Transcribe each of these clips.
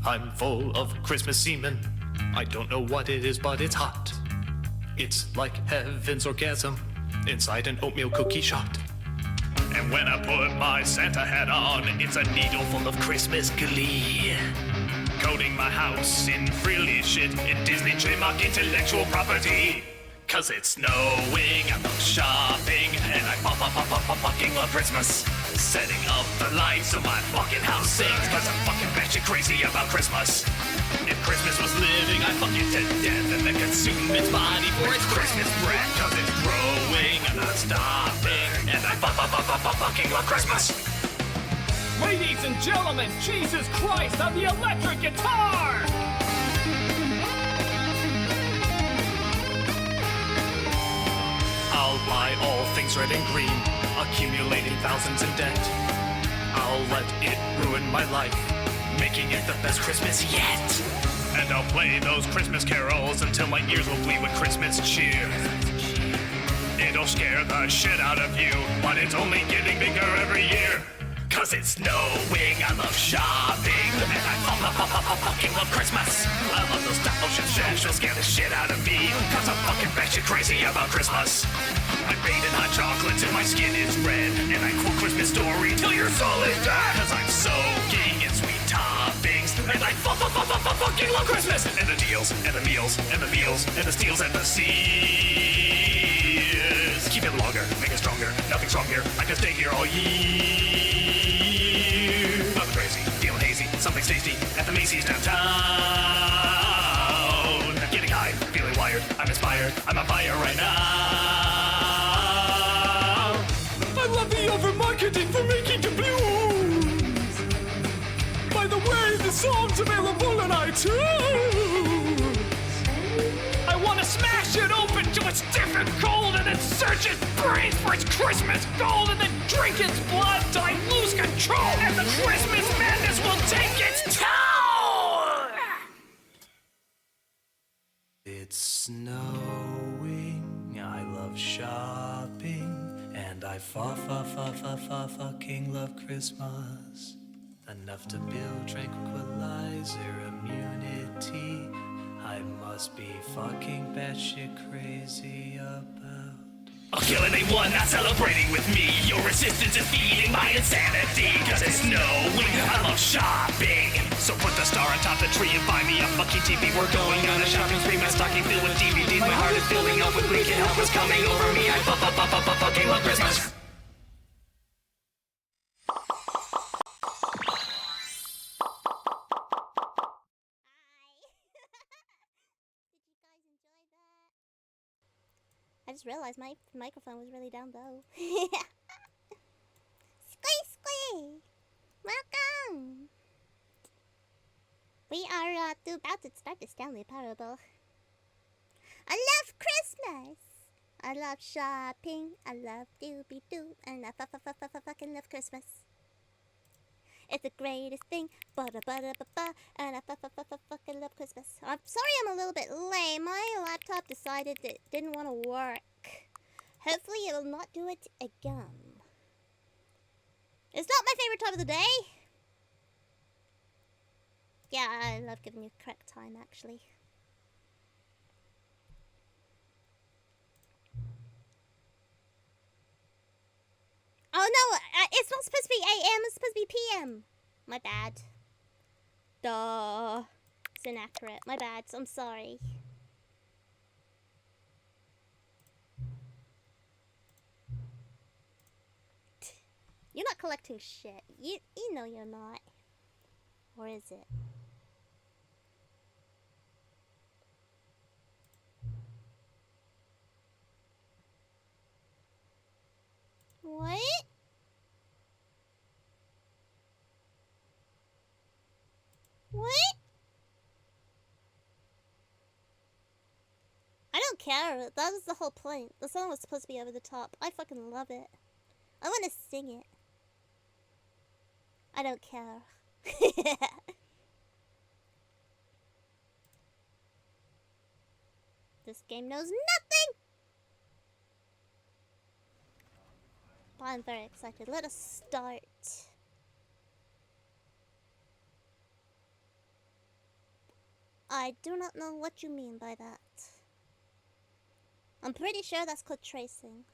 I'm full of Christmas semen. I don't know what it is, but it's hot. It's like heaven's orgasm inside an oatmeal cookie shot. And when I put my Santa hat on, it's a needle full of Christmas glee. Coating my house in frilly shit in Disney trademark intellectual property. Cause it's snowing, I love shopping, and I fucking love Christmas. Setting up the lights so my fucking house sings, cause I'm fucking batshit crazy about Christmas. If Christmas was living, I'd fuck it to death and then consume its body for its Christmas breath. Cause it's growing and not stopping, and I fucking love Christmas. Ladies and gentlemen, Jesus Christ on the electric guitar! I'll buy all things red and green, accumulating thousands in debt. I'll let it ruin my life, making it the best Christmas yet. And I'll play those Christmas carols until my ears will bleed with Christmas cheer. It'll scare the shit out of you, but it's only getting bigger every year. Cause it's snowing, I love shopping, and I fucking love Christmas. I love those stop motion shafts, she'll scare the shit out of me, cause I'm fucking batshit crazy about Christmas. I bathe in hot chocolate till my skin is red, and I quote Christmas story till your soul is dead. Cause I'm soaking in sweet toppings, And I fucking love Christmas! And the deals, and the meals, and the meals, and the steals, and the seals. Keep it longer, make it stronger, nothing's wrong here. I can stay here all year. Nothing crazy, feeling hazy, something's tasty at the Macy's downtown. Getting high, feeling wired, I'm inspired, I'm on fire right now. I love the over-marketing for making doubloons. By the way, the song's available on iTunes. I want to smash it open till it's stiff and cold and then search its brains for its Christmas gold and then drink its blood till I lose control and the Christmas madness will take its toll! It's snowing, I love shopping, and I fucking love Christmas. Enough to build tranquilizer immunity. I must be fucking batshit crazy about. I'll kill anyone not celebrating with me. Your resistance is feeding my insanity. Cause it's snowing, I love shopping. So put the star on top the tree and buy me a fucking TV. We're going on a shopping spree, my stocking filled with DVDs. My heart is filling up with bleak and help is coming over me. I fucking love Christmas. I just realized my microphone was really down low. Squee! Welcome! We are about to start the Stanley parable. I love Christmas! I love shopping, I love doobie-doo, and I fucking love Christmas. It's the greatest thing, and I fucking love Christmas. I'm sorry I'm a little bit late. My laptop decided that it didn't want to work. Hopefully it will not do it again. It's not my favorite time of the day. Yeah, I love giving you correct time, actually. Oh no, it's not supposed to be AM, it's supposed to be PM. My bad. Duh. It's inaccurate. My bad, so I'm sorry. You're not collecting shit. You know you're not. Or is it? What? What? I don't care. That was the whole point. The song was supposed to be over the top. I fucking love it. I want to sing it. I don't care. This game knows nothing! But I'm very excited. Let us start. I do not know what you mean by that. I'm pretty sure that's called tracing.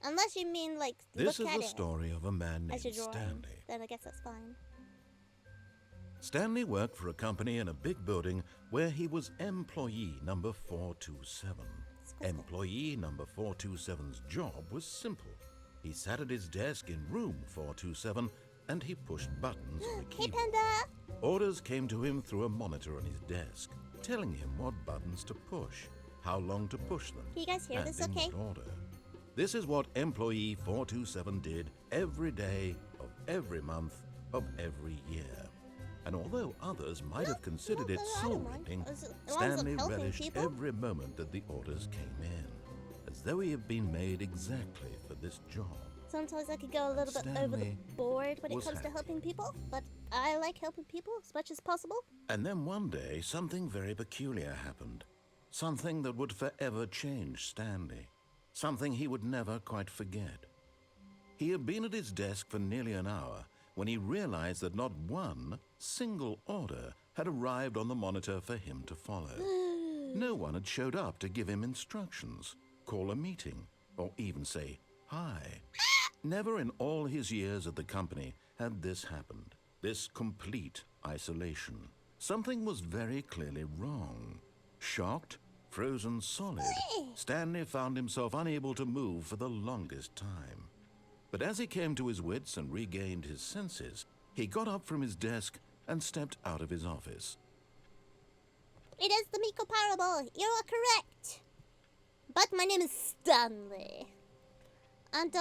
Unless you mean, like, This look is at the it story of a man as named you're drawing. Stanley. Then I guess that's fine. Stanley worked for a company in a big building where he was employee number 427. Employee number 427's job was simple. He sat at his desk in room 427 and he pushed buttons on a Hey, keyboard. Panda! Orders came to him through a monitor on his desk, telling him what buttons to push, how long to push them, Can you guys hear and this in okay? what order. This is what employee 427 did every day of every month of every year. And although others might have considered it I don't mind. soul-rending, As long as I'm Stanley helping relished people. every moment that the orders came in, as though he had been made exactly for this job. Sometimes I could go a little bit over the Stanley board when it was comes to happy. helping people, but I like helping people as much as possible. And then one day, something very peculiar happened. Something that would forever change Stanley. Something he would never quite forget. He had been at his desk for nearly an hour when he realized that not one single order had arrived on the monitor for him to follow. No one had showed up to give him instructions, call a meeting, or even say hi. Never in all his years at the company had this happened. this complete isolation. Something was very clearly wrong. Shocked, frozen solid, Stanley found himself unable to move for the longest time. But as he came to his wits and regained his senses, he got up from his desk and stepped out of his office. It is the Miko parable. You are correct. But my name is Stanley. And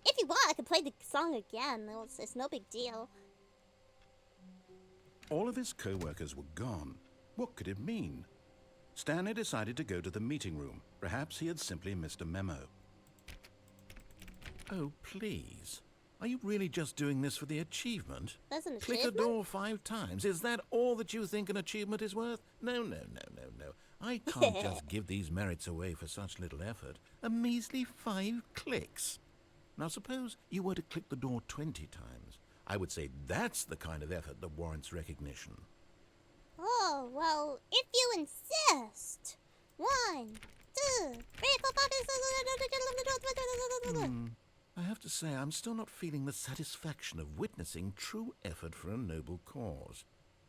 if you want, I can play the song again. It's no big deal. All of his co-workers were gone. What could it mean? Stanley decided to go to the meeting room. Perhaps he had simply missed a memo. Oh, please. Are you really just doing this for the achievement? That's an Click achievement? a door 5 times. Is that all that you think an achievement is worth? No. I can't just give these merits away for such little effort. A measly 5 clicks. Now suppose you were to click the door 20 times. I would say that's the kind of effort that warrants recognition. Oh, well, if you insist. 1, 2, 3, 4, 5, 6, I have to say, I'm still not feeling the satisfaction of witnessing true effort for a noble cause.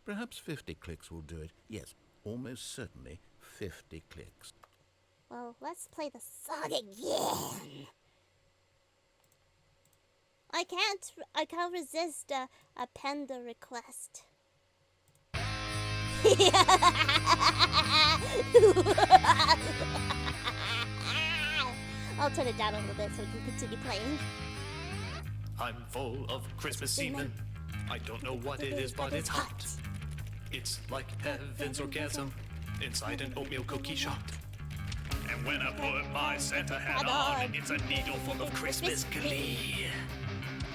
Perhaps 50 clicks will do it. Yes, almost certainly 50 clicks. Well, let's play the song again. I can't resist a panda request. I'll turn it down a little bit so we can continue playing. I'm full of Christmas semen. I don't know what it is, but it's hot. It's like heaven's orgasm inside an oatmeal cookie shot. And when I put my Santa hat on, it's a needle full of Christmas glee.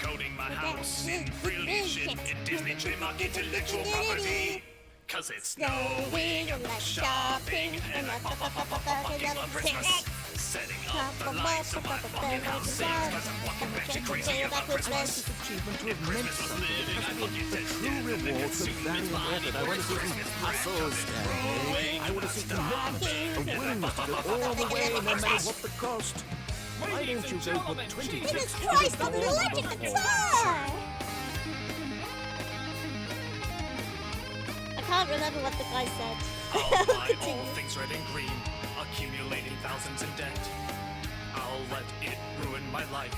Coating my house in really shit in Disney trademark intellectual property. Cause it's snowing, and I'm shopping, and I fucking love Christmas. Setting up the lights so my fucking house sings. Cause I'm fucking batshit crazy about Christmas. If Christmas was living, I'd fucking dead. True reward for valiant effort. I want to see some hustle, Stanley. I want to see commitment, a willingness to go all the way, no matter what the cost. Why don't you go for 20 Jesus clicks? Christ, on the electric guitar! I can't remember what the guy said. I'll buy all things red and green, accumulating thousands in debt. I'll let it ruin my life,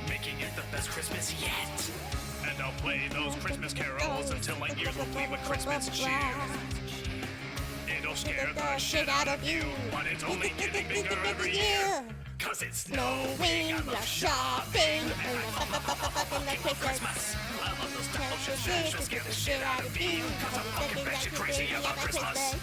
making it the best Christmas yet. And I'll play those Christmas carols until my ears will bleed with Christmas cheer. It'll scare the shit out of you, but it's only getting bigger every year. Cause it's snowing, I love shopping, and I fucking love Christmas. I love those nostalgia shit that scare the shit out of me. Cause I'm fucking batshit crazy about Christmas.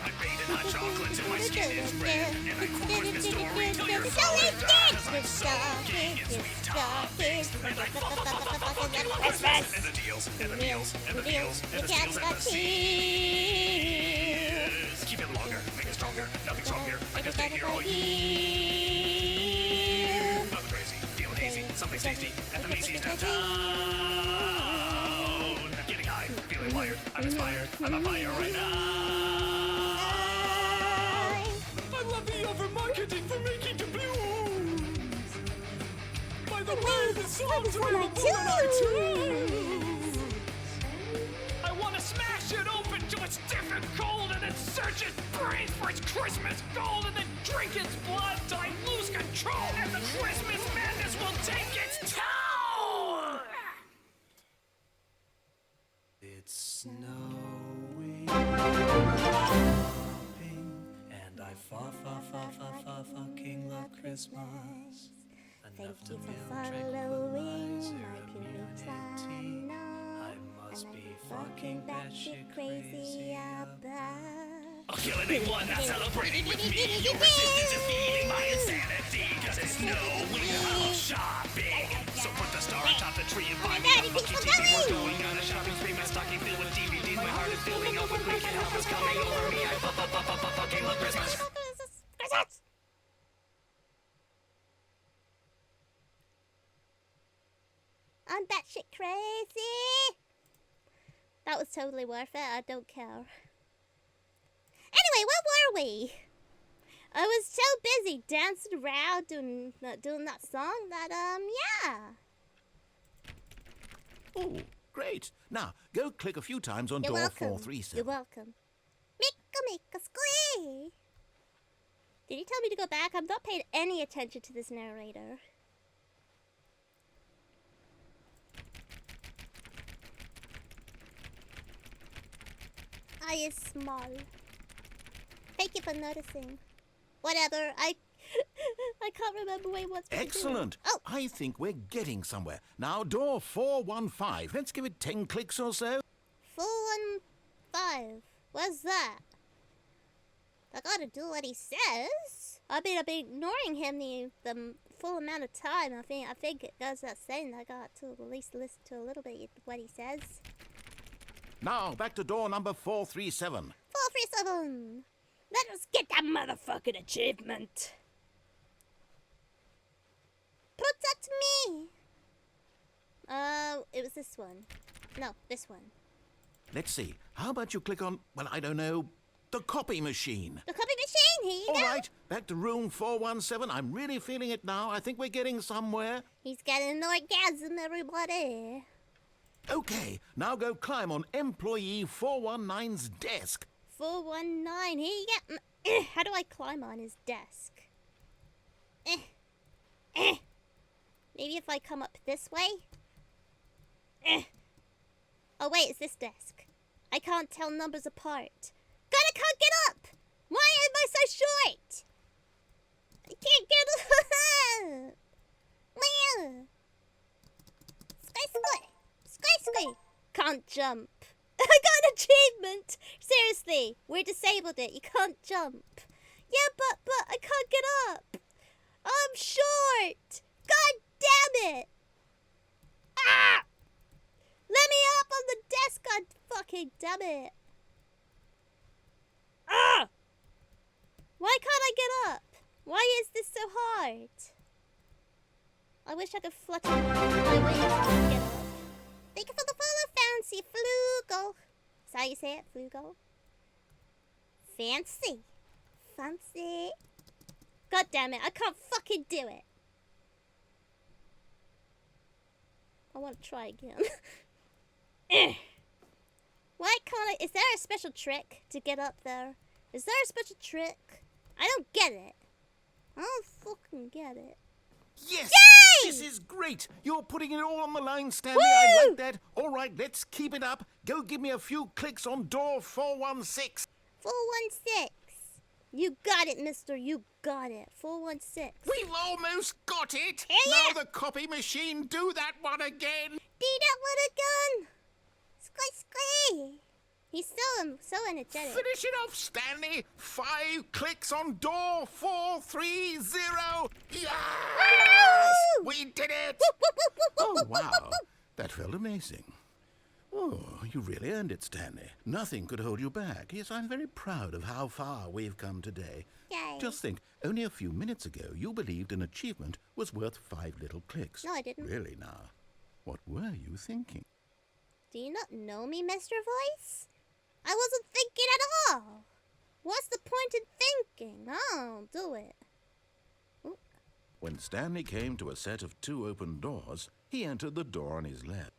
I bathe in hot chocolates and my skin is red. And I quote Christmas story till you're so dead. Cause I'm soaking in sweet toppings. And I fucking love Christmas. And the deals, and the meals, and the deals, and the steals, and the seals. Keep it longer, make it stronger, nothing's wrong here. I can stay here all year. Nothing crazy, feeling hazy, something tasty at the Macy's downtown. Getting high, feeling wired, I'm inspired, I'm on fire right now. I love the over-marketing for making doubloons. By the way, the songs are available on iTunes. I want to smash it open to its different cold and then search its brains for its Christmas gold and then drink its blood till I lose control and the Christmas madness will take its toll! It's snowing, and I fucking love Christmas. Enough to feel tranquilize your immunity. I must be fucking batshit crazy about. I'll kill anyone not celebrating with me. Your resistance is feeding my insanity. Cause it's snowing, I love shopping. So put the star atop the tree and buy me a fucking TV. We're going on a shopping spree. My stocking filled with DVDs. My heart is filling up with wicked help is coming over me. I fucking love Christmas. I'm batshit crazy. That was totally worth it. I don't care. Anyway, what were we? I was so busy dancing around doing that song that yeah. Oh, Great. Now, go click a few times on You're door welcome. 437. You're welcome. Make a squee. Did he tell me to go back? I'm not paying any attention to this narrator. I is small. Thank you for noticing. Whatever, I can't remember where he wants me to do. Excellent. Oh, I think we're getting somewhere. Now, door 415. Let's give it 10 clicks or so. 415. What's that? I gotta do what he says. I've been ignoring him the full amount of time. I think it goes that saying I got to at least listen to a little bit of what he says. Now, back to door number 437. 437. Let us get that motherfucking achievement. Protect me. It was this one. No, this one. Let's see. How about you click on, well, I don't know, the copy machine? The copy machine. Here you All go. right, back to room 417. I'm really feeling it now. I think we're getting somewhere. He's getting an orgasm, everybody. Okay, now go climb on employee 419's desk. 419. Here you go. How do I climb on his desk? Maybe if I come up this way? Oh wait, it's this desk. I can't tell numbers apart. God, I can't get up! Why am I so short? I can't get up! Squee! Can't jump. I got an achievement! Seriously, we disabled it. You can't jump. Yeah, but I can't get up. I'm short! God damn it! Ah! Let me up on the desk, god fucking damn it! Ah! Why can't I get up? Why is this so hard? I wish I could flutter my way up to get up. Thank you for the follow, Fancy Flugel. Is that how you say it? Flugel? Fancy. Fancy. God damn it, I can't fucking do it. I want to try again. Why can't I? Is there a special trick to get up there? Is there a special trick? I don't get it. I don't fucking get it. Yes! Yay! This is great! You're putting it all on the line, Stanley. Woo! I like that. All right, let's keep it up. Go give me a few clicks on door 416. 416. You got it, mister. You got it. 416. We've almost got it. Yeah. Now the copy machine, do that one again. Do that one again. Squee. He's so energetic. Finish it off, Stanley. 5 clicks on door 430. Yes! Woo! We did it! Whoop, whoop, whoop, whoop, Oh, whoop, whoop, wow. whoop, whoop. That felt amazing. Oh, you really earned it, Stanley. Nothing could hold you back. Yes, I'm very proud of how far we've come today. Yay. Just think, only a few minutes ago, you believed an achievement was worth 5 little clicks. No, I didn't. Really now? What were you thinking? Do you not know me, Mr. Voice? I wasn't thinking at all. What's the point in thinking? I'll do it. Ooh. When Stanley came to a set of 2 open doors, he entered the door on his left.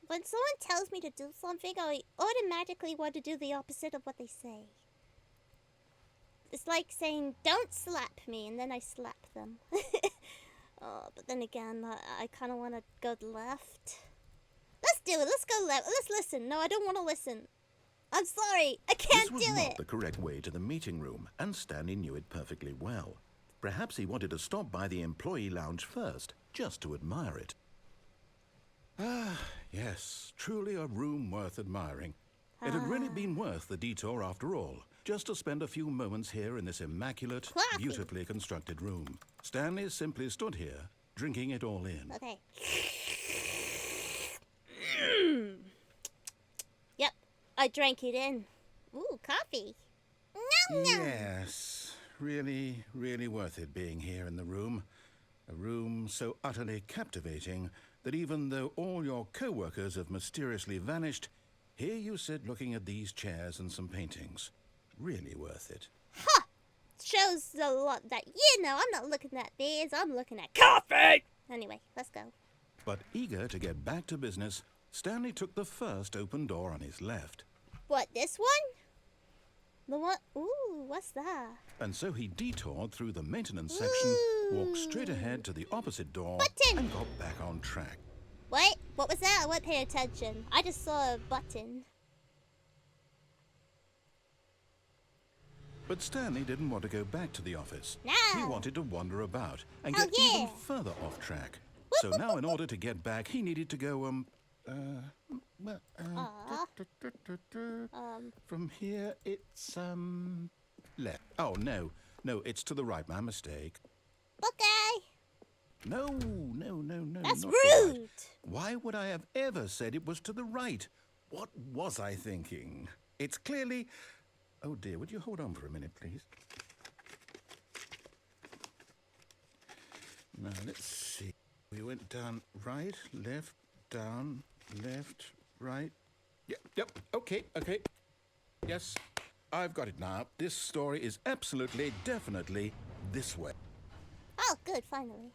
When someone tells me to do something, I automatically want to do the opposite of what they say. It's like saying, don't slap me, and then I slap them. Oh, but then again, I kind of want to go left. Let's do it. Let's go left. Let's listen. No, I don't want to listen. I'm sorry. I can't This was do not it. the correct way to the meeting room, and Stanley knew it perfectly well. Perhaps he wanted to stop by the employee lounge first, just to admire it. Ah, yes, truly a room worth admiring. It had really been worth the detour after all, just to spend a few moments here in this immaculate, Classy. beautifully constructed room. Stanley simply stood here, drinking it all in. Okay. Yep, I drank it in. Ooh, coffee. Nom nom. Yes, really, really worth it being here in the room. A room so utterly captivating that even though all your co-workers have mysteriously vanished, here you sit looking at these chairs and some paintings. Really worth it. Huh! Shows a lot that, I'm not looking at these, I'm looking at coffee! Anyway, let's go. But eager to get back to business, Stanley took the first open door on his left. What, this one? The one... Ooh, what's that? And so he detoured through the maintenance section, walked straight ahead to the opposite door, Button! and got back on track. What? What was that? I wasn't paying attention. I just saw a button. But Stanley didn't want to go back to the office. No. He wanted to wander about and Oh, get yeah. even further off track. So now in order to get back, he needed to go, from here, it's, left. Oh, no, it's to the right, my mistake. Okay. No, That's not the rude. right. Why would I have ever said it was to the right? What was I thinking? It's clearly... Oh, dear, would you hold on for a minute, please? Now, let's see. We went down right, left, down, left, right. Yep, okay. Yes, I've got it now. This story is absolutely, definitely this way. Oh, good, finally.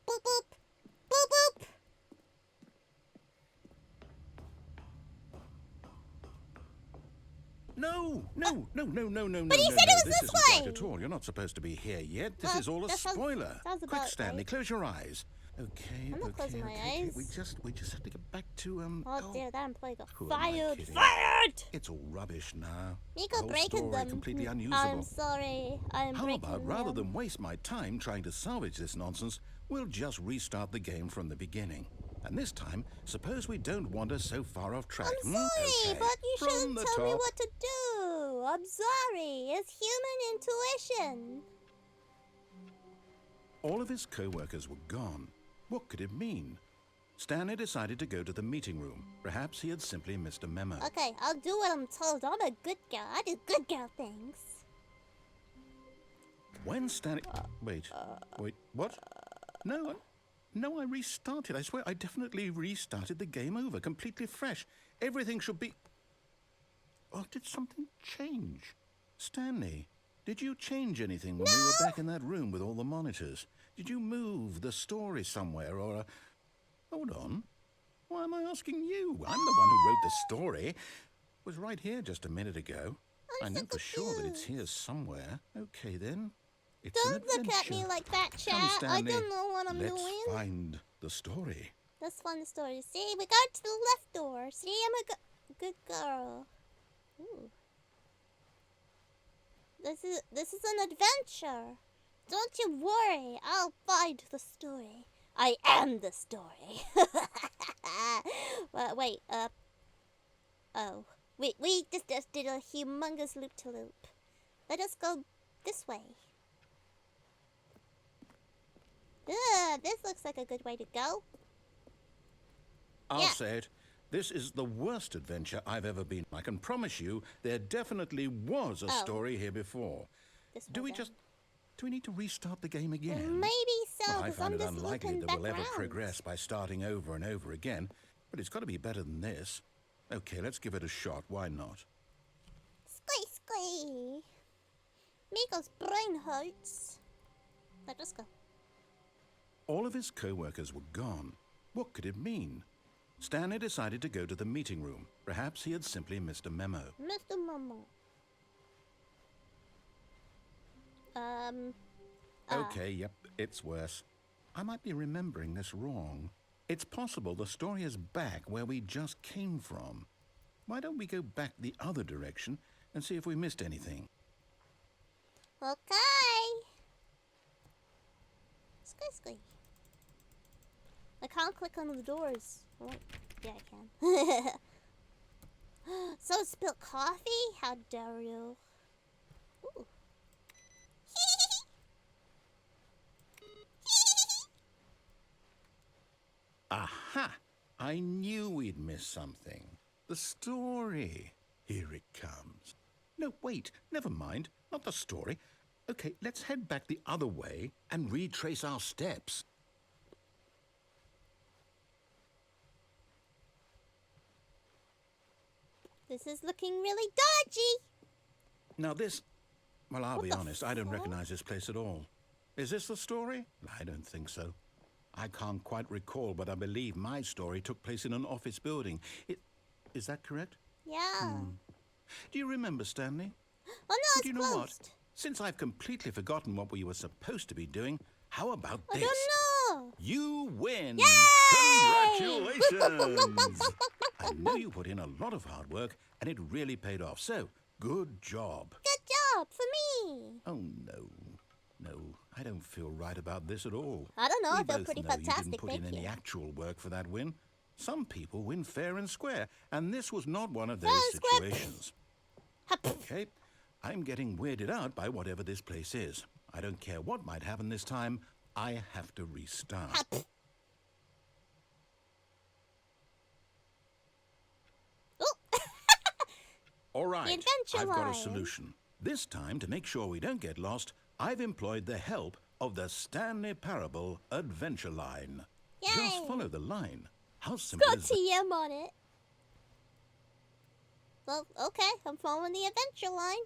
Boop, boop. Boop, boop. No. But he said it was this isn't way. right at all. You're not supposed to be here yet. This Well, is all a that sounds- spoiler. sounds Quick, about Stanley, right. close your eyes. Okay, I'm not closing my eyes. We just have to get back to Oh, dear, that employee got Who am I fired. kidding? Fired! It's all rubbish now. Miko The whole breaking story them. completely unusable. I'm sorry. I'm How breaking about rather them. than waste my time trying to salvage this nonsense, we'll just restart the game from the beginning. And this time, suppose we don't wander so far off track. I'm sorry, Okay. but you From shouldn't the tell me top. what to do. I'm sorry. It's human intuition. All of his co-workers were gone. What could it mean? Stanley decided to go to the meeting room. Perhaps he had simply missed a memo. Okay, I'll do what I'm told. I'm a good girl. I do good girl things. When Stanley... Wait, what? No, I restarted. I swear, I definitely restarted the game over, completely fresh. Everything should be... Or did something change? Stanley, did you change anything when we were back in that room with all the monitors? Did you move the story somewhere or... Hold on. Why am I asking you? I'm the one who wrote the story. It was right here just a minute ago. I know for sure that it's here somewhere. Okay, then. It's an Don't look at me adventure. like that, chat. Come, I Stanley. don't know what I'm Let's doing. find the story. Let's find the story. See, we go to the left door. See, I'm a good girl. Ooh. This is an adventure. Don't you worry. I'll find the story. I am the story. Wait, oh. We just did a humongous loop-to-loop. Let us go this way. This looks like a good way to go. I'll Yeah. say it. This is the worst adventure I've ever been. I can promise you there definitely was a Oh. story here before. This Do way we then. do we need to restart the game again? Maybe so, Well, I because find I'm it just unlikely looking that back we'll ever around. progress by starting over and over again, but it's got to be better than this. Okay, let's give it a shot. Why not? Squee. Miko's brain hurts. Let us go. All of his co-workers were gone. What could it mean? Stanley decided to go to the meeting room. Perhaps he had simply missed a memo. Mr. Momo. Okay, yep, it's worse. I might be remembering this wrong. It's possible the story is back where we just came from. Why don't we go back the other direction and see if we missed anything? Okay. Squee. I can't click on the doors. Oh, yeah, I can. So spilled coffee? How dare you? Ooh. Aha! I knew we'd missed something. The story. Here it comes. No, wait, never mind. Not the story. Okay, let's head back the other way and retrace our steps. This is looking really dodgy. Now this... Well, I'll What be the honest, I don't fuck? recognize this place at all. Is this the story? I don't think so. I can't quite recall, but I believe my story took place in an office building. Is that correct? Yeah. Do you remember, Stanley? Oh no, Do it's you know closed. what? Since I've completely forgotten what we were supposed to be doing, how about I this? don't know. You win! Yay! Congratulations! I know you put in a lot of hard work, and it really paid off. So, good job. Good job for me. Oh, no, I don't feel right about this at all. I don't know. We I feel both pretty know fantastic. you didn't put Thank in any you. actual work for that win. Some people win fair and square, and this was not one of those Fair and square. situations. Okay, I'm getting weirded out by whatever this place is. I don't care what might happen this time. I have to restart. Oh, All right, adventure I've got a line. solution. This time, to make sure we don't get lost, I've employed the help of the Stanley Parable Adventure Line. Yay. Just follow the line. How simple got is that? TM on it. Well, okay. I'm following the adventure line.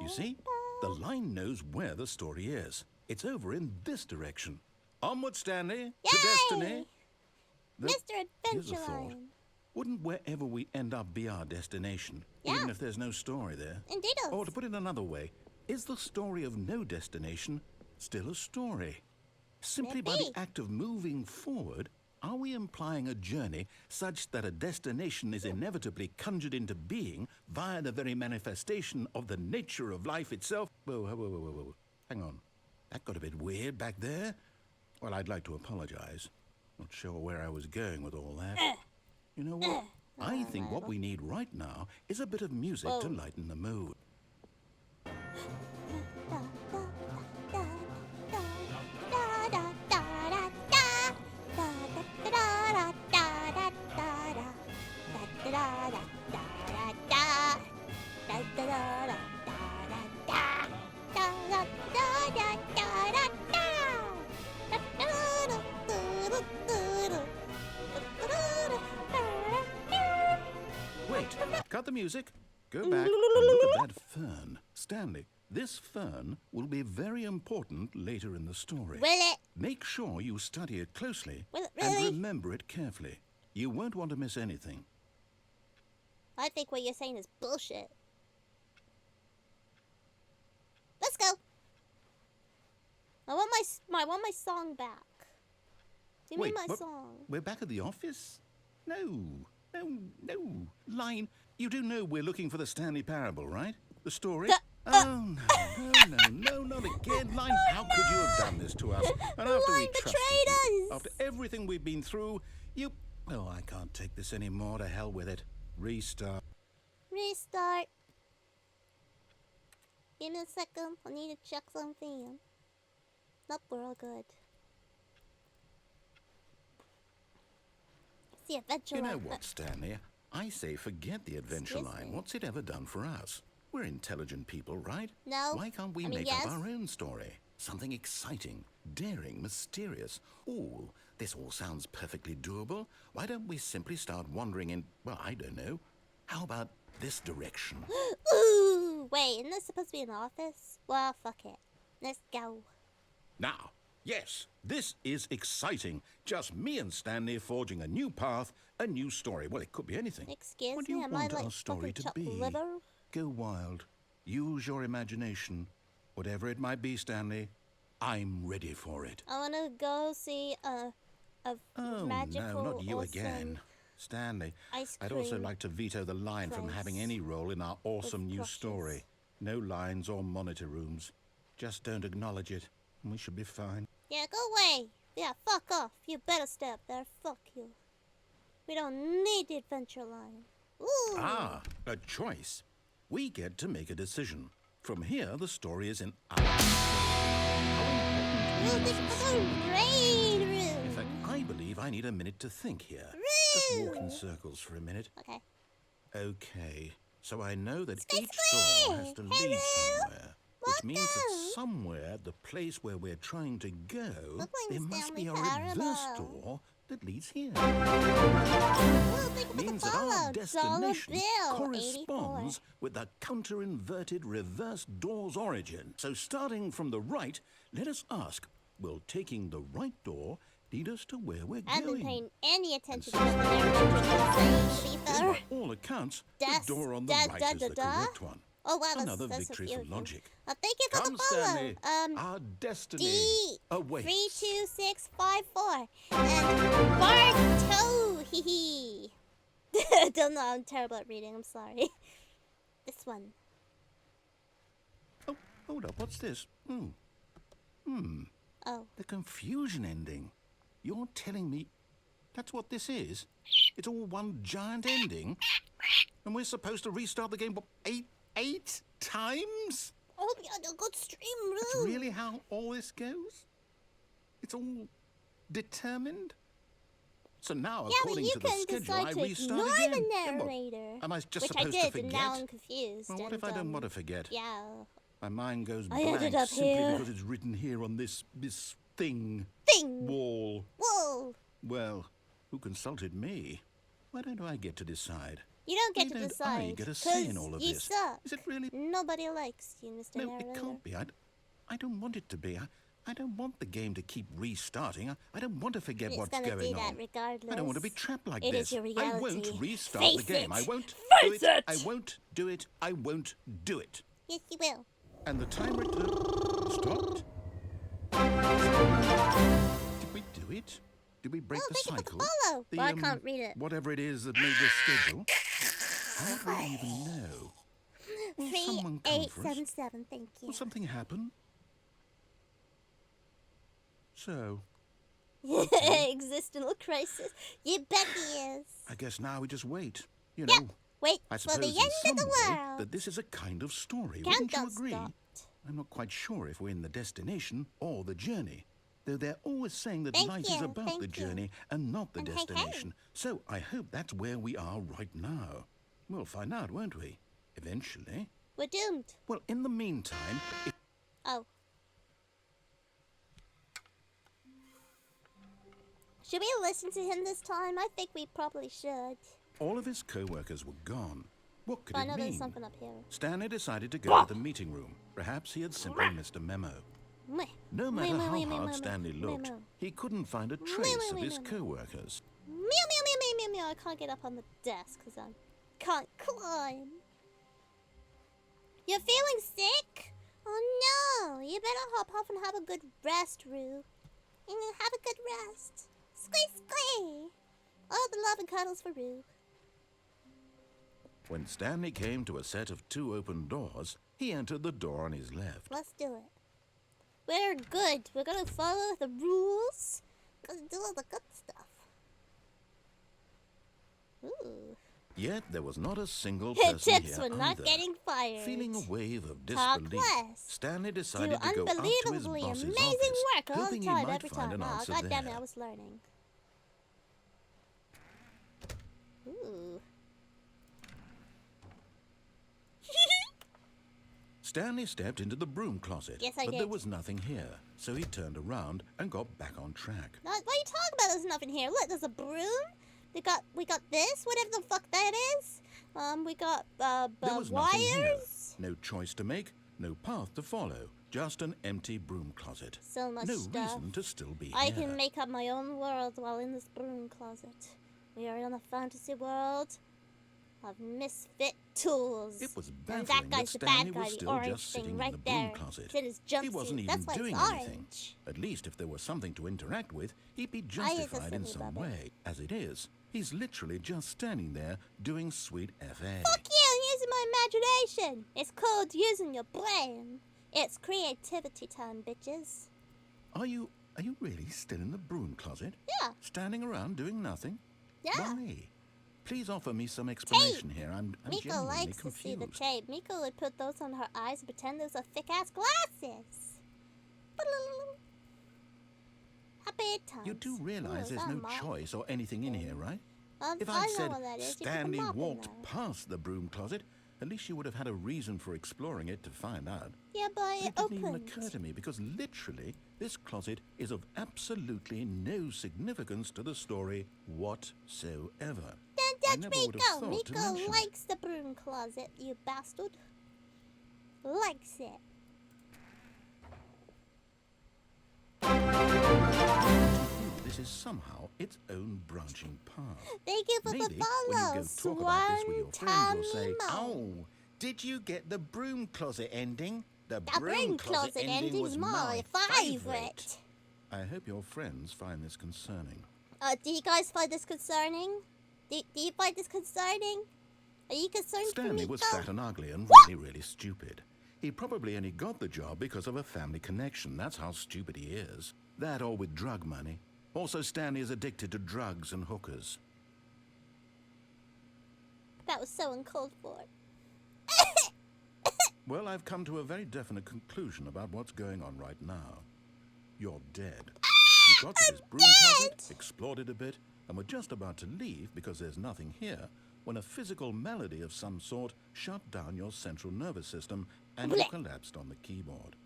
You see, the line knows where the story is. It's over in this direction. Onward, Stanley, to destiny. Though, Mr. here's a Adventure thought. Line. Wouldn't wherever we end up be our destination, Yeah. even if there's no story there? Indeed. Or to put it another way, is the story of no destination still a story? Simply by Maybe. the act of moving forward, are we implying a journey such that a destination is inevitably conjured into being via the very manifestation of the nature of life itself? Whoa. Hang on. That got a bit weird back there. Well, I'd like to apologize. Not sure where I was going with all that. You know what? I think what we need right now is a bit of music to lighten the mood. Wait, cut the music. Go back and look at that fern. Stanley, this fern will be very important later in the story. Will it? Make sure you study it closely Will it and really? remember it carefully. You won't want to miss anything. I think what you're saying is bullshit. Let's go. I want my song back. Give me my what? song. We're back at the office? No. Line, you do know we're looking for the Stanley Parable, right? The story? Oh, no, not again. Line, how could you have done this to us? And after Line we trusted betrayed you, us. after everything we've been through, you... Oh, I can't take this anymore. To hell with it. Restart. Restart. Give me a second. I need to check something. Nope, we're all good. It's the adventure You know line. what, Stanley? I say forget the adventure Excuse line. me? What's it ever done for us? We're intelligent people, right? No. Why can't we I mean, make yes. up our own story? Something exciting, daring, mysterious. Ooh, this all sounds perfectly doable. Why don't we simply start wandering in, well, I don't know. How about this direction? Ooh, wait, isn't this supposed to be an office? Well, fuck it. Let's go. Now, yes, this is exciting. Just me and Stanley forging a new path, a new story. Well, it could be anything. Excuse What do me, you am I want like our story fucking to chopped be? liver? Go wild. Use your imagination. Whatever it might be, Stanley, I'm ready for it. I wanna go see a Oh, magical, no, not you awesome again. Stanley, ice I'd also cream like to veto the line from having place any role in our awesome new brushes. story. No lines or monitor rooms. Just don't acknowledge it, and we should be fine. Yeah, go away. Yeah, fuck off. You better step there. Fuck you. We don't need the adventure line. Ooh. Ah, a choice. We get to make a decision. From here, the story is in our How important Music is for the raid room. In fact, I believe I need a minute to think here. Just walk in circles for a minute. Okay. Okay, so I know that Squee, each door has to squee! lead Hello? somewhere. Which means that Welcome. somewhere, the place where we're trying to go, Look like there the must be a Stanley reverse Parable. door that leads here. Ooh, think about Means the that our follow. destination Bill, corresponds 84. with the counter-inverted reverse door's origin. So starting from the right, let us ask, will taking the right door lead us to where we're I haven't been going? paying any attention to what the narrator is saying, to be Then fair. by all accounts, Das, the door on the da, right da, is da, the da. correct one. Oh wow, Another that's victory for confusing. logic. Thank you for Come, the follow. Stanley. Our destiny D awaits. 32654 and Barto. Hee hee. Don't know. I'm terrible at reading. I'm sorry. This one. Oh, hold up. What's this? Oh. The confusion ending. You're telling me that's what this is? It's all one giant ending? And we're supposed to restart the game, what, eight times? Oh, we got a good stream, That's Roo. really how all this goes? It's all determined? So now, Yeah, but according you to the can schedule, decide I to restart ignore again. the Then what? narrator. Am I just Which I supposed did, to forget? and now I'm confused. Well, what and, if I don't want to forget? Yeah. My mind goes I blank ended up simply here. because it's written here on this thing. Thing. Wall. Whoa. Well, who consulted me? Why don't I get to decide? You don't get Why to don't decide. I get a say in 'cause all of you this? suck. Is it really? Nobody likes you, Mr. No, Narrator. it can't be. I don't want it to be. I don't want the game to keep restarting. I don't want to forget It's what's gonna going do that on. regardless. I don't want to be trapped like It this. is your I won't reality. restart Face the game. it. I won't do Face it. I won't do it. I won't do it. Yes, you will. And the timer stopped. Did we do it? Did we break Oh, the thank you for the cycle? follow. Well, I can't read it. Whatever it is that made this schedule. How do we even know? Will someone come for us? 3877, thank you. Will something happen? So, Existential crisis. You bet he is. I guess now we just wait. You Yeah. know, Wait I for suppose the in end some of the way world. that this is a kind of story. Wouldn't you Countdown agree? stopped. I'm not quite sure if we're in the destination or the journey. Though they're always saying that Thank life is you, about thank the you. journey and not the And hey, destination. So I hope that's where we are right now. We'll find out, won't we? Eventually. We're doomed. Well, in the meantime, if Oh. Should we listen to him this time? I think we probably should. all of his co-workers were gone, what could But I it know mean? there's something up here. Stanley decided to go to the meeting room. Perhaps he had simply missed a memo. Meh. No Meh, matter meh, how meh, meh, hard meh, Stanley meh, looked, meh. he couldn't find a Meh, trace meh, of meh, his meh, meh. co-workers. Meow, meow, meow, meow, meow, meow. I can't get up on the desk because I can't climb. You're feeling sick? Oh no! You better hop off and have a good rest, Roo. Have a good rest. Squee, squee. All the love and cuddles for Roo. When Stanley came to a set of 2 open doors, he entered the door on his left. Let's do it. We're good. We're gonna follow the rules. Gonna do all the good stuff. Ooh. Yet there was not a single person Tips here for not either. getting fired. Feeling a wave of Talk disbelief, less. Stanley Do decided to go up to his unbelievably boss's amazing office, work all the hoping he time, might every find time. an Oh, answer God damn it, there. I was learning. Ooh. Stanley stepped into the broom closet, Yes, I but did. there was nothing here, so he turned around and got back on track. What are you talking about? There's nothing here. Look, there's a broom. We got this, whatever the fuck that is. We got There was nothing here. wires. No choice to make, no path to follow, just an empty broom closet. So much No stuff. reason to still be I here. can make up my own world while in this broom closet. We are in a fantasy world of misfit tools. It was And baffling that guy's the Stanley bad guy, was the still orange just thing sitting in right the broom there. closet. It's in his He jumpsuit. wasn't That's even why doing it's anything. orange. At least if there was something to interact with, he'd be I hate justified in this some silly way. As it is, he's literally just standing there doing sweet FA. Fuck you! I'm using my imagination. It's called using your brain. It's creativity time, bitches. Are you really still in the broom closet? Yeah. Standing around doing nothing? Yeah. Why? Please offer me some explanation here. I'm Miko genuinely likes confused. to see the tape. Miko would put those on her eyes and pretend those are thick-ass glasses. Happy times. You do realize Ooh, there's is that no a mop? choice or anything in here, right? If I I'd know said what that is. You put the Stanley mop in walked there. past the broom closet, At least you would have had a reason for exploring it to find out. Yeah, but It it didn't even opened. occur to me because literally this closet is of absolutely no significance to the story whatsoever. Then I that's never would have Miko. thought to Miko mention it. likes the broom closet, you bastard. Likes it. This is somehow its own branching path. Thank you for Maybe the when you follow, go talk about this with your friends, you'll say, Swantamimo. "Oh, did you get the broom closet ending? The The broom closet ending was is my favorite. I hope your friends find this concerning. Do you guys find this concerning? Do you find this concerning? Are you concerned for Stanley Miko? was fat and ugly and really stupid. He probably only got the job because of a family connection. That's how stupid he is. That or with drug money. Also, Stanley is addicted to drugs and hookers. That was so uncalled for. Well, I've come to a very definite conclusion about what's going on right now. You're dead. You got to this broom closet, explored it a bit, and were just about to leave because there's nothing here when a physical malady of some sort shut down your central nervous system and you collapsed on the keyboard.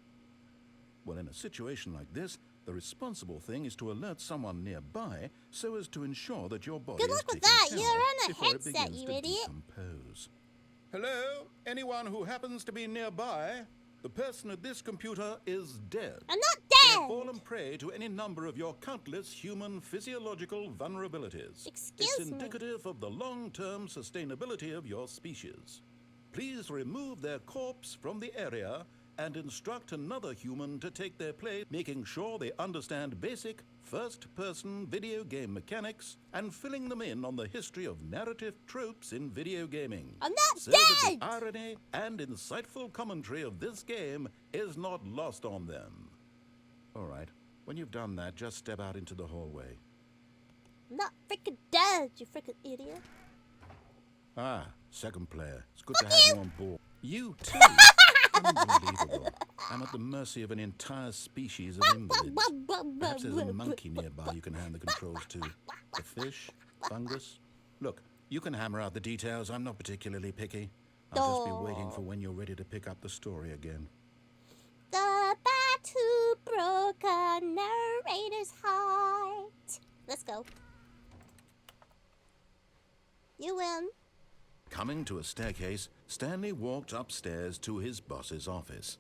Well, in a situation like this, the responsible thing is to alert someone nearby so as to ensure that your body Good luck is with taken that. care You're of on a before it headset, begins you to idiot. decompose. Hello? Anyone who happens to be nearby? The person at this computer is dead. I'm not They've dead. fallen prey to any number of your countless human physiological vulnerabilities. Excuse It's me. indicative of the long-term sustainability of your species. Please remove their corpse from the area and instruct another human to take their place, making sure they understand basic first-person video game mechanics and filling them in on the history of narrative tropes in video gaming. I'm not so dead! that the irony and insightful commentary of this game is not lost on them. All right, when you've done that, just step out into the hallway. I'm not freaking dead, you freaking idiot. Ah, second player. It's good to have you on board. You too. Unbelievable. I'm at the mercy of an entire species of invalids. Perhaps there's a monkey nearby you can hand the controls to. A fish? Fungus? Look, you can hammer out the details. I'm not particularly picky. I'll just be waiting for when you're ready to pick up the story again. The bat who broke a narrator's heart. Let's go. You win. Coming to a staircase, Stanley walked upstairs to his boss's office.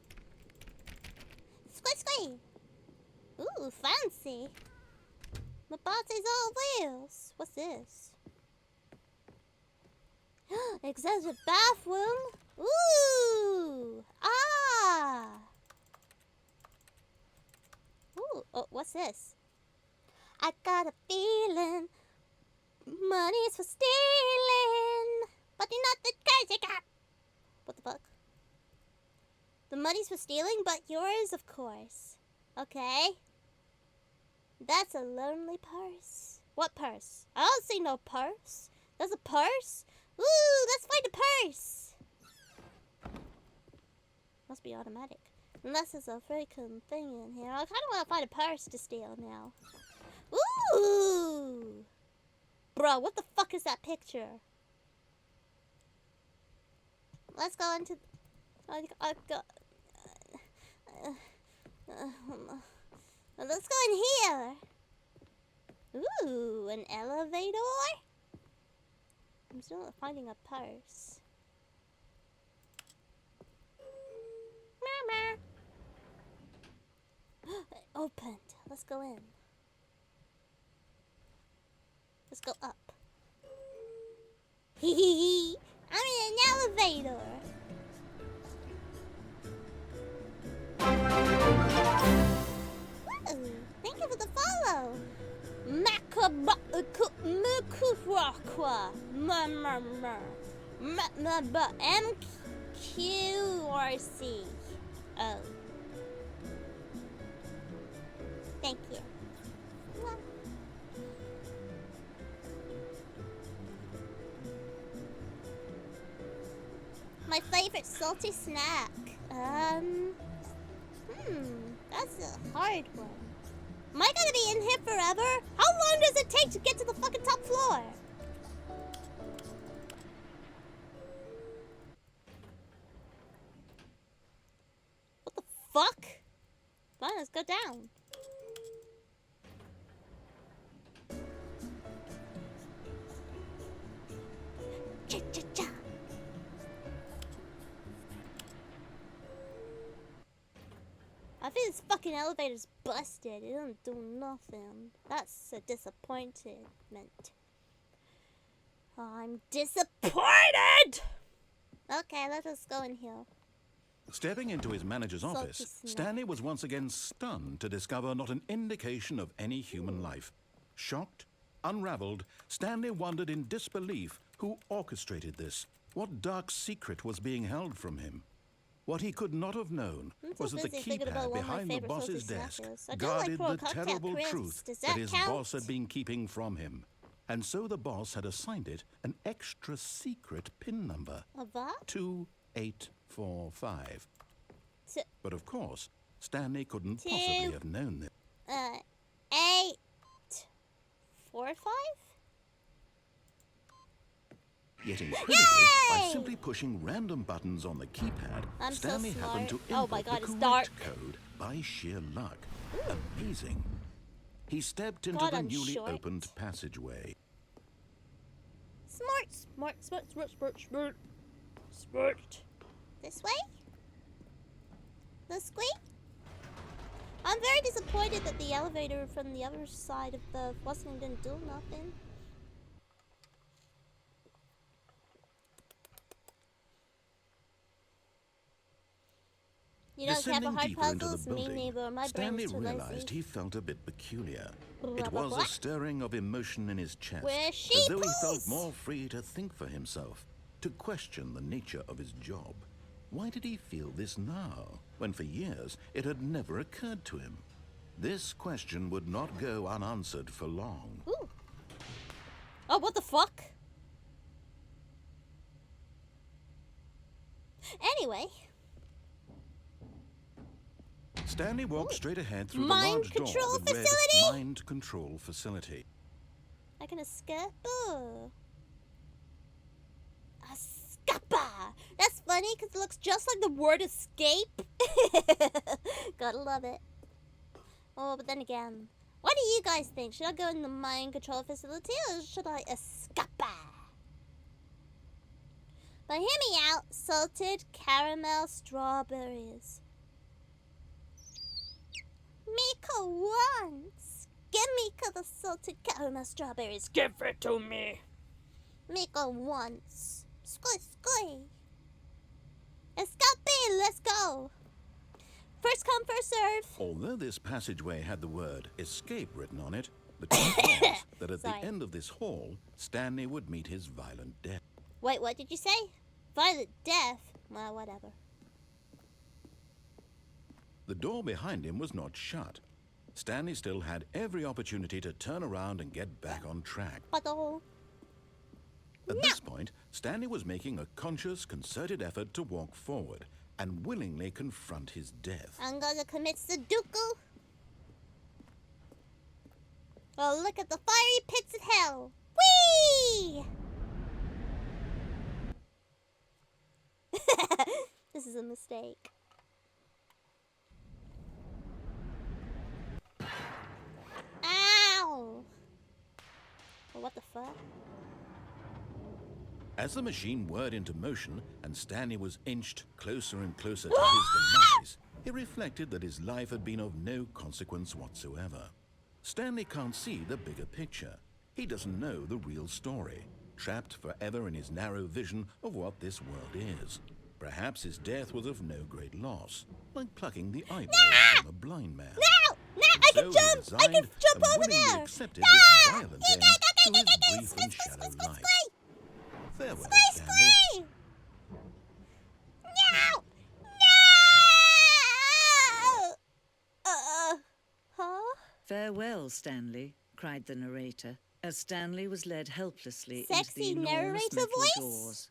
Squee squee. Ooh, fancy. My boss is all wheels. What's this? Excessive bathroom. Ooh. Ah. Ooh. Oh, what's this? I got a feeling money's for stealing, but you're not the crazy cop. What the fuck? The money's for stealing, but yours, of course. Okay. That's a lonely purse. What purse? I don't see no purse. There's a purse? Ooh, let's find a purse. Must be automatic. Unless there's a freaking thing in here. I kind of want to find a purse to steal now. Ooh! Bro, what the fuck is that picture? Let's go into... Let's go in here. Ooh, an elevator? I'm still not finding a purse. Mama. It opened. Let's go in. Let's go up. Hee hee hee. I'm in an elevator. Ooh, thank you for the follow. MQRC. Oh. Thank you. My favorite salty snack. That's a hard one. Am I gonna be in here forever? How long does it take to get to the fucking top floor? go down. Cha-cha-cha. I think this fucking elevator's busted. It doesn't do nothing. That's a disappointment. I'm disappointed! Okay, let us go in here. Stepping into his manager's office, Stanley was once again stunned to discover not an indication of any human life. Shocked, unraveled, Stanley wondered in disbelief who orchestrated this. What dark secret was being held from him? What he could not have known was that the keypad behind the boss's desk guarded the terrible truth that his boss had been keeping from him. And so the boss had assigned it an extra secret PIN number. A what? 2845. But of course, Stanley couldn't possibly have known this. 845? Yet incredibly, by simply pushing random buttons on the keypad, Stanley happened to input the correct code by sheer luck. Amazing. He stepped into the newly opened passageway. Smart. This way? The SQUEE? I'm very disappointed that the elevator from the other side of the Washington didn't do nothing. You don't have a hard puzzles? Me neither. My brain is too lazy. Stanley realized he felt a bit peculiar. It was a stirring of emotion in his chest, as though he felt more free to think for himself, to question the nature of his job. Why did he feel this now, when for years it had never occurred to him? This question would not go unanswered for long. Ooh. Oh, what the fuck? Anyway. Stanley walked straight ahead through the large door that read Mind Control Facility. I can escape. Escapa! That's funny because it looks just like the word escape. Gotta love it. Oh, but then again, what do you guys think? Should I go in the Mind Control Facility or should I escapa? But hear me out. Salted caramel strawberries. Mika once. Give Mika the salted caramel strawberries. Give it to me. Mika once. Squee. Escape, let's go. First come, first serve. Although this passageway had the word escape written on it, the truth was that at the end of this hall, Stanley would meet his violent death. Wait, what did you say? Violent death? Well, whatever. The door behind him was not shut. Stanley still had every opportunity to turn around and get back on track. At this point, Stanley was making a conscious, concerted effort to walk forward and willingly confront his death. I'm gonna commit Sudoku. Oh, look at the fiery pits of hell. Whee! This is a mistake. Ow! Well, what the fuck? As the machine whirred into motion and Stanley was inched closer and closer to his demise, he reflected that his life had been of no consequence whatsoever. Stanley can't see the bigger picture. He doesn't know the real story, trapped forever in his narrow vision of what this world is. Perhaps his death was of no great loss, like plucking the eyeball from a blind man. No! I can jump! I can jump over there! Accepted this violent end to his brief and shallow life. Farewell, Stanley. No! Huh? Farewell, Stanley, cried the narrator, as Stanley was led helplessly into the enormous narrator metal voice? doors.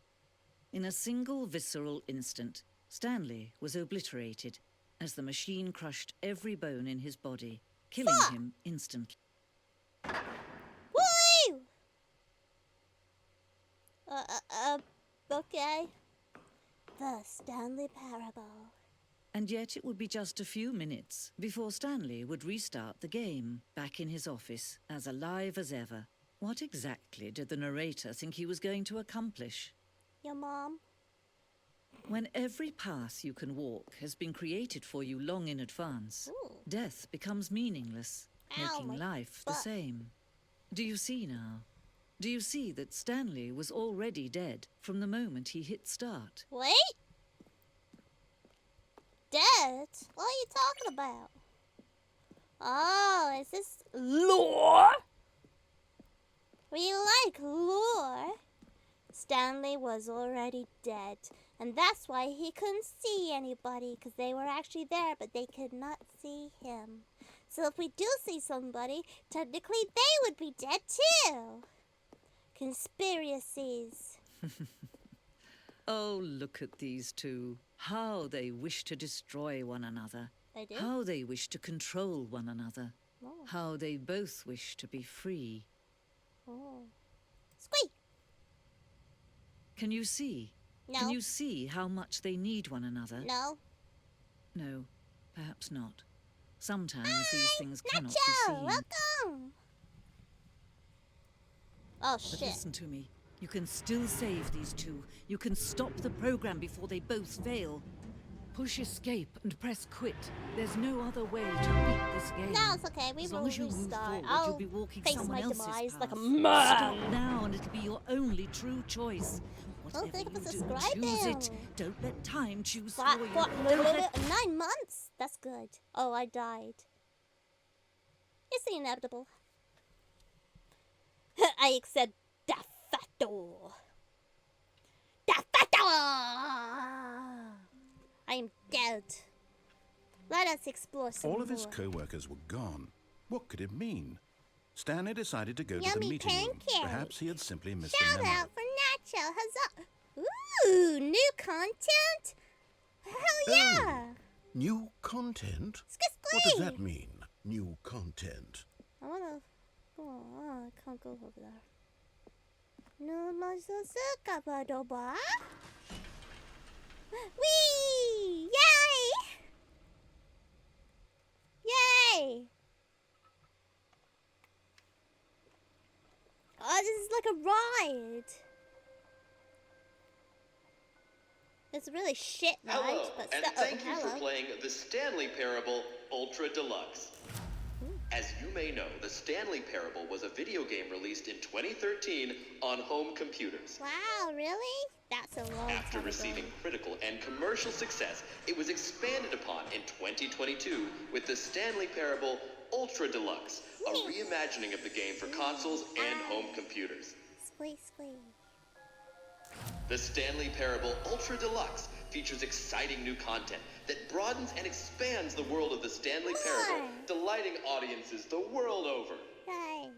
In a single visceral instant, Stanley was obliterated as the machine crushed every bone in his body, killing him instantly. Woo! Okay. The Stanley Parable. And yet it would be just a few minutes before Stanley would restart the game, back in his office, as alive as ever. What exactly did the narrator think he was going to accomplish? Your mom. When every path you can walk has been created for you long in advance, Ooh. death becomes meaningless, Ow, making my life the butt. same. Do you see now? Do you see that Stanley was already dead from the moment he hit start? Wait. Dead? What are you talking about? Oh, is this lore? We like lore. Stanley was already dead, and that's why he couldn't see anybody, because they were actually there, but they could not see him. So if we do see somebody, technically they would be dead too. Conspiracies. Oh, look at these two. How they wish to destroy one another. They do? How they wish to control one another. Oh. How they both wish to be free. Oh. Squee! Can you see? No. Can you see how much they need one another? No. No, perhaps not. Sometimes these things cannot be Nacho! seen. Welcome! Oh, But shit. listen to me. You can still save these two. You can stop the program before they both fail. Push escape and press quit. There's no other way to beat this game. No, it's okay. We As will long as you move restart. forward, I'll you'll be walking face someone my else's demise path. like a man. Stop now, and it'll be your only true choice. Whatever think of you do, subscribing. choose it. Don't let time choose What? for you. What? Don't let 9 months? That's good. Oh, I died. It's the inevitable. I accept da fato. Da fato! I am dead. Let us explore some All of his more. co-workers were gone. What could it mean? Stanley decided to go to the Yummy meeting room. pancake. Perhaps he had simply missed Shout a memo. out for Nacho. Huzzah! Ooh, new content? Hell yeah! New content? Squee What does that mean, new content? I wanna. Oh, I can't go over there. No mazuzuka badoba. Whee! Yay! Yay! Oh, this is like a ride. It's a really shit ride, Hello, but and still. thank you hello. for playing the Stanley Parable Ultra Deluxe. As you may know, the Stanley Parable was a video game released in 2013 on home computers. Wow, really? That's a long After time receiving ago. critical and commercial success, it was expanded upon in 2022 with the Stanley Parable Ultra Deluxe, a reimagining of the game for consoles and home computers. Squee, squee. The Stanley Parable Ultra Deluxe features exciting new content that broadens and expands the world of the Stanley Parable, delighting audiences the world over. Hey.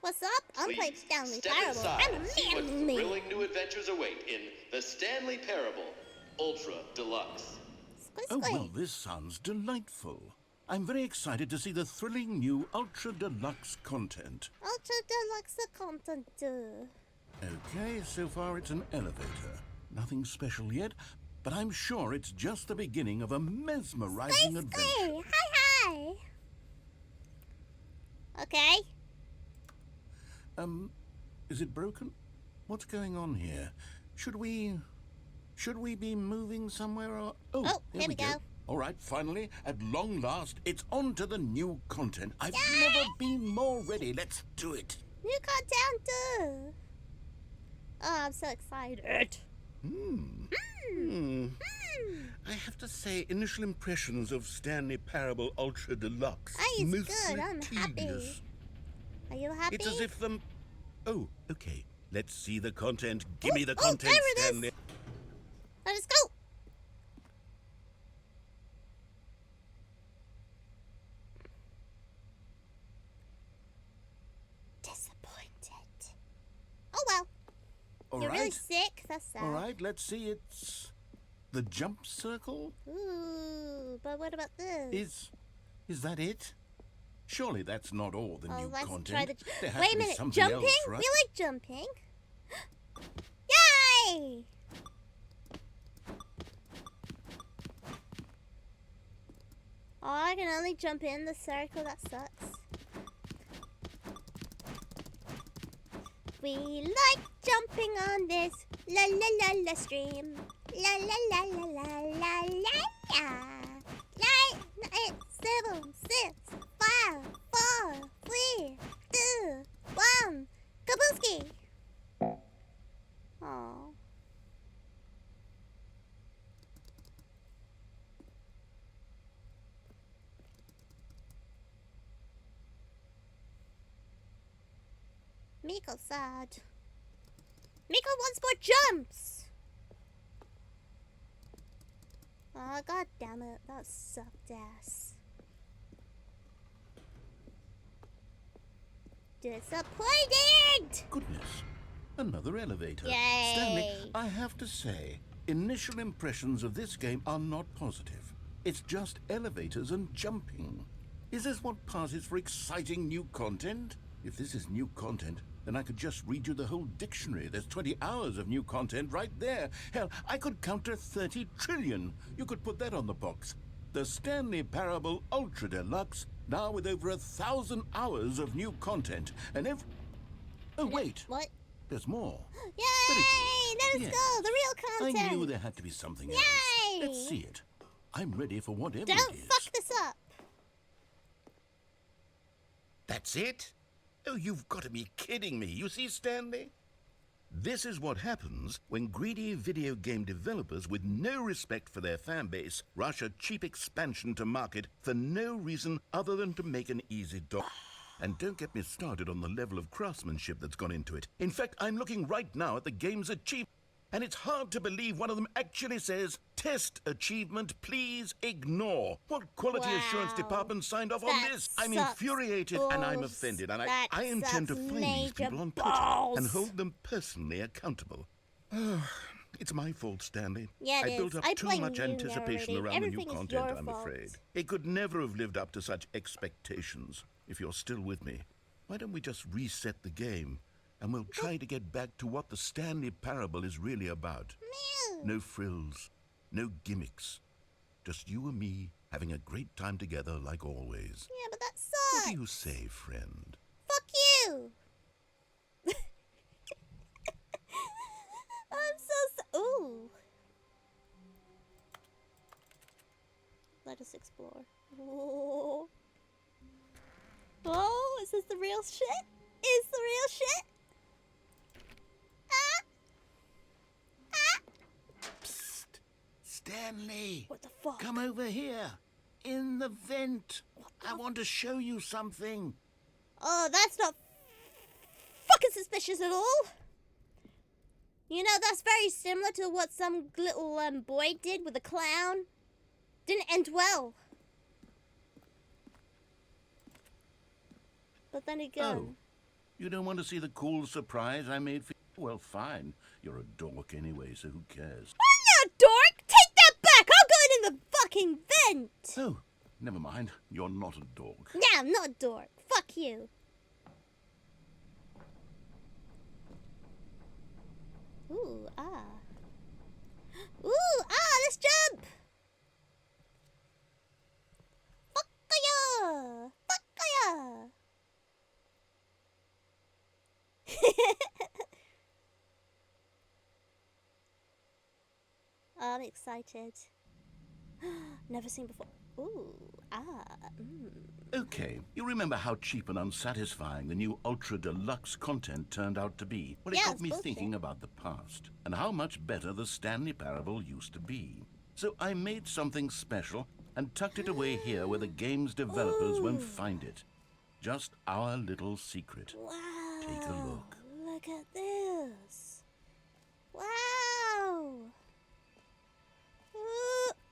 What's up? I'm playing Please Stanley step Parable. inside I'm and a see what man. thrilling new adventures await in the Stanley Parable Ultra Deluxe. Squee, Oh, squee. well, this sounds delightful. I'm very excited to see the thrilling new Ultra Deluxe content. Ultra Deluxe content. Okay, so far it's an elevator. Nothing special yet, but I'm sure it's just the beginning of a mesmerizing adventure. Hey, hi, hi. Okay. Is it broken? What's going on here? Should we be moving somewhere or... Oh, here we go. All right, finally, at long last, it's on to the new content. I've never been more ready. Let's do it. New content. Oh, I'm so excited. I have to say, initial impressions of Stanley Parable Ultra Deluxe. Oh, it's mostly good. I'm happy. tedious. Are you happy? It's as if the... Oh, okay. Let's see the content. Give me the oh, content, there it is. Stanley. Let us go. Disappointed. Oh well. All You're right. really sick. That's sad. All right, let's see. It's the jump circle. Ooh, but what about this? Is that it? Surely that's not all the new let's content. try the. There has Wait to a be minute. something Jumping? else, right? We like jumping. Yay! I can only jump in the circle. That sucks. We like jumping on this la la la la stream. La la la la la la la la. 9, 8, 7, 6, 5, 4, 3, 2, 1. Kabooski! Aww. Miko's sad. Miko wants more jumps! Oh, god damn it. That sucked ass. Disappointed! Goodness. Another elevator. Yay. Stanley, I have to say, initial impressions of this game are not positive. It's just elevators and jumping. Is this what passes for exciting new content? If this is new content, then I could just read you the whole dictionary. There's 20 hours of new content right there. Hell, I could counter 30 trillion. You could put that on the box. The Stanley Parable Ultra Deluxe, now with over 1,000 hours of new content. And if... Oh, wait. What? There's more. Yay! Let us Yes. go! The real content! I knew there had to be something else. Yay! Let's see it. I'm ready for whatever Don't it is. fuck this up! That's it? Oh, you've got to be kidding me. You see, Stanley? This is what happens when greedy video game developers with no respect for their fan base rush a cheap expansion to market for no reason other than to make an easy dollar. And don't get me started on the level of craftsmanship that's gone into it. In fact, I'm looking right now at the game's achievement, and it's hard to believe one of them actually says, "Test achievement, please ignore." What quality assurance Wow. department signed off That on this? I'm sucks infuriated and I'm balls. offended, and That I intend to sucks find these major people on Twitter balls. and hold them personally accountable. It's my fault, Stanley. Yeah, it I built is. up I too blame much you, anticipation narrating. around the new Everything is content, your I'm fault. afraid. It could never have lived up to such expectations. If you're still with me, why don't we just reset the game and we'll try to get back to what the Stanley Parable is really about. Mew. No frills, no gimmicks. Just you and me having a great time together like always. Yeah, but that What sucks. do you say, friend? Fuck you! I'm so ooh. Let us explore. Ooh. Oh, is this the real shit? Is the real shit? Ah! Ah! Psst! Stanley! What the fuck? Come over here. In the vent. I want to show you something. Oh, that's not fucking suspicious at all. You know, that's very similar to what some little boy did with a clown. Didn't end well. But then again... Oh, you don't want to see the cool surprise I made for you? Well, fine. You're a dork anyway, so who cares? I'm not dork! Take that back! I'll go in the fucking vent! Oh, never mind. You're not a dork. Yeah, I'm not a dork. Fuck you. Ooh, ah. Ooh, ah, let's jump! Fuck ya! Fuck ya! I'm excited. Never seen before. Ooh, ah, Okay, you remember how cheap and unsatisfying the new Ultra Deluxe content turned out to be? Well, it Yeah, got it's me bullshit. thinking about the past and how much better the Stanley Parable used to be. So I made something special and tucked it away here where the game's developers won't find it. Just our little secret. wow. Take a look. Look at this. Wow.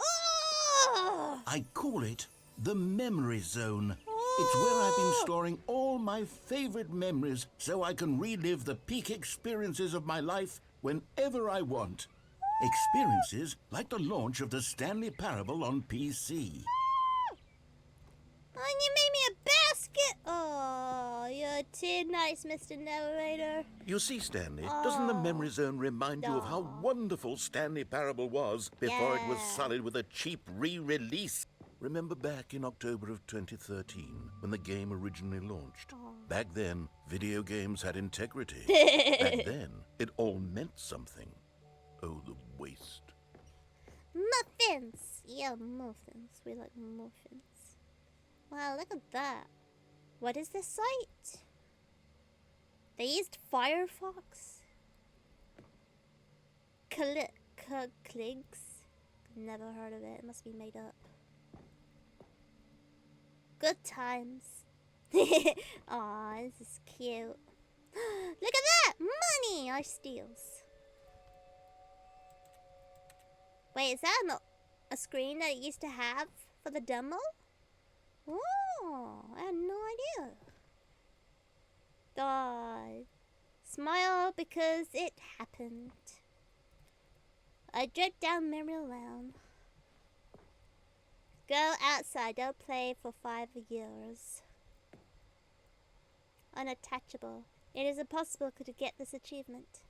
Oh! I call it the Memory Zone. It's where I've been storing all my favorite memories so I can relive the peak experiences of my life whenever I want. Experiences like the launch of the Stanley Parable on PC. And you made me a basket. Oh, you're too nice, Mr. Narrator. You see, Stanley, doesn't the Memory Zone remind you of how wonderful Stanley Parable was before it was Yeah. sullied with a cheap re-release? Remember back in October of 2013, when the game originally launched? Back then, video games had integrity. Back then, it all meant something. Oh, the waste. Muffins! Yeah, muffins. We like muffins. Wow, look at that. What is this site? They used Firefox? Clicks? Never heard of it. It must be made up. Good times. Aw, this is cute. Look at that! Money! Our steals. Wait, is that a screen that it used to have for the demo? Oh, I had no idea. God. Smile because it happened. I drift down memory lane. Go outside, don't play for 5 years. Unattachable. It is impossible to get this achievement.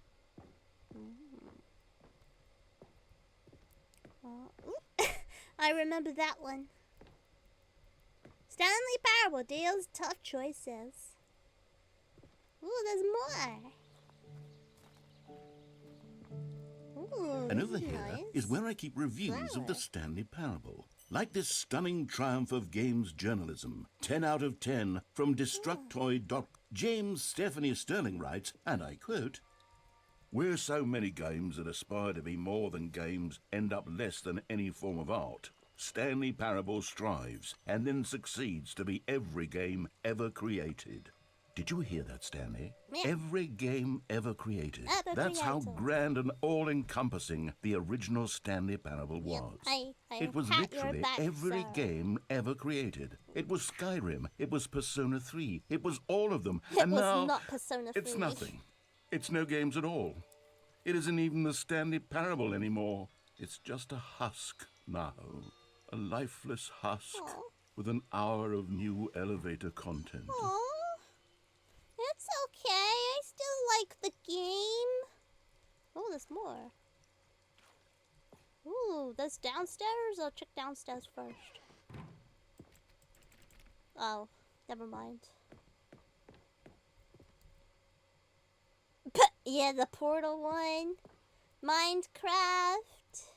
I remember that one. Stanley Parable deals tough choices. Ooh, there's more. Ooh, And over this is here nice. is where I keep reviews of the Stanley Parable. Like this stunning triumph of games journalism. 10 out of 10 from Destructoid. James Stephanie Sterling writes, and I quote, "Where so many games that aspire to be more than games end up less than any form of art, Stanley Parable strives and then succeeds to be every game ever created." Did you hear that, Stanley? Yeah. Every game ever created. Ever That's how created. grand and all-encompassing the original Stanley Parable Yep, was. I It was pat your literally back, every sir. game ever created. It was Skyrim. It was Persona 3. It was all of them. It and was now not Persona 3. it's nothing. It's no games at all. It isn't even the Stanley Parable anymore. It's just a husk now. A lifeless husk Aw. with an hour of new elevator content. Aww. It's okay. I still like the game. Oh, there's more. Ooh, there's downstairs? I'll check downstairs first. Oh, never mind. Yeah, the portal one. Minecraft.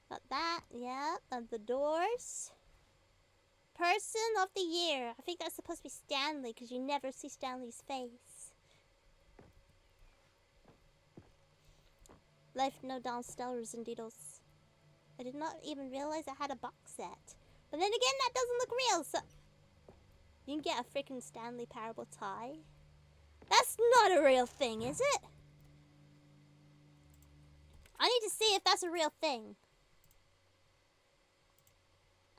Got that, yeah. And the doors. Person of the year. I think that's supposed to be Stanley because you never see Stanley's face. Life no downstairs and deedles. I did not even realize I had a box set. But then again, that doesn't look real, so... You can get a freaking Stanley Parable tie. That's not a real thing, is it? I need to see if that's a real thing.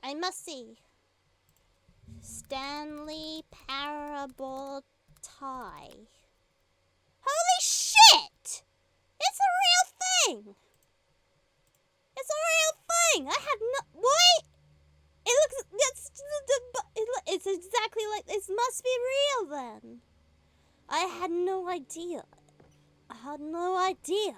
I must see. Stanley Parable tie. Holy shit! It's a real thing! It's a real thing! I had no... What? It looks... It's exactly like... This must be real then. I had no idea. I had no idea.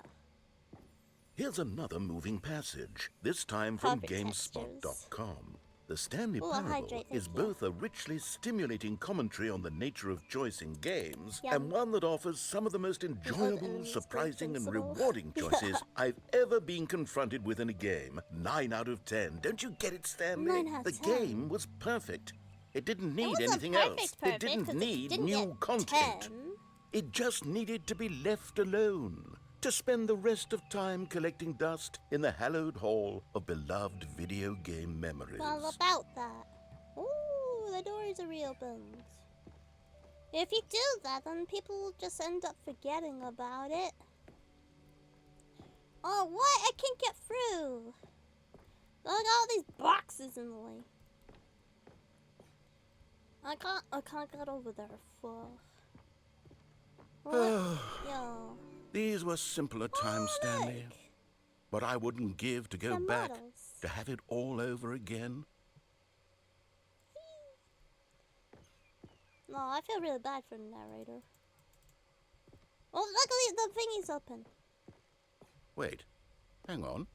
Here's another moving passage, this time from Perfect GameSpot.com. The Stanley Ooh, I'll Parable hydrate, is thank you. both a richly stimulating commentary on the nature of choice in games Yum. and one that offers some of the most enjoyable, enemies surprising, and principle. rewarding choices I've ever been confronted with in a game. 9 out of 10. Don't you get it, Stanley? 9 out The of 10. game was perfect. It didn't need wasn't anything perfect, else. perfect, It didn't 'cause it need didn't new get content. 10. It just needed to be left alone, to spend the rest of time collecting dust in the hallowed hall of beloved video game memories. Well, about that. Ooh, the doors are reopened. If you do that, then people will just end up forgetting about it. Oh, what? I can't get through. Look at all these boxes in the way. I can't get over there. Fuck. What? Yo. These were simpler times, Stanley. Look. But I wouldn't give to go The back, models. to have it all over again. No, I feel really bad for the narrator. Oh, luckily the thingy's open. Wait, Hang on.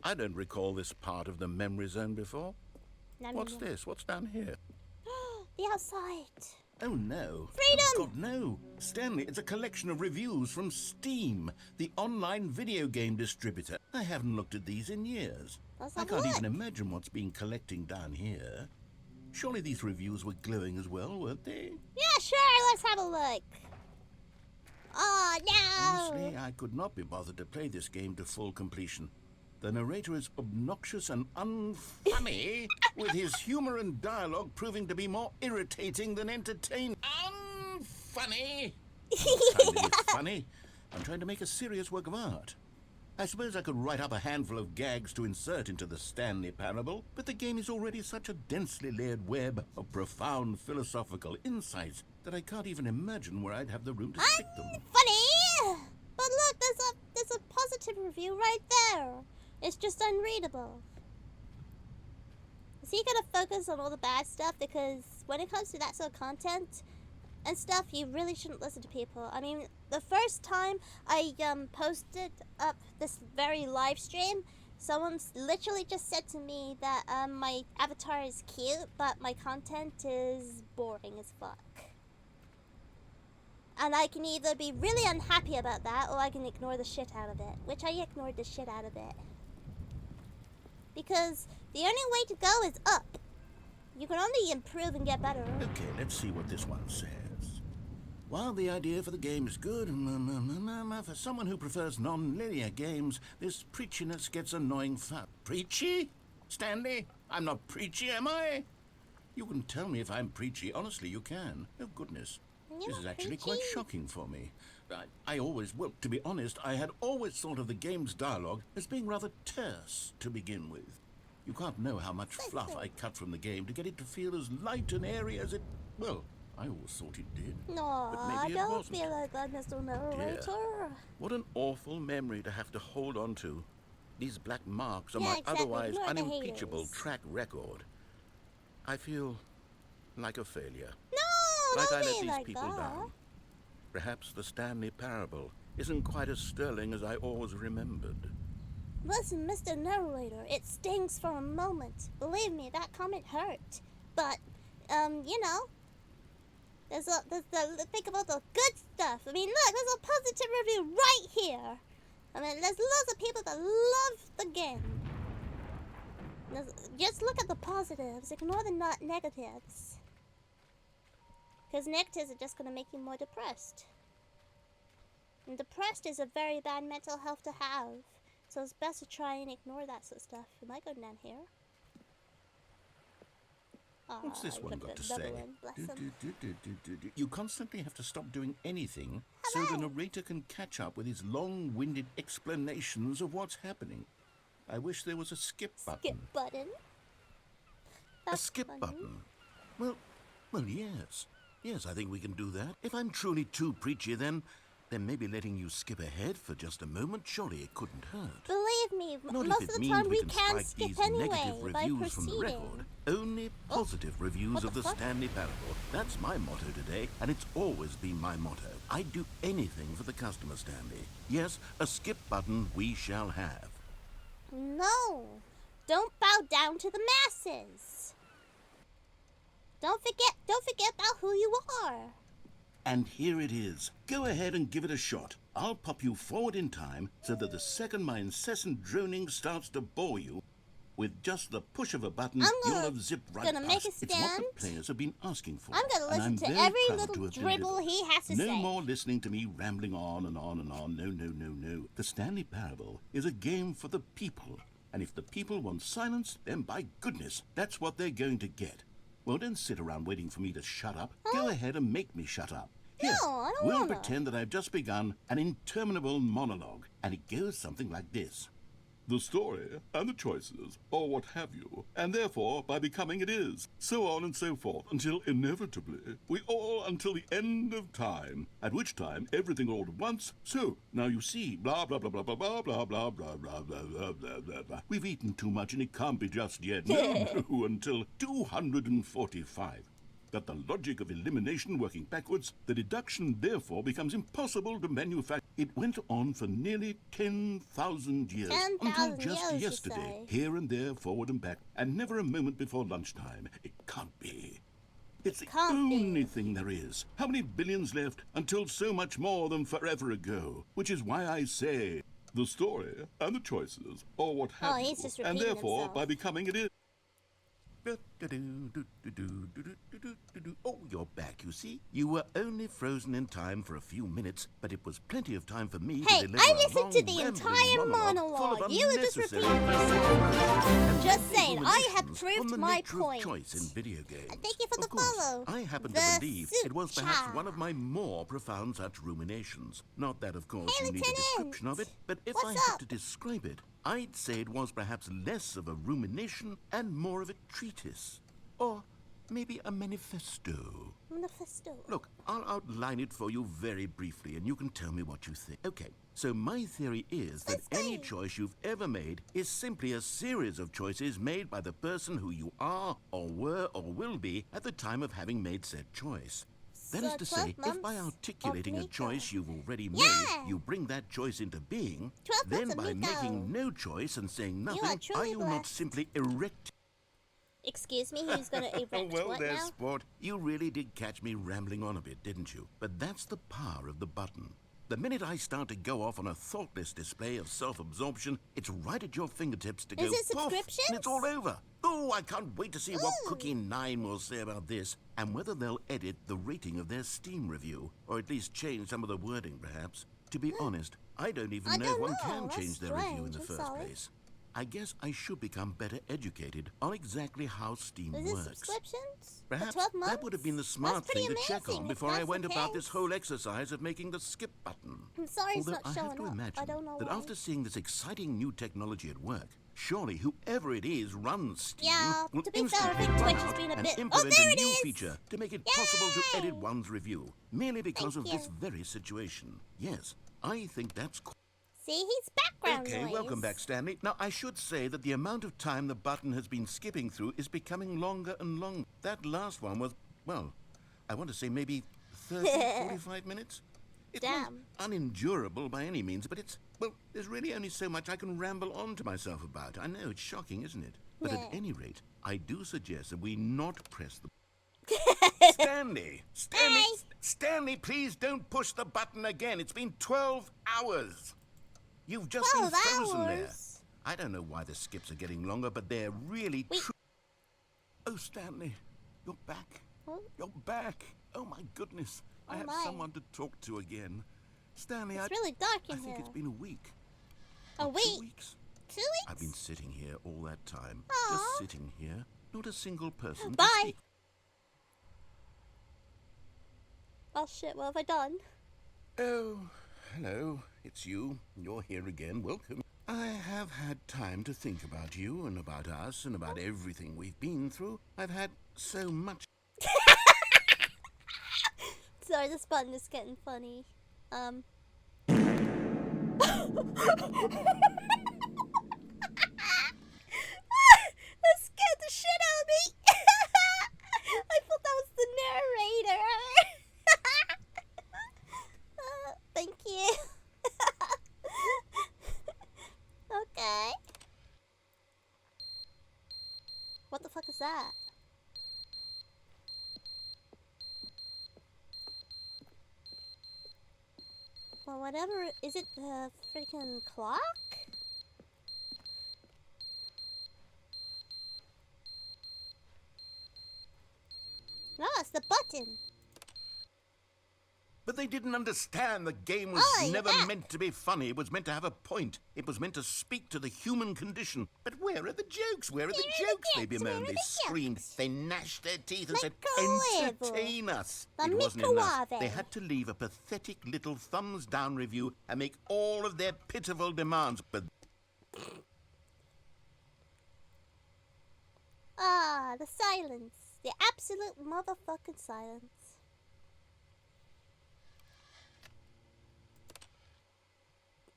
I don't recall this part of the memory zone before. What's this? What's down here? The outside. Oh, no. Freedom! Oh, God, no. Stanley, it's a collection of reviews from Steam, the online video game distributor. I haven't looked at these in years. Let's I have a can't look. even imagine what's been collecting down here. Surely these reviews were glowing as well, weren't they? Yeah, sure. Let's have a look. Oh, no. Honestly, I could not be bothered to play this game to full completion. The narrator is obnoxious and unfunny, with his humor and dialogue proving to be more irritating than entertaining. Unfunny? What kind of is funny? I'm trying to make a serious work of art. I suppose I could write up a handful of gags to insert into the Stanley Parable, but the game is already such a densely layered web of profound philosophical insights that I can't even imagine where I'd have the room to stick them. Funny. But look, there's a positive review right there. It's just unreadable. Is he gonna focus on all the bad stuff? Because when it comes to that sort of content and stuff, you really shouldn't listen to people. I mean, the first time I posted up this very live stream, someone literally just said to me that my avatar is cute, but my content is boring as fuck. And I can either be really unhappy about that, or I can ignore the shit out of it. Which I ignored the shit out of it. Because the only way to go is up. You can only improve and get better. Okay, let's see what this one says. While the idea for the game is good, for someone who prefers non-linear games, this preachiness gets annoying fast. Preachy? Stanley? I'm not preachy, am I? You can tell me if I'm preachy. Honestly, you can. Oh, goodness. You're This is not actually quite preachy. shocking for me. Well, to be honest, I had always thought of the game's dialogue as being rather terse to begin with. You can't know how much fluff I cut from the game to get it to feel as light and airy as it... Well, I always thought it did. No, But I maybe it don't wasn't. feel like that, Mr. Narrator. What an awful memory to have to hold on to. These black marks on Yeah, my exactly. otherwise Ignore the unimpeachable haters. track record. I feel like a failure. No, Like don't I let be these like people that. down. Perhaps the Stanley Parable isn't quite as sterling as I always remembered. Listen, Mr. Narrator, it stings for a moment. Believe me, that comment hurt. But, you know, think about the good stuff. I mean, look, there's a positive review right here. I mean, there's lots of people that love the game. Just look at the positives. Ignore the negatives. Because negatives are just going to make you more depressed. And depressed is a very bad mental health to have. So it's best to try and ignore that sort of stuff. Am I going down here? What's this one got to say? Bless him. You constantly have to stop doing anything so Hello. the narrator can catch up with his long-winded explanations of what's happening. I wish there was a skip button. Skip button. A That's skip funny. button? Well, yes. Yes, I think we can do that. If I'm truly too preachy, then maybe letting you skip ahead for just a moment, surely it couldn't hurt. Believe me, Not most if of it the means time we we can can strike skip these anyway negative by reviews from the proceeding. record. Only positive reviews what of the the fuck? Stanley Parable. That's my motto today, and it's always been my motto. I'd do anything for the customer, Stanley. Yes, a skip button we shall have. No, don't bow down to the masses. Don't forget about who you are. And here it is. Go ahead and give it a shot. I'll pop you forward in time so that the second my incessant droning starts to bore you, with just the push of a button, you'll have zipped right gonna make past. a It's what stand. the players have been asking for. I'm gonna and listen to very every proud little to have dribble delivered. he has to No say. more listening to me rambling on and on and on. No. The Stanley Parable is a game for the people. And if the people want silence, then by goodness, that's what they're going to get. Well, don't sit around waiting for me to shut up. Go ahead and make me shut up. Here, No, I don't we'll wanna. pretend that I've just begun an interminable monologue, and it goes something like this. The story and the choices, or what have you, and therefore by becoming it is, so on and so forth, until inevitably we all until the end of time, at which time everything all at once. So now you see, blah blah blah blah blah blah blah blah blah blah blah blah blah blah blah. We've eaten too much and it can't be just yet. No, until 245. that the logic of elimination working backwards, the deduction therefore becomes impossible to manufacture. It went on for nearly 10,000 years, 10,000 until just years, you yesterday, say? here and there, forward and back, and never a moment before lunchtime. It can't be. It's the can't only be. thing there is. How many billions left until so much more than forever ago? Which is why I say the story and the choices, or what have Oh, you, he's just and repeating therefore himself. by becoming it is. Oh, you're back, you see? You were only frozen in time for a few minutes, but it was plenty of time for me Hey, to deliver I a listened to long, the rambling entire monologue full of You were just unnecessary repeating yourself. and Just many saying, I have ruminations proved on the my nature point. of choice in video games. And thank you for Of the course, follow. I happen The to believe it was perhaps Sucha. one of my more profound such ruminations. Not that, of course, Hey, you need a Lieutenant. description of it, but if What's I had up? to describe it, I'd say it was perhaps less of a rumination and more of a treatise. Or maybe a manifesto. Manifesto. Look, I'll outline it for you very briefly, and you can tell me what you think. Okay, so my theory is that any choice you've ever made is simply a series of choices made by the person who you are, or were, or will be at the time of having made said choice. That is So to say, 12 if by months articulating of a choice you've already Yeah. made, you bring that choice into being, 12 then months of by Miko. making no choice and saying You are nothing, truly are you not blessed. simply erect? Excuse me, who's gonna erect Well, what there, now? sport. You really did catch me rambling on a bit, didn't you? But that's the power of the button. The minute I start to go off on a thoughtless display of self-absorption, it's right at your fingertips to Is go it poof, subscriptions? and it's all over. Oh, I can't wait to see what Ooh. Cookie 9 will say about this, and whether they'll edit the rating of their Steam review, or at least change some of the wording, perhaps. To be honest, I don't even I know don't if one know. can That's change their review in strange. the I'm first sorry. place. I guess I should become better educated on exactly how Steam Is it works. subscriptions? For Perhaps 12 months? that would have been the That's smart pretty thing to check amazing on if before I that's went the about this case. whole exercise of making the skip button. I'm sorry it's Although not I showing have to up. imagine I don't know that why. after seeing this exciting new technology at work, surely whoever it is runs Steam Yeah, will to be fair, I instantly think run Twitch has out been a and bit- Oh, implement there a it new is! feature to make it possible to edit Yay! one's review, merely because Thank of this you. very situation. Yes, I think that's See, he's background okay, noise. welcome back, Stanley. Now, I should say that the amount of time the button has been skipping through is becoming longer and longer. That last one was, well, I want to say maybe 30, 45 minutes? It's not Damn. unendurable by any means, but it's, well, there's really only so much I can ramble on to myself about. I know, it's shocking, isn't it? But at Yeah. any rate, I do suggest that we not press the... Stanley! Stanley! Hey. Stanley, please don't push the button again. It's been 12 hours. You've just 12 been frozen there. hours? I don't know why the skips are getting longer, but they're really Wait. true. Oh, Stanley, you're back. Huh? You're back. Oh, my goodness. I Oh, have my. someone to talk to again. Stanley, It's really dark I in think here. it's been a week. A Or 2 week? weeks. 2 weeks? I've been sitting here all that time. Aw. Just sitting here. Not a single person to Bye. speak. Oh shit, what have I done? Oh, hello. It's you. You're here again. Welcome. I have had time to think about you and about us and about everything we've been through. I've had so much. Sorry, this button is getting funny. That scared the shit out of me. I thought that was the narrator. Thank you. Okay. What the fuck is that? Well, whatever. Is it the freaking clock? No, it's the button. But they didn't understand the game was Oh, never yeah. meant to be funny. It was meant to have a point. It was meant to speak to the human condition. But where are the jokes? Where are the Where are the jokes? They jokes? Where bemoaned. are They the screamed. jokes? They gnashed their teeth and Like said, Colevo. entertain us. The It wasn't enough. Microwave. They had to leave a pathetic little thumbs down review and make all of their pitiful demands. But Ah, the silence. The absolute motherfucking silence.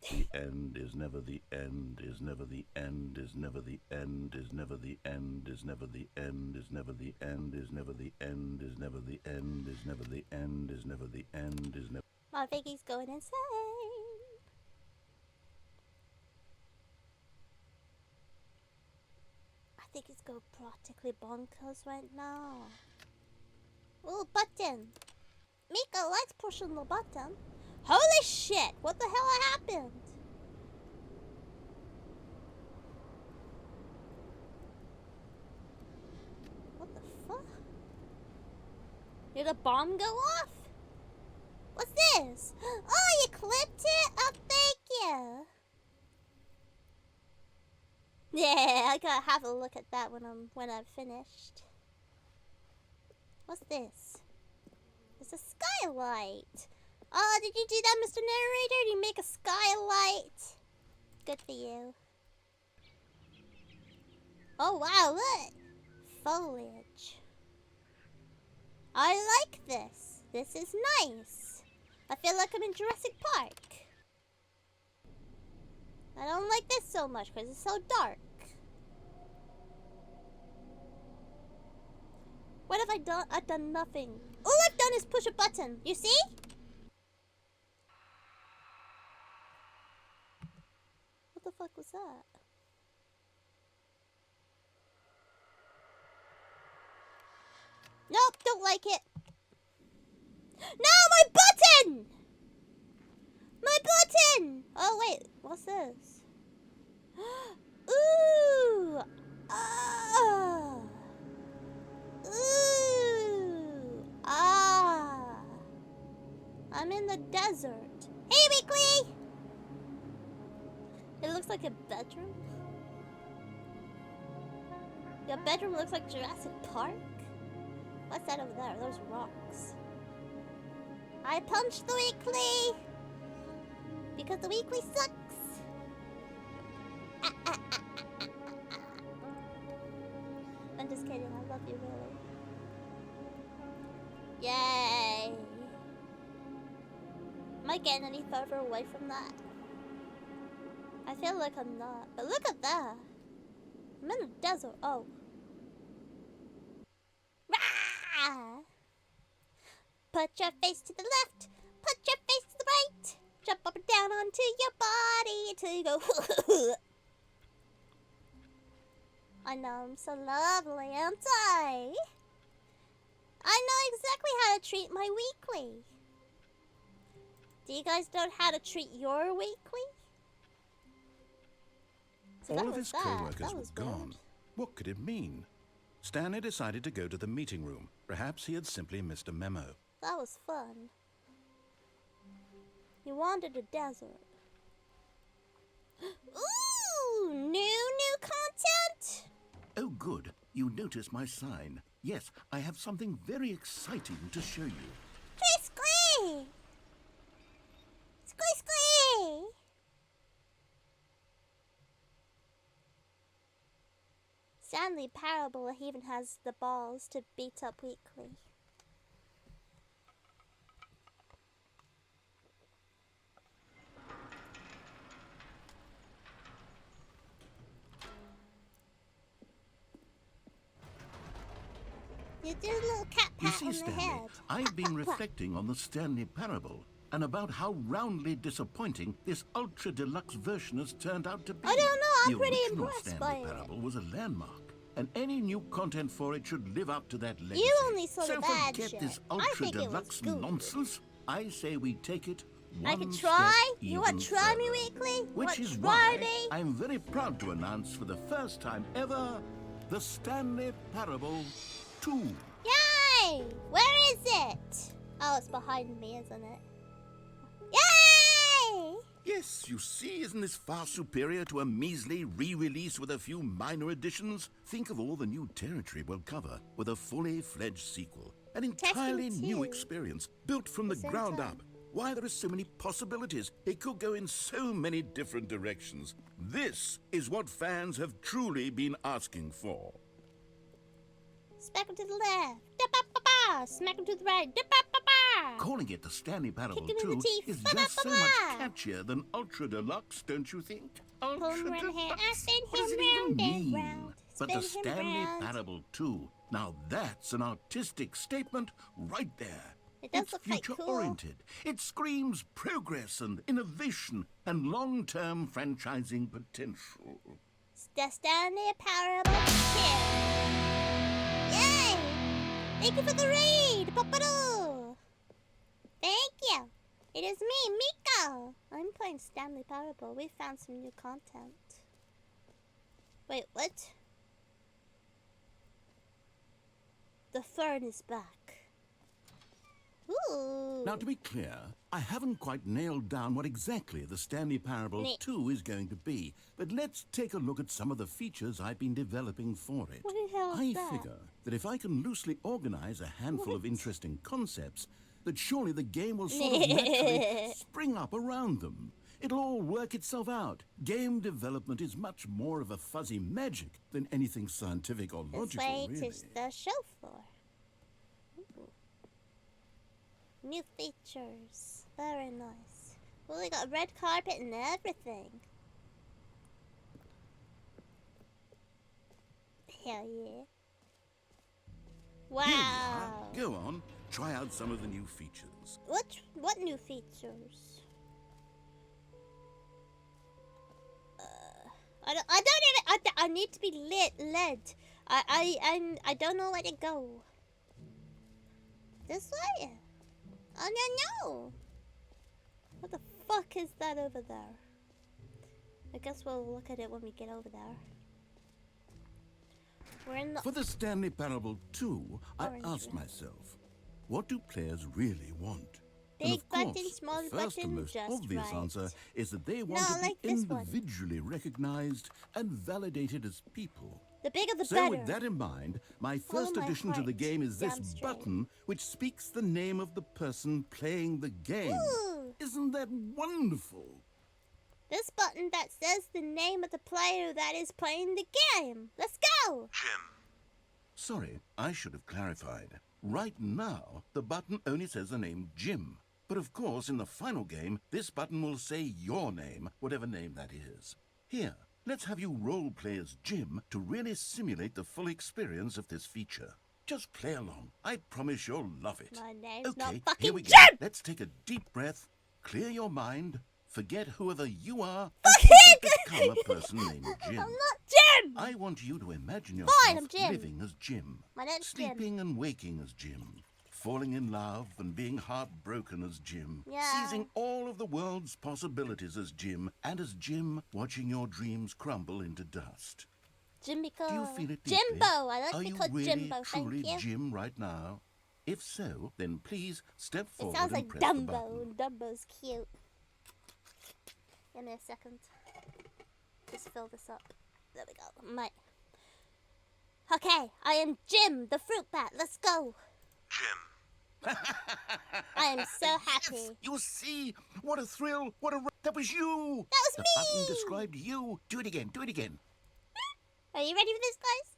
The end is never the end, is never the end, is never the end, is never the end, is never the end, is never the end, is never the end, is never the end, is never the end, is never the end, is never. I think he's going insane. I think he's going practically bonkers right now. Ooh, button. Mika likes pushing the button. Holy shit! What the hell happened? What the fuck? Did a bomb go off? What's this? Oh, you clipped it? Oh, thank you. Yeah, I gotta have a look at that when I'm finished. What's this? It's a skylight. Oh, did you do that, Mr. Narrator? Did you make a skylight? Good for you. Oh, wow, look. Foliage. I like this. This is nice. I feel like I'm in Jurassic Park. I don't like this so much because it's so dark. What have I done? I've done nothing. All I've done is push a button. You see? What the fuck was that? Nope, don't like it. No, my button! My button! Oh, wait, what's this? Ooh! Ah! Ooh! Ah! I'm in the desert. Hey, Weekly! It looks like a bedroom. Your bedroom looks like Jurassic Park? What's that over there? Those rocks. I punched the Weekly! Because the Weekly sucks! I'm just kidding, I love you, really. Yay! Am I getting any further away from that? I feel like I'm not, but look at that! I'm in the desert, oh. Rah! Put your face to the left, put your face to the right. Jump up and down onto your body until you go. I know I'm so lovely, aren't I? I know exactly how to treat my Weekly. Do you guys know how to treat your Weekly? So all of his co-workers were gone. What could it mean? Stanley decided to go to the meeting room. Perhaps he had simply missed a memo. That was fun. He wandered the desert. Ooh! New content? Oh, good. You noticed my sign. Yes, I have something very exciting to show you. Squee! Squee! Stanley Parable even has the balls to beat up Weekly. You do a little cat pat You see, on the Stanley, head. I've been reflecting on the Stanley Parable and about how roundly disappointing this ultra deluxe version has turned out to be. I don't know, I'm pretty the original impressed Stanley by it. Parable was a landmark, and any new content for it should live up to that legacy. You only saw so the bad forget shit. this I ultra think it was deluxe good. nonsense. I say we take it I one can step try? You want even to try me, further. Weekly? You Which want is to why try me? I'm very proud to announce for the first time ever the Stanley Parable 2. Yay! Where is it? Oh, it's behind me, isn't it? Yay! Yes, you see, isn't this far superior to a measly re-release with a few minor additions? Think of all the new territory we'll cover with a fully fledged sequel. An entirely Testing new two. experience, built from the Same ground time. up. Why, there are so many possibilities. It could go in so many different directions. This is what fans have truly been asking for. Smack him to the left. Da-ba-ba-ba. Smack him to the right. Da-ba-ba-ba. Calling it the Stanley Parable Kick him in 2 the teeth. is Ba, ba, just ba, so ba. much catchier than Ultra Deluxe, don't you think? Ultra Home run here, I Deluxe. spin What does him it even round and mean? round. But the Spin him Stanley round. Parable 2, now that's an artistic statement right there. It does It's look quite cool. future-oriented. It screams progress and innovation and long-term franchising potential. The Stanley Parable 2. Yay! Thank you for the raid, Papadoo! Thank you. It is me, Miko. I'm playing Stanley Parable. We found some new content. Wait, what? The fern is back. Ooh. Now, to be clear, I haven't quite nailed down what exactly the Stanley Parable Neat. 2 is going to be, but let's take a look at some of the features I've been developing for it. What the hell is I that? figure that if I can loosely organize a handful of What? interesting concepts, that surely the game will sort of naturally spring up around them. It'll all work itself out. Game development is much more of a fuzzy magic than anything scientific or This logical, way really. to the show floor. Ooh. New features. Very nice. Well, they got a red carpet and everything. Hell yeah. Here we are. Wow. Go on, try out some of the new features. What new features? I need to be led. I don't know where to go. This way? Oh no. What the fuck is that over there? I guess we'll look at it when we get over there. We're in the For the Stanley Parable 2, I Orange asked room. myself, what do players really want? And Big of course, button, small the first and button, most just obvious right. answer is that they want No, to like be this one. individually recognized and validated as people. The bigger the So better. with that in mind, my Follow first my addition to the heart, game is this damn straight. button, which speaks the name of the person playing the game. Ooh. Isn't that wonderful? This button that says the name of the player that is playing the game. Let's go! Sorry, I should have clarified. Right now, the button only says the name Jim. But of course, in the final game, this button will say your name, whatever name that is. Here, let's have you role-play as Jim to really simulate the full experience of this feature. Just play along. I promise you'll love it. My name's Okay, not here fucking we go. Jim! Let's take a deep breath, clear your mind, forget whoever you are, Fucking and become a person named I'm Jim. not Jim! I want you to imagine Fine, yourself I'm Jim. living as Jim. My name's Jim. Sleeping and waking as Jim. Falling in love and being heartbroken as Jim. Yeah. Seizing all of the world's possibilities as Jim. And as Jim, watching your dreams crumble into dust. Jimbico. Do you feel it deeply? Jimbo. I like Are to you call really, Jimbo. truly Thank you. Jim right now? If so, then please step It forward sounds and like press the Dumbo, button. and Dumbo's cute. Give me a second. Just fill this up. There we go. Might. Okay, I am Jim, the fruit bat. Let's go. Jim. I am so happy. Yes, you see? What a thrill! What a... That was you! That was the me! button described you. Do it again, do it again. Are you ready for this, guys?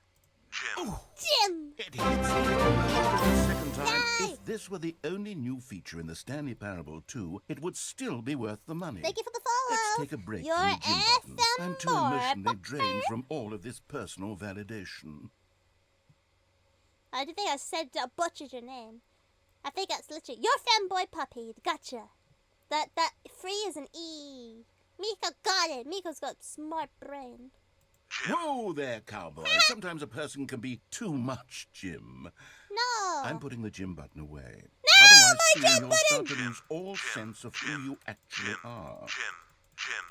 Jim. Jim! It hits the second time. Yay! If this were the only new feature in the Stanley Parable 2, it would still be worth the money. Thank you for the follow. Let's take a break You're from the Jim button. effing I'm too more, emotionally drained puppy. from all of this personal validation. I do think I said I butchered your name. I think that's literally your fanboy puppy. Gotcha. That free is an E. Miko got it. Miko's got a smart brain. Whoa there, cowboy. Sometimes a person can be too much, Jim. No. I'm putting the Jim button away. No, Otherwise, my soon Jim you'll button! start to lose all sense of who you actually are. Jim.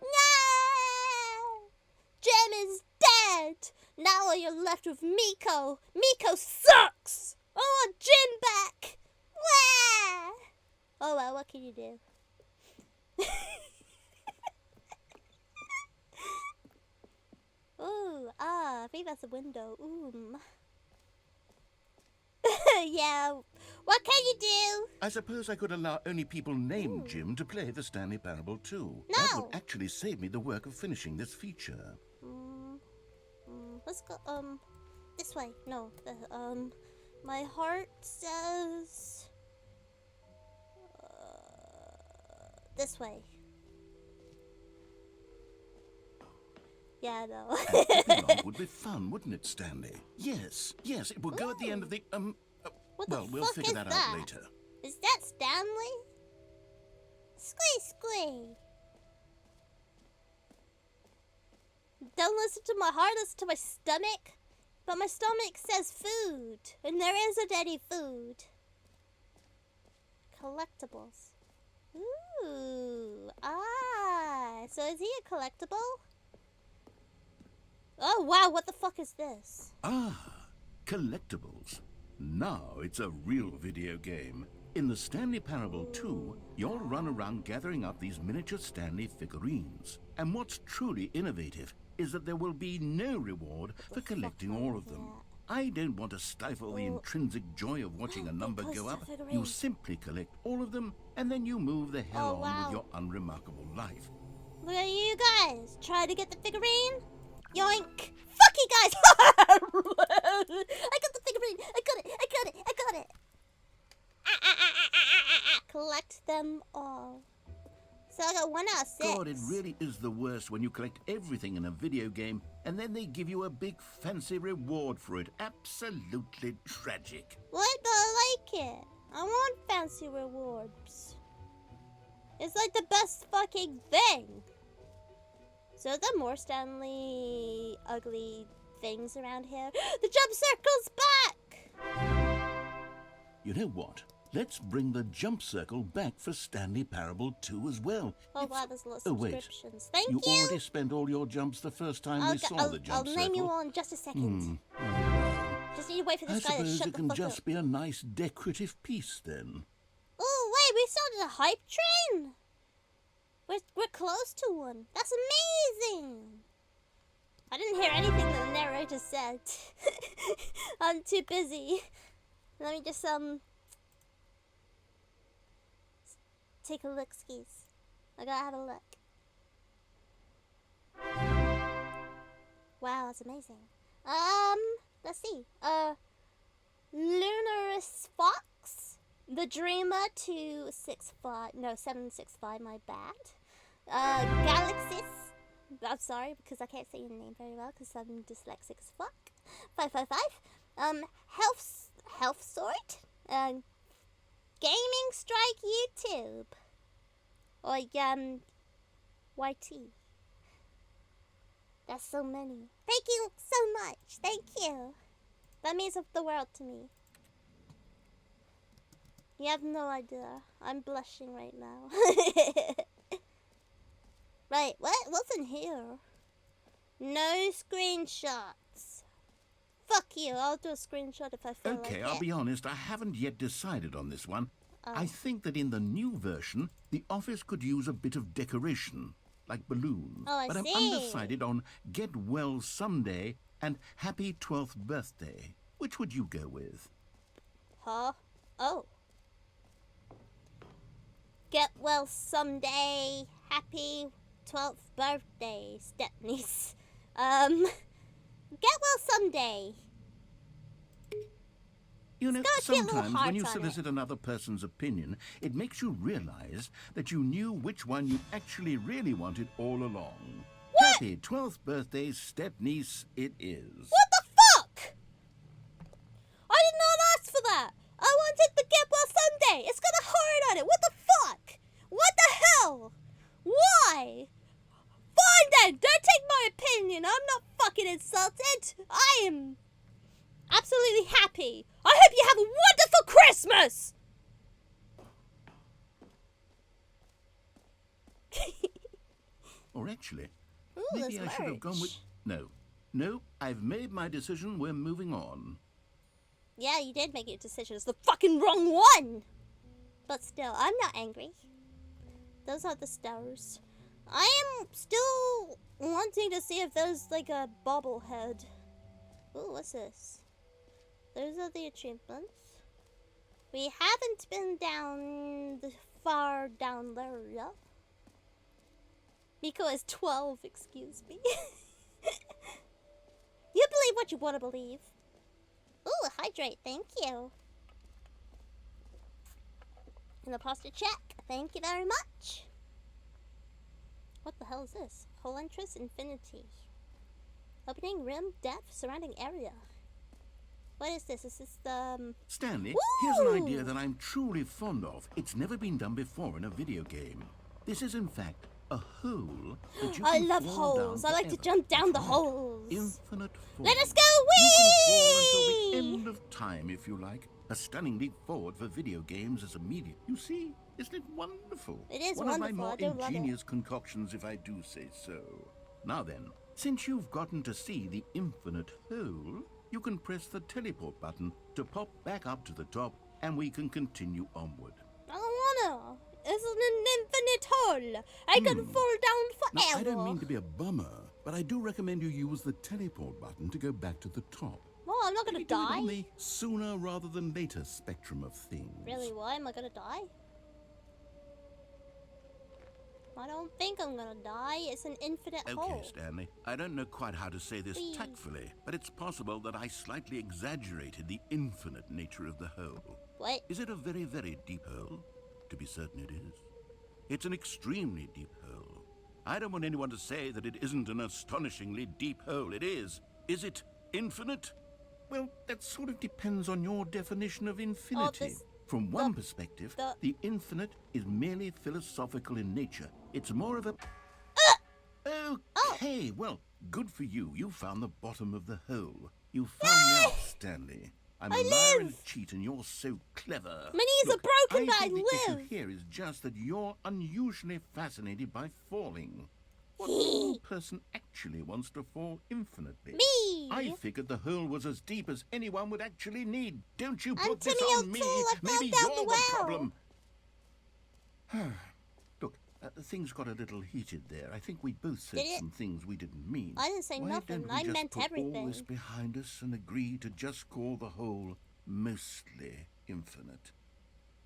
No! Jim is dead! Now all you're left with Miko. Miko sucks! I want Jim back! Wah! Oh well, what can you do? Ooh, I think that's a window. Yeah, What can you do? I suppose I could allow only people named Jim to play the Stanley Parable too. That No. would actually save me the work of finishing this feature. Let's go, this way. No, my heart says, this way. Yeah, no. Epilogue would be fun, wouldn't it, Stanley? Yes, it would go at the end of the, What the well, we'll fuck figure is that that? out later. Is that Stanley? Squee. Don't listen to my heart, listen to my stomach. But my stomach says food, and there isn't any food. Collectibles. Ooh, so is he a collectible? Oh wow, what the fuck is this? Collectibles. Now it's a real video game. In the Stanley Parable 2, you'll run around gathering up these miniature Stanley figurines. And what's truly innovative is that there will be no reward for collecting all of them. I don't want to stifle the intrinsic joy of watching a number go up. You simply collect all of them, and then you move the hell on with your unremarkable life. Look at you guys, trying to get the figurine. Yoink! Fuck you guys! I got the figurine! I got it! Collect them all. So I got 1 out of 6. God, it really is the worst when you collect everything in a video game and then they give you a big fancy reward for it. Absolutely tragic. What? But I like it. I want fancy rewards. It's like the best fucking thing. So are there more Stanley ugly things around here? The jump circle's back! You know what? Let's bring the jump circle back for Stanley Parable 2 as well. Oh wow, there's a lot of wait. subscriptions. Thank You you! already spent all your jumps the first time we saw the jump I'll circle. name you all in just a second. Just need to wait for I this guy to suppose shut it the can fuck just up. be a nice decorative piece then. Oh wait, we started a hype train! We're close to one. That's amazing! I didn't hear anything that the narrator said. I'm too busy. Let me just take a look, skis. I gotta have a look. Wow, that's amazing. Let's see. Lunaris Fox, The Dreamer 765, my bad. Galaxis, I'm sorry because I can't say your name very well because I'm dyslexic as fuck. 555. Health Sword. Gaming Strike YouTube. Or YT. That's so many. Thank you so much. Thank you. That means the world to me. You have no idea. I'm blushing right now. Right, what's in here? No screenshots. Fuck you, I'll do a screenshot if I feel like it. Okay, I'll be honest, I haven't yet decided on this one. I think that in the new version, the office could use a bit of decoration, like balloons. Oh, I but see. I'm undecided on Get Well Someday and Happy 12th Birthday. Which would you go with? Huh? Oh. Get well someday. Happy 12th birthday, stepniece. Get well someday. You know, It's got a cute little sometimes when you heart on solicit another person's opinion, it makes you realize that you knew which one you actually really wanted all along. What? Happy 12th birthday, stepniece, it is. What the fuck? I did not ask for that. I wanted the Get Well Someday. It's got a heart on it. What the fuck? What the hell? Why? Fine then. Don't take my opinion. I'm not fucking insulted. I am absolutely happy. I hope you have a wonderful Christmas. Or actually, Ooh, maybe there's I should have gone with... merch. No, I've made my decision. We're moving on. Yeah, you did make your decision. It's the fucking wrong one. But still, I'm not angry. Those are the stars. I am still wanting to see if there's like a bobblehead. Ooh, what's this? Those are the achievements. We haven't been down the far down there yet. Miko is 12, excuse me. You believe what you want to believe. Ooh, hydrate, thank you. And the posture check, thank you very much. What the hell is this? Whole entrance infinity. Opening rim depth surrounding area. What is this? Is this the... Stanley, Woo! here's an idea that I'm truly fond of. It's never been done before in a video game. This is, in fact, a hole that you I can love fall holes. down I like to forever. jump down the That's right. holes. Infinite fall. Let us go! You can fall until Whee! the end of time, if you like. A stunning leap forward for video games as a medium. You see, isn't it wonderful? It is One wonderful. of my more I do love it. ingenious concoctions, if I do say so. Now then, since you've gotten to see the infinite hole, you can press the teleport button to pop back up to the top, and we can continue onward. I don't wanna. It's an infinite hole. I can fall down Now, forever. I don't mean to be a bummer, but I do recommend you use the teleport button to go back to the top. Well, I'm not gonna Maybe do it on die. the sooner rather than later spectrum of things. Really, why am I gonna die? I don't think I'm gonna die. It's an infinite Okay, hole. Stanley. I don't know quite how to say this Please. tactfully, but it's possible that I slightly exaggerated the infinite nature of the hole. What? Is it a very, very deep hole? To be certain it is. It's an extremely deep hole. I don't want anyone to say that it isn't an astonishingly deep hole. It is. Is it infinite? Well, that sort of depends on your definition of infinity. this- From one perspective, the infinite is merely philosophical in nature. It's more of a... Okay, well, good for you. You found the bottom of the hole. You found me out, Stanley. I'm a liar and a cheat, and you're so clever. My knees are broken, but I think the live. issue here is just that you're unusually fascinated by falling. What normal person actually wants to fall infinitely? Me. I figured the hole was as deep as anyone would actually need. Don't you put this Antonio on me. Tool, I fell Maybe down you're the the well. problem. Look, things got a little heated there. I think we both said Did it? some things we didn't mean. I didn't say Why nothing. don't we I just meant put everything. all this behind us and agree to just call the whole mostly infinite?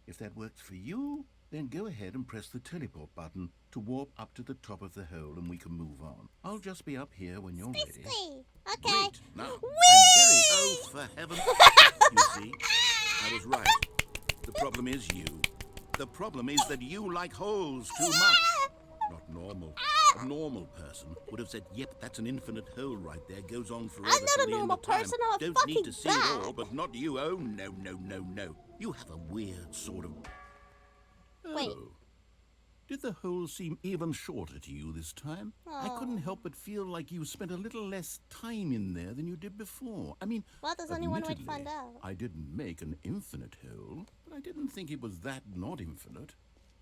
If that works for you, then go ahead and press the teleport button to warp up to the top of the hole and we can move on. I'll just be up here when you're ready. Squee. Okay. Great. Now, I'm Whee! oh, for heaven. You see, I was right. The problem is you. The problem is that you like holes too much. Not normal. A normal person would have said, yep, that's an infinite hole right there. Goes on forever. I'm not till a the end normal of time. person, I'm a Don't fucking need to see it all, bat. but not you. Oh, no, no, no, no. You have a weird sort of... Wait. Oh. Did the hole seem even shorter to you this time? I couldn't help but feel like you spent a little less time in there than you did before. I mean, Well, there's only one way to admittedly, find out. I didn't make an infinite hole, but I didn't think it was that not infinite.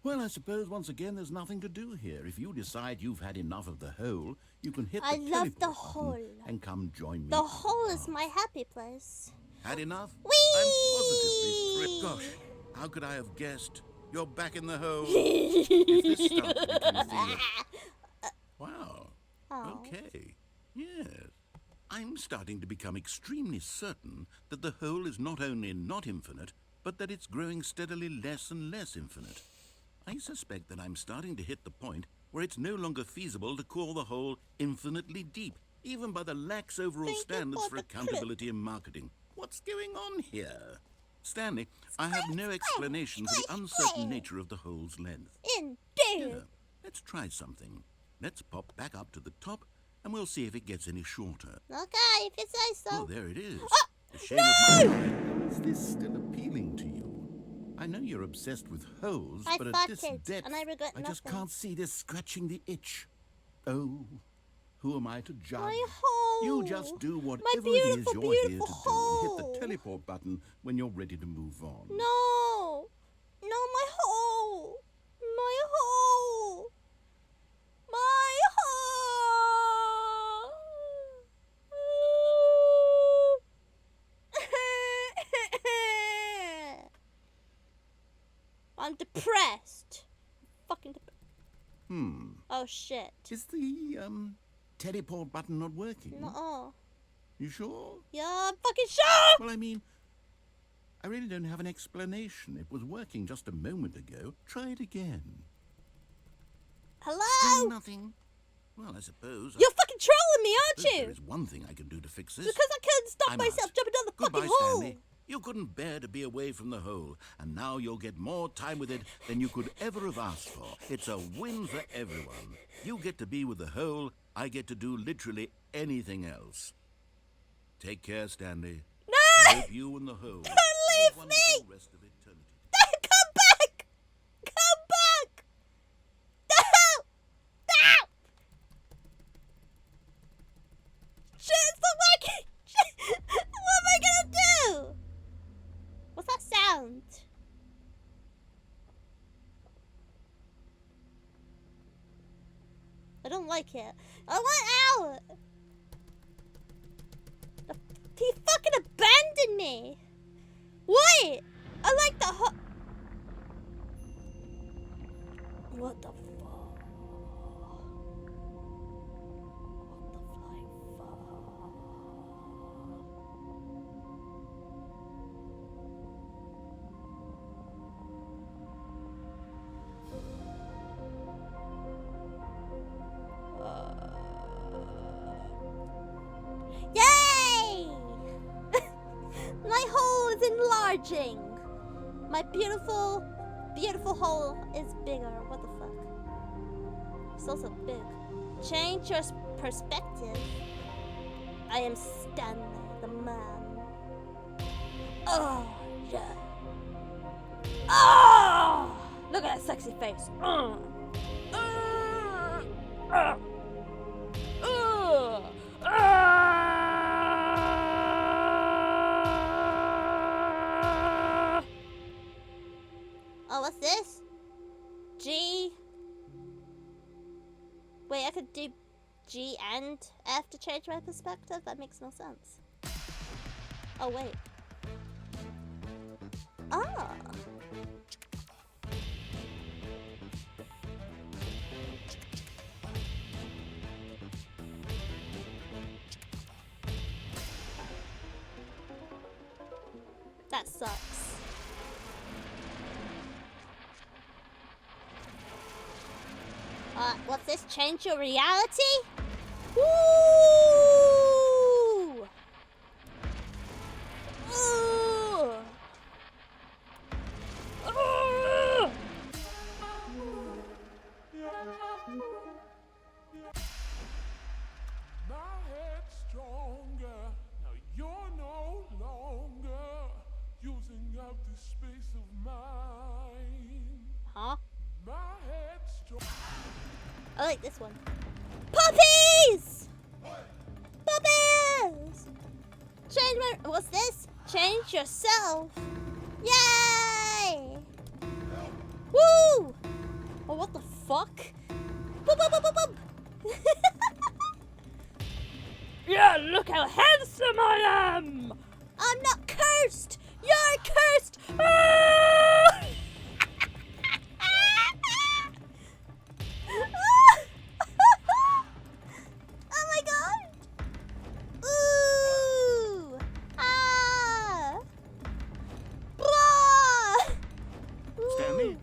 Well, I suppose once again there's nothing to do here. If you decide you've had enough of the hole, you can hit I the love the teleport button hole. and come join me. The on hole is path. my happy place. Had enough? Whee! I'm positively thrilled. Gosh, how could I have guessed? You're back in the hole. If this starts to become a thing of... Wow. Oh. Okay. Yes. I'm starting to become extremely certain that the hole is not only not infinite, but that it's growing steadily less and less infinite. I suspect that I'm starting to hit the point where it's no longer feasible to call the hole infinitely deep, even by the lax overall Thank you standards for for the accountability in marketing. What's going on here? Stanley, I have no explanation for the uncertain nature of the hole's length. Indeed. Here, let's try something. Let's pop back up to the top, and we'll see if it gets any shorter. Okay, if you say so. Oh, there it is. Ah, The shame of my life. Is this still appealing to you? I know you're obsessed with holes, I but at thought this it, depth, and I regret I just nothing. can't see this scratching the itch. Oh, who am I to judge? My hole. You just do whatever it is beautiful, you're here to beautiful do and hole. hit the teleport button when you're ready to move on. No. No, my hole. My hole. My hole. I'm depressed. Fucking depressed. Oh shit. Is the teleport button not working? No. You sure? Yeah, I'm fucking sure. Well, I mean, I really don't have an explanation. It was working just a moment ago. Try it again. Hello? Still nothing? Well, I suppose... You're fucking trolling me, aren't There you? is one thing I can do to fix this. Because I couldn't stop I'm myself out. jumping down the Goodbye, fucking hole. Stanley. You couldn't bear to be away from the hole, and now you'll get more time with it than you could ever have asked for. It's a win for everyone. You get to be with the hole, I get to do literally anything else. Take care, Stanley. No! I hope you and the hole Don't have a leave wonderful me! rest of eternity. Come back! Come back! No! No! Shit, it's not working! Shit. What am I gonna do? What's that sound? I don't like it. I want out! He fucking abandoned me! What? I like the What the fuck? What the flying fuck? Yay! My hole is enlarging. My beautiful, beautiful hole is bigger. What the fuck? It's also big. Change your perspective. I am Stanley, the man. Oh, yeah. Oh! Look at that sexy face. Oh, what's this? G. Wait, I could do G and F to change my perspective? That makes no sense. Oh, wait. Ah. That sucks. What's this? Change your reality? Woo! Ooh! Ooh! My head's stronger. Now you're no longer using up the space of mine. Huh? My head's strong. I like this one. Puppies! Puppies! Change my... What's this? Change yourself. Yay! Woo! Oh, what the fuck? Boop, boop, boop, boop, boop. Yeah, look how handsome I am! I'm not cursed! You're cursed! Ah! Oh my god! Ooh! Ah! Blah! Stanley?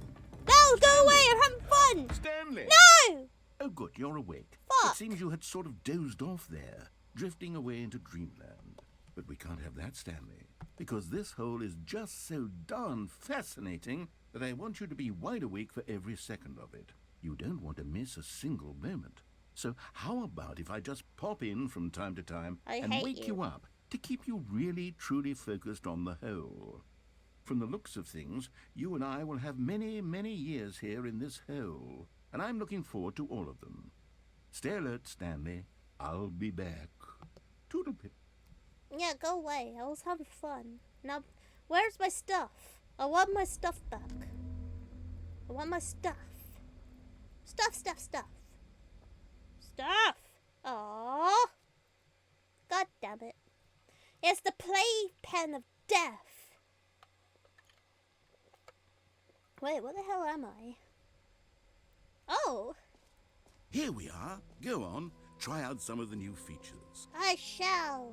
No, go away! I'm having fun! Stanley! No! Oh, good, you're awake. Fuck. It seems you had sort of dozed off there, drifting away into dreamland. But we can't have that, Stanley, because this hole is just so darn fascinating that I want you to be wide awake for every second of it. You don't want to miss a single moment. So how about if I just pop in from time to time and hate wake you. you up to keep you really, truly focused on the hole? From the looks of things, you and I will have many, many years here in this hole, and I'm looking forward to all of them. Stay alert, Stanley. I'll be back. Toodlepip. Yeah, go away. I was having fun. Now, where's my stuff? I want my stuff back. I want my stuff. Stuff, stuff, stuff. Stuff! Aww. God damn it. It's the playpen of death. Wait, what the hell am I? Oh, Here we are. Go on. Try out some of the new features. I shall.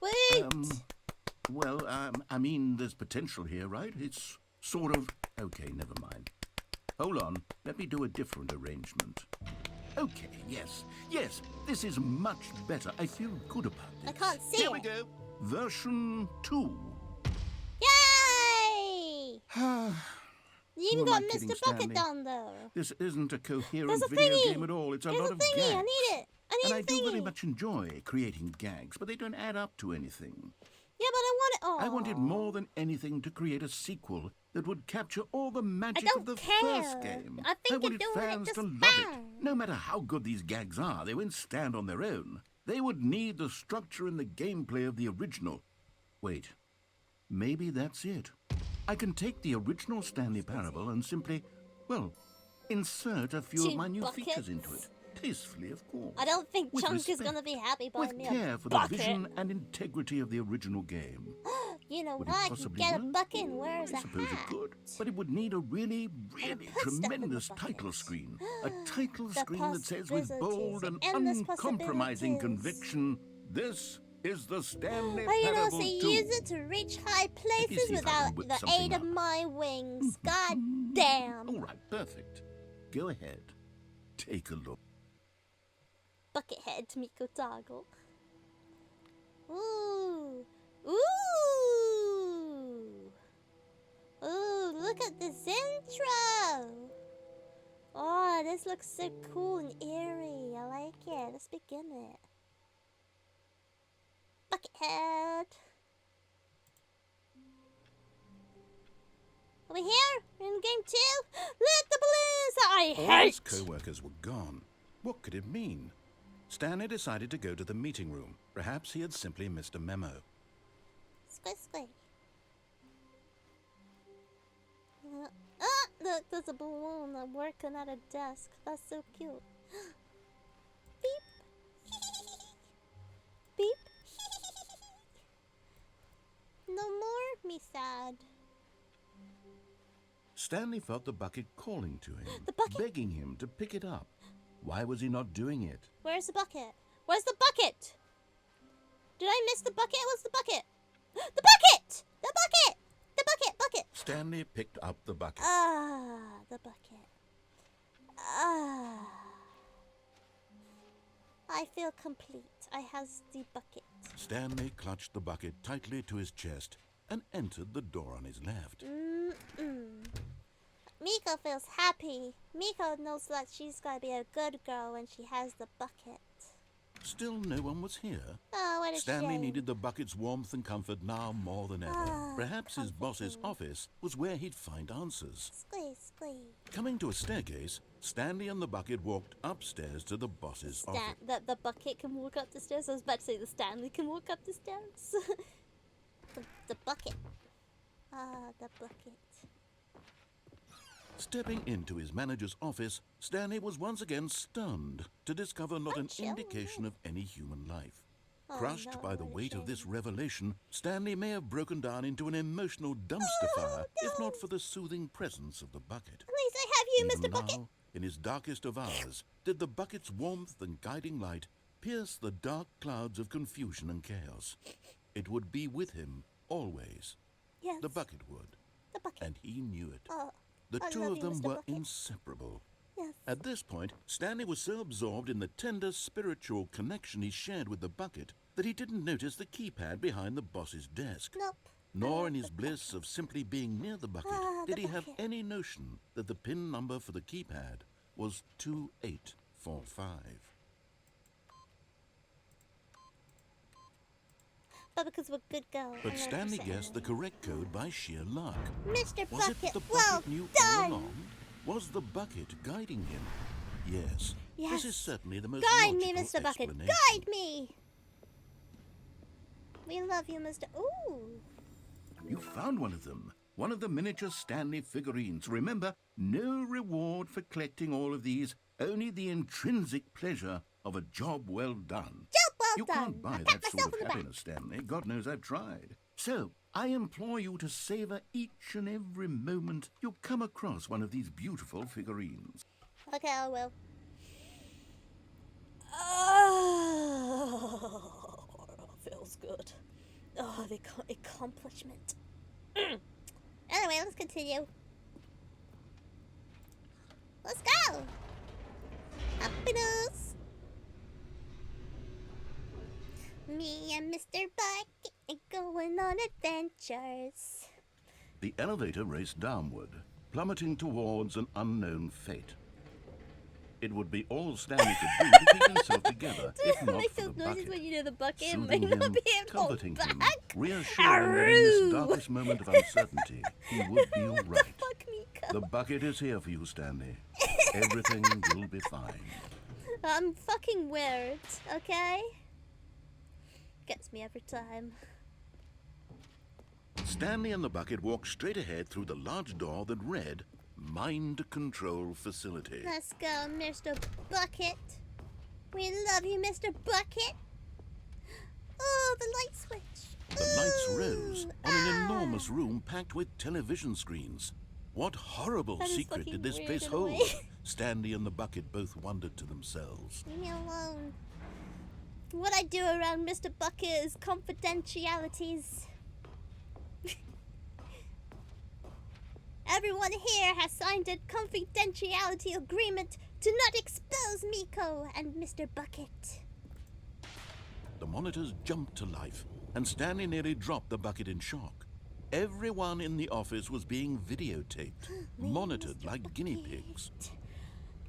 Wait! Well, I mean, there's potential here, right? It's sort of... Okay, never mind. Hold on, let me do a different arrangement. Okay, yes, this is much better. I feel good about this. I can't see Here it. we go. Version 2. Yay! You even Who am got I kidding, Mr. Bucket Stanley? down there. This isn't a coherent There's a video thingy. game at all. It's a There's lot a of thingy. gags. I need it. I And need I a do very thingy. much enjoy creating gags, but they don't add up to anything. Yeah, but I want it. Oh. I wanted more than anything to create a sequel that would capture all the magic don't of the care. first game. I think you're wanted doing it fans just to love fine. it. No matter how good these gags are, they won't stand on their own. They would need the structure and the gameplay of the original. Wait, maybe that's it. I can take the original Stanley Parable and simply, well, insert a few of Two my new buckets? features into it. Tastefully, of course. I don't think With Chunk is respect, gonna be happy with buying me care a for the bucket. vision and integrity of the original game. You know Would what? it I can possibly get a work? bucket and wears I a suppose hat. it could, but it would need a really put stuff in the tremendous bucket. title screen. A title The screen that says with possibilities, bold and endless uncompromising possibilities. conviction, this is the Stanley Oh, you know, Parable so 2. use it to reach high places see if I without can whip the something aid of up. my wings. God damn. All right, perfect. Go ahead. Take a look. Buckethead Miko Toggle. Ooh. Ooh. Ooh, look at this intro. Oh, this looks so cool and eerie. I like it. Let's begin it. Buckethead. Are we here? We're in game 2? Look, the balloons that I All hate. his co-workers were gone. What could it mean? Stanley decided to go to the meeting room. Perhaps he had simply missed a memo. Squee, squee. Look, there's a balloon working at a desk. That's so cute. Beep. Beep. No more me sad. Stanley felt the bucket calling to him, The bucket? begging him to pick it up. Why was he not doing it? Where's the bucket? Where's the bucket? Did I miss the bucket? What's the bucket? The bucket! The bucket! The bucket! Bucket! Stanley picked up the bucket. Ah, the bucket. Ah. I feel complete. I has the bucket. Stanley clutched the bucket tightly to his chest and entered the door on his left. Miko feels happy. Miko knows that she's gonna be a good girl when she has the bucket. Still no one was here. Oh, what a Stanley shame. needed the bucket's warmth and comfort now more than ever. Ah, Perhaps his boss's comforting. office was where he'd find answers. Squee, squee. Coming to a staircase, Stanley and the bucket walked upstairs to the boss's office. The bucket can walk up the stairs. I was about to say the Stanley can walk up the stairs. the bucket. Ah, the bucket. Stepping into his manager's office, Stanley was once again stunned to discover not an chilling. indication of any human life. Oh, Crushed no, by the what a weight of shame. this revelation, Stanley may have broken down into an emotional dumpster fire if no. not for the soothing presence of the bucket. At least I have you, Even Mr. Bucket. now, in his darkest of hours, did the bucket's warmth and guiding light pierce the dark clouds of confusion and chaos. It would be with him always. Yes. The bucket would, The bucket. and he knew it. Oh, The I two love of you, them Mr. were Bucket. inseparable. Yes. At this point, Stanley was so absorbed in the tender spiritual connection he shared with the bucket that he didn't notice the keypad behind the boss's desk. Nope. Nor in his bliss of simply being near the bucket Ah, did the he have bucket. any notion that the PIN number for the keypad was 2845. But because we're good girls. But Stanley guessed the correct code by sheer luck. Mr. Was Bucket, it the bucket well knew done. all along? Was the bucket guiding him? Yes. Yes. This is certainly the most Guide me, logical Mr. Bucket. explanation. Guide me. We love you, Mr. Ooh. You found one of them. One of the miniature Stanley figurines. Remember, no reward for collecting all of these, only the intrinsic pleasure of a job well done. Job well You done. can't buy I that pat sort myself of on the back. happiness, Stanley. God knows I've tried. So, I implore you to savor each and every moment you come across one of these beautiful figurines. Okay, I will. Oh, feels good. Oh, the accomplishment. Anyway, let's continue. Let's go! Happiness! Me and Mr. Bucket are going on adventures. The elevator raced downward, plummeting towards an unknown fate. It would be all Stanley could do to keep himself together, if not Make for those the noises bucket. when you know the bucket Soothing might not him, be able to comforting hold him, back. reassuring that in this darkest moment of uncertainty, he would be all right. Fuck me, The bucket is here for you, Stanley. Everything will be fine. I'm fucking weird, okay? Gets me every time. Stanley and the bucket walked straight ahead through the large door that read, Mind Control Facility. Let's go, Mr. Bucket. We love you, Mr. Bucket. Oh, the light switch. The lights Ooh, rose on an enormous room packed with television screens. What horrible That is secret fucking did this weird place in a way. hold? Stanley and the bucket both wondered to themselves. Leave me alone. What I do around Mr. Bucket is confidentialities. Everyone here has signed a confidentiality agreement to not expose Miko and Mr. Bucket. The monitors jumped to life, and Stanley nearly dropped the bucket in shock. Everyone in the office was being videotaped, monitored like guinea pigs.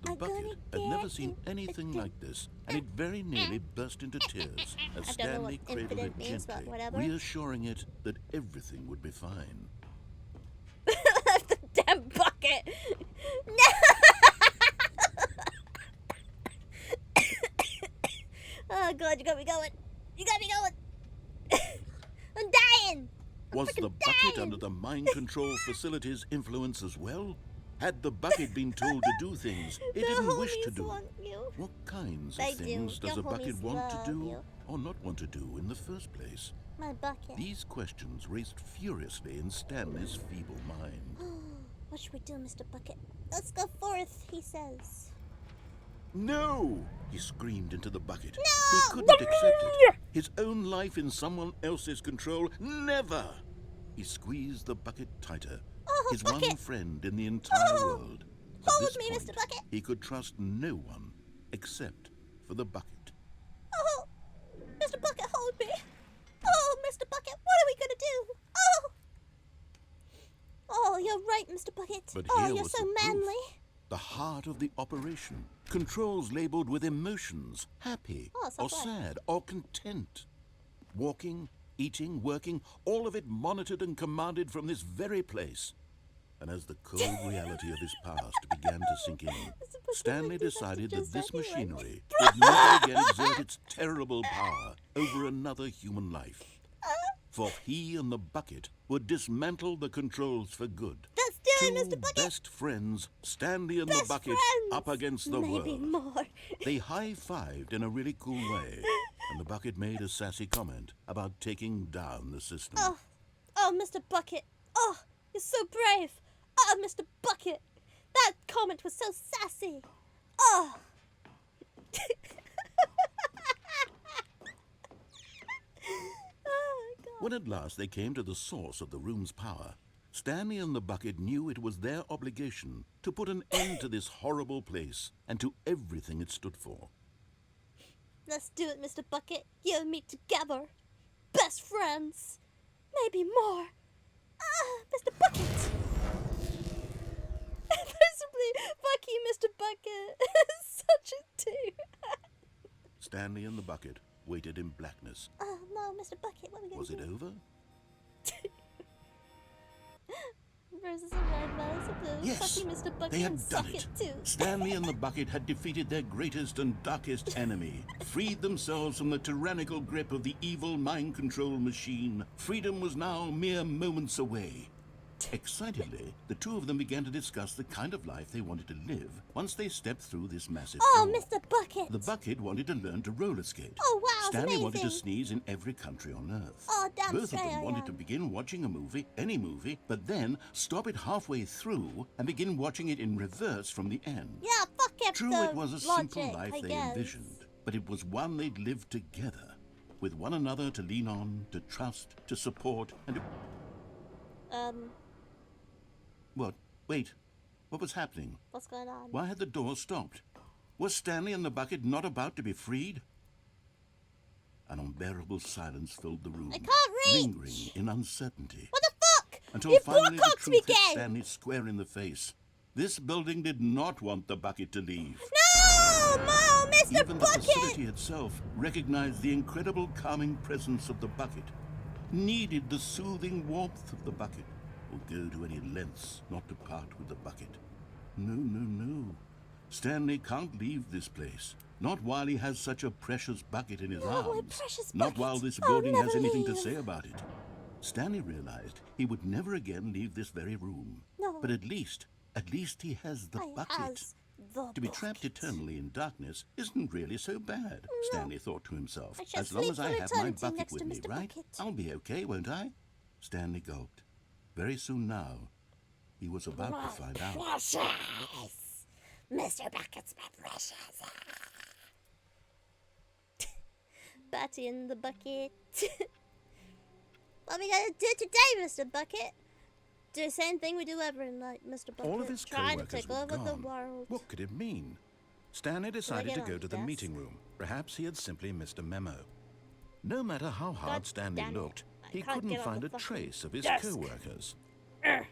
The bucket had never seen anything like this, and it very nearly burst into tears as I don't know what Stanley cradled it infinite means, but gently, whatever. reassuring it that everything would be fine. The damn bucket. No! Oh god, you got me going. You got me going. I'm dying. Was the bucket under the mind control facility's influence as well? Had the bucket been told to do things it didn't wish to homies do? want you. What kinds They of do. things does Your a bucket homies want to love do you. or not want to do in the first place? My bucket. These questions raced furiously in Stanley's feeble mind. What should we do, Mr. Bucket? Let's go forth, he says. No! He screamed into the bucket. No! He couldn't accept it. His own life in someone else's control. Never! He squeezed the bucket tighter. Oh, His bucket. one friend in the entire Oh, world. At hold this me, point, Mr. Bucket. he could trust no one except for the bucket. Oh, Mr. Bucket, hold me. Oh, Mr. Bucket, what are we gonna do? Oh! Oh, you're right, Mr. Bucket. But Oh, here you're was so the proof. manly. The heart of the operation. Controls labeled with emotions, happy, Oh, or sounds right. sad, or content. Walking, eating, working, all of it monitored and commanded from this very place. And as the cold reality of his past began to sink in, Stanley decided that this machinery would never again exert its terrible power over another human life. For he and the bucket would dismantle the controls for good. Let's do it, Two Mr. Bucket. best friends, Stanley and Best the bucket, friends. up against the Maybe world. more. They high-fived in a really cool way, and the bucket made a sassy comment about taking down the system. Oh, Mr. Bucket. Oh, you're so brave. Oh, Mr. Bucket. That comment was so sassy. Oh. Oh, my God. When at last they came to the source of the room's power, Stanley and the bucket knew it was their obligation to put an end to this horrible place and to everything it stood for. Let's do it, Mr. Bucket. You and me together. Best friends. Maybe more. Mr. Bucket. Possibly, fuck you, Mr. Bucket. Such a dude. Stanley and the bucket waited in blackness. Oh, no, Mr. Bucket, what are we going Was to do? it over? Versus a red mouse of the Yes, fuck you, Mr. Bucket, they had and done suck it. too. Stanley and the bucket had defeated their greatest and darkest enemy, freed themselves from the tyrannical grip of the evil mind control machine. Freedom was now mere moments away. Excitedly, the two of them began to discuss the kind of life they wanted to live once they stepped through this massive Oh, door. Mr. Bucket. The bucket wanted to learn to roller skate. Oh, wow, Stanley wanted to amazing. sneeze in every country on Earth. Oh, damn Both of straight them I wanted am. to begin watching a movie, any movie, but then stop it halfway through and begin watching it in reverse from the end. Yeah, fuck it. True, the it was a logic, simple life I they guess. envisioned, but it was one they'd lived together. with one another to lean on, to trust, to support, and to... What? Wait. What was happening? What's going on? Why had the door stopped? Was Stanley and the bucket not about to be freed? An unbearable silence filled the room, I can't reach! lingering in uncertainty. What the fuck? Until You finally the broke me truth hit again! Stanley square in the face. This building did not want the bucket to leave. No! No, Mr. Even the Bucket! facility itself recognized the incredible calming presence of the bucket, needed the soothing warmth of the bucket, will go to any lengths not to part with the bucket. No, no, no. Stanley can't leave this place. Not while he has such a precious bucket in his My arms. precious Not bucket. while this I'll building has never anything to leave. say about it. Stanley realized he would never again leave this very room. No. But at least he has the bucket. Has the To be trapped bucket. eternally in darkness isn't really so bad, Stanley thought to himself. I shall As long sleep as I for have my eternity bucket next with to me, Mr. right? Bucket. I'll be okay, won't I? Stanley gulped. Very soon now, he was about to find out. Precious! Mr. Bucket's my precious. Batty in the bucket. What are we gonna do today, Mr. Bucket? Do the same thing we do every night, Mr. Bucket. All of his Trying to co-workers take were over the gone. world. What could it mean? Stanley decided get to on go the to the desk? meeting room. Perhaps he had simply missed a memo. No matter how hard God Stanley damn it. looked, I he can't couldn't get on find the a fucking trace of his desk. co-workers. I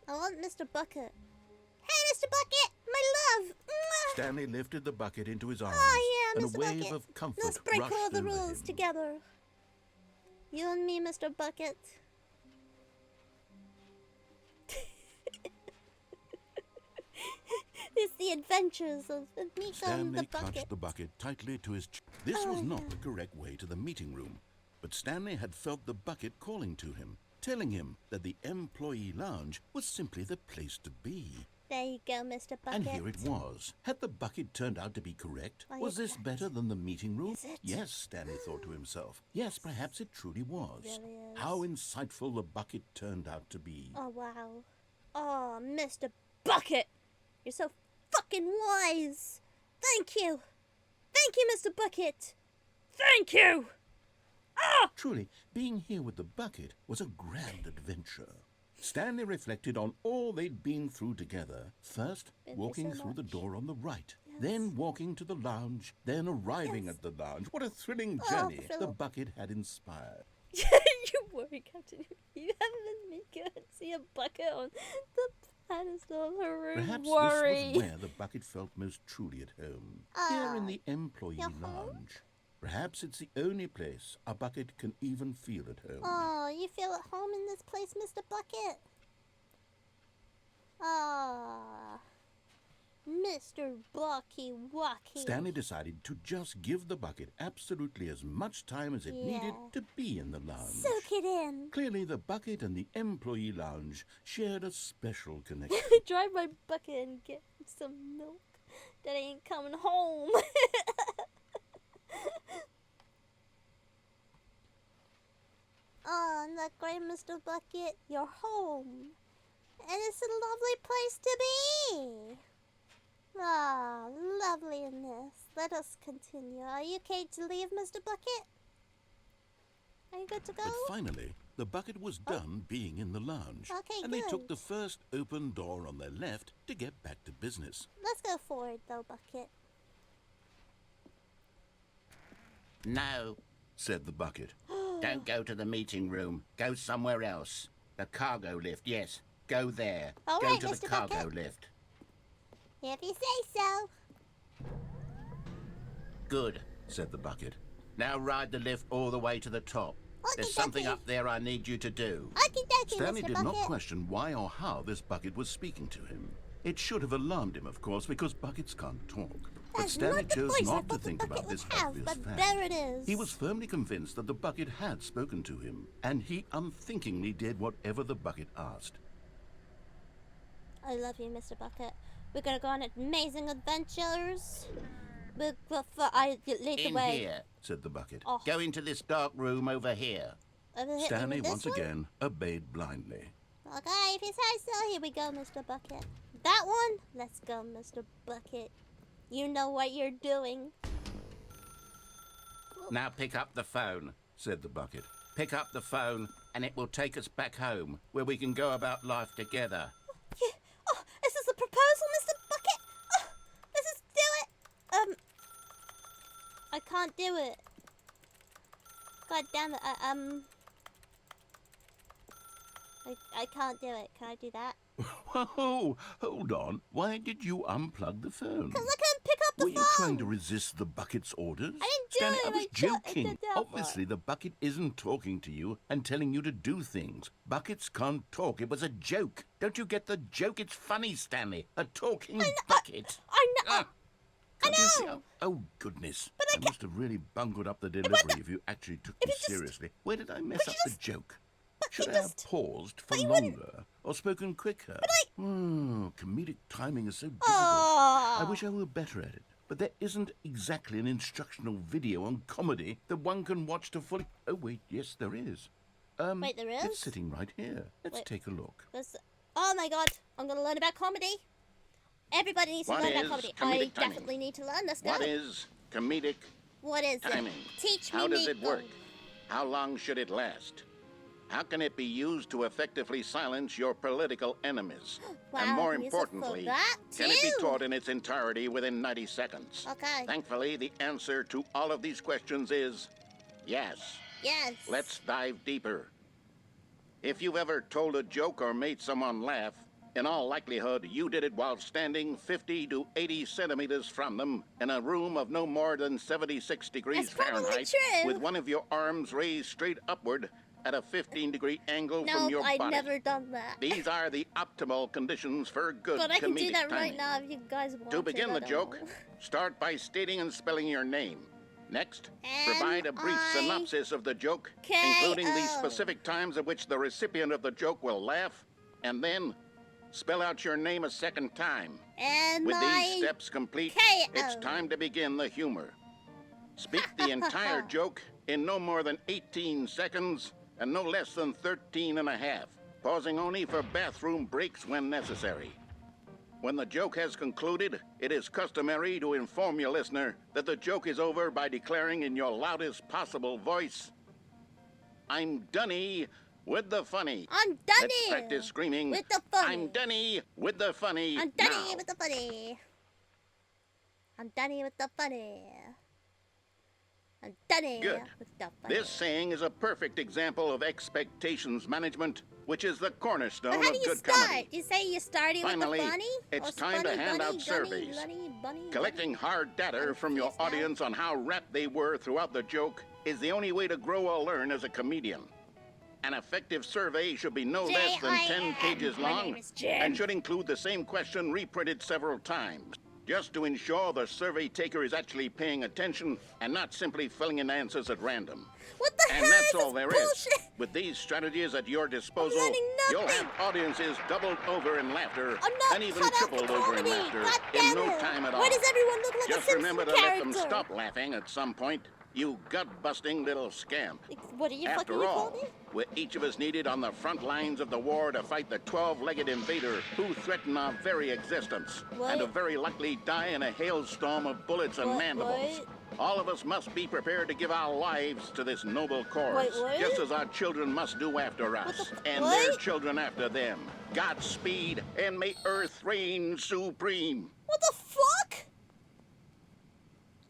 want Mr. Bucket. Hey, Mr. Bucket! My love! Mwah! Stanley lifted the bucket into his arms, Oh, yeah, and Mr. a wave Bucket. of comfort Let's break rushed all the over rules him. together. You and me, Mr. Bucket. It's the adventures of Nico and the Stanley Bucket. clutched the bucket tightly to his chest. This was not the correct way to the meeting room, but Stanley had felt the bucket calling to him, telling him that the employee lounge was simply the place to be. There you go, Mr. Bucket. And here it was. Had the bucket turned out to be correct? Are Was you this better than the meeting room? Is it? Yes, Stanley thought to himself. Yes, perhaps it truly was. really is. How insightful the bucket turned out to be. Oh, wow. Oh, Mr. Bucket! You're so fucking wise! Thank you! Thank you, Mr. Bucket! Thank you! Truly, being here with the bucket was a grand adventure. Stanley reflected on all they'd been through together. First, Been through walking so through the much. door on the right, Yes. then walking to the lounge, then arriving Yes. at the lounge. What a thrilling Oh, journey the thrill. bucket had inspired. You worry, Captain. You haven't been go and see a bucket on the pedestal of her room. Perhaps worry. this was where the bucket felt most truly at home. Here in the employee your home? lounge. Perhaps it's the only place a bucket can even feel at home. Oh, you feel at home in this place, Mr. Bucket? Ah, Mr. Bucky Wucky. Stanley decided to just give the bucket absolutely as much time as it needed Yeah. to be in the lounge. Soak it in. Clearly, the bucket and the employee lounge shared a special connection. Drive my bucket and get some milk that ain't coming home. Oh, isn't that great, Mr. Bucket? You're home. And it's a lovely place to be. Ah, loveliness. Let us continue. Are you okay to leave, Mr. Bucket? Are you good to go? But finally, the bucket was done being in the lounge. Okay, and they took good. the first open door on their left to get back to business. Let's go forward, though, Bucket. No, Said the bucket. don't go to the meeting room. Go somewhere else. The cargo lift, yes. Go there. All go right, to Mr. the cargo Bucket. lift. If you say so. Good. Said the bucket. Now ride the lift all the way to the top. There's something Okey-dokey. up there I need you to do. Okie dokie, Stanley Mr. did Bucket. not question why or how this bucket was speaking to him. It should have alarmed him, of course, because buckets can't talk. But That's Stanley not the chose voice I not to thought the think bucket about would this have, obvious but fact. there it is. He was firmly convinced that the bucket had spoken to him, and he unthinkingly did whatever the bucket asked. I love you, Mr. Bucket. We're gonna go on amazing adventures. I lead the In way. here. Said the bucket. Oh, Go into this dark room over here. over here, Stanley over this once one? again obeyed blindly. Okay, if you say so, here we go, Mr. Bucket. That one? Let's go, Mr. Bucket. You know what you're doing. Now pick up the phone, said the bucket. pick up the phone, and it will take us back home, where we can go about life together. Yeah. Oh, is this a proposal, Mr. Bucket? Oh, let's just do it. I can't do it. God damn it. I can't do it. Can I do that? Whoa, hold on. Why did you unplug the phone? Because I couldn't pick up the Were phone. you trying to resist the bucket's orders? I didn't do Stanley, it. I was I joking. did that Obviously, the bucket isn't talking to you and telling you to do things. Buckets can't talk. It was a joke. Don't you get the joke? It's funny, Stanley. A talking bucket. I know. Ah, I can't you see know. how- Oh, goodness. But I must have really bungled up the delivery if you actually took me seriously. Where did I mess up the joke? Should I have paused for longer or spoken quicker? Comedic timing is so difficult. I wish I were better at it. But there isn't exactly an instructional video on comedy that one can watch to fully... Oh, wait, yes, there is. Wait, there is? It's sitting right here. Let's Wait. take a look. Oh my god, I'm gonna learn about comedy. Everybody needs to What learn is about comedy. comedic I timing? definitely need to learn this now. What is comedic What is timing? it? Teach me, How does it Nico. work? How long should it last? How can it be used to effectively silence your political enemies? Wow, and more use it for importantly, that can it be too? taught in its entirety within 90 seconds? Okay. Thankfully, the answer to all of these questions is yes. Yes. Let's dive deeper. If you've ever told a joke or made someone laugh, in all likelihood, you did it while standing 50 to 80 centimeters from them in a room of no more than 76 degrees That's probably Fahrenheit, true. with one of your arms raised straight upward at a 15-degree angle No, from your I've body. never done that. These are the optimal conditions for good But I can do comedic that right timing. now if you guys want To begin I the don't joke, know. start by stating and spelling your name. Next, provide a brief synopsis of the joke, including the K.O. specific times at which the recipient of the joke will laugh, and then spell out your name a second time. And With my these steps complete, K.O. it's time to begin the humor. Speak the entire joke in no more than 18 seconds and no less than 13 and a half, pausing only for bathroom breaks when necessary. When the joke has concluded, it is customary to inform your listener that the joke is over by declaring in your loudest possible voice, "I'm Dunny with the funny." I'm Let's Dunny practice screaming, with the funny. "I'm Dunny with the funny." I'm Dunny now. with the funny. I'm Dunny with the funny. I'm Dunny Good. with the funny. This saying is a perfect example of expectations management, which is the cornerstone But how of do you good start? comedy. You say you're starting Finally, with the funny? it's Or time to funny, hand bunny, out surveys. bunny, Collecting hard data bunny from your face down. audience on how rapt they were throughout the joke is the only way to grow or learn as a comedian. An effective survey should be no less than 10 pages My long name is Jim. and should include the same question reprinted several times, just to ensure the survey taker is actually paying attention and not simply filling in answers at random. What the And hell that's is all this there is. bullshit? With these strategies at your disposal, learning you'll nothing. have audiences doubled over in laughter I'm not and even cut out for tripled over in comedy. laughter God in damn no it. time at all. Why does everyone look like Just a Simpson remember to character? let them stop laughing at some point, you gut-busting little scamp. What are you fucking After all, recording? we're each of us needed on the front lines of the war to fight the 12-legged invader who threaten our very existence, What? and to very likely die in a hailstorm of bullets and What, mandibles. what? All of us must be prepared to give our lives to this noble cause, Wait, what? just as our children must do after us, and what? their children after them. Godspeed, and may Earth reign supreme. What the fuck?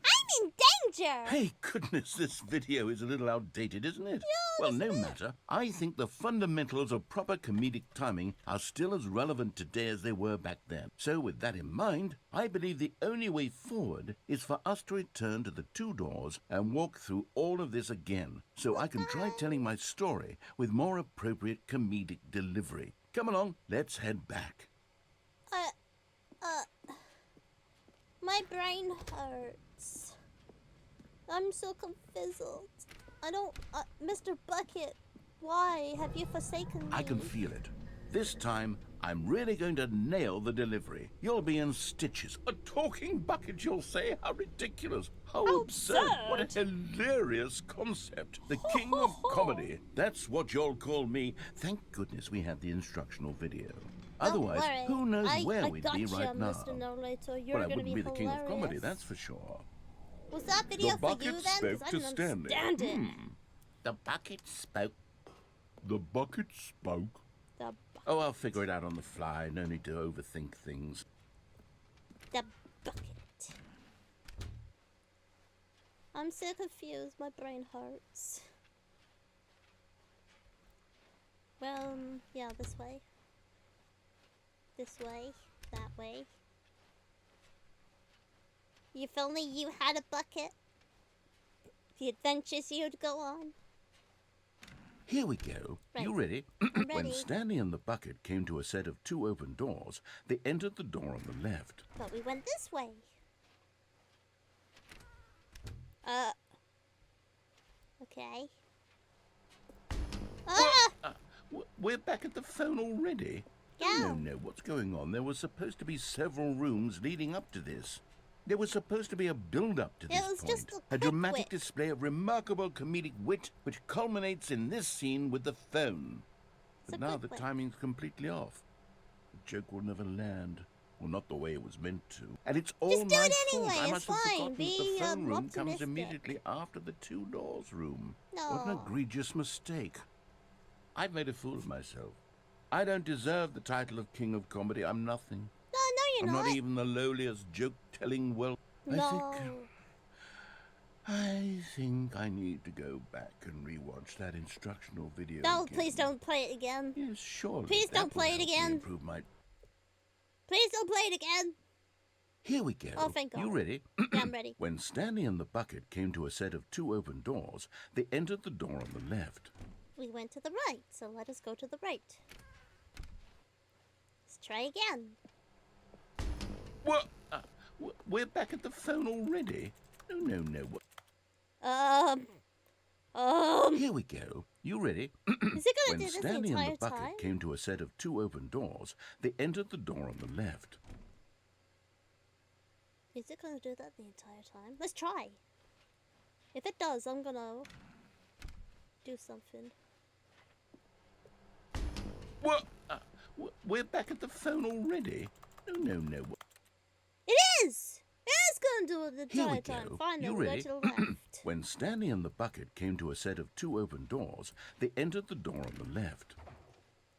I'm in danger! Hey, goodness, this video is a little outdated, isn't it? Well, no matter. I think the fundamentals of proper comedic timing are still as relevant today as they were back then. So, with that in mind, I believe the only way forward is for us to return to the two doors and walk through all of this again, so I can try telling my story with more appropriate comedic delivery. Come along, let's head back. My brain hurts. I'm so confizzled. I don't, Mr. Bucket, why have you forsaken me? I can feel it. This time, I'm really going to nail the delivery. You'll be in stitches. A talking bucket, you'll say? How ridiculous. How absurd. What a hilarious concept. The king of comedy. That's what you'll call me. Thank goodness we had the instructional video. Don't Otherwise, worry. who knows I where we'd be gotcha, right now. Mr. Narrator. You're Well, I gonna wouldn't be the king of comedy, hilarious. that's for sure. Was that video for you then? 'Cause spoke I to didn't Stanley. understand it. The bucket spoke. The bucket spoke. The Oh, I'll figure it out on the fly. No need to overthink things. The bucket. I'm so confused. My brain hurts. Well, yeah, this way. This way. That way. If only you had a bucket. The adventures you'd go on. Here we go. Right. You ready? I'm When ready. Stanley and the bucket came to a set of 2 open doors, they entered the door on the left. But we went this way. Okay. Ah! We're back at the phone already? Yeah. No, what's going on? There was supposed to be several rooms leading up to this. There was supposed to be a build-up to this was point. just a quick dramatic wit. display of remarkable comedic wit, which culminates in this scene with the phone. It's But a now quick the wit. timing's completely off. The joke will never land. Well, not the way it was meant to. And it's all Just do my it anyway, fault. I it's must have fine. forgotten that Be, the phone room comes optimistic. immediately after the 2 doors room. What an No. egregious mistake. I've made a fool of myself. I don't deserve the title of King of Comedy. I'm nothing. No, you're I'm not. not even the lowliest joke-telling whelp. No. I think I need to go back and rewatch that instructional video. No, again. please don't play it again. Yes, surely. Please that don't will play it help me again. Improve my... Please don't play it again. Here we go. Oh, thank God. You ready? Yeah, I'm ready. When Stanley and the bucket came to a set of 2 open doors, they entered the door on the left. We went to the right, so let us go to the right. Let's try again. What? We're back at the phone already? No. Here we go. You ready? Is it gonna When do this the Stanley and entire the bucket time? came to a set of 2 open doors, they entered the door on the left. Is it gonna do that the entire time? Let's try. If it does, I'm gonna do something. What? We're back at the phone already? No. It is! It is gonna do it the Here we entire time. go. Fine, then You we'll go ready? to the left. When Stanley and the bucket came to a set of 2 open doors, they entered the door on the left.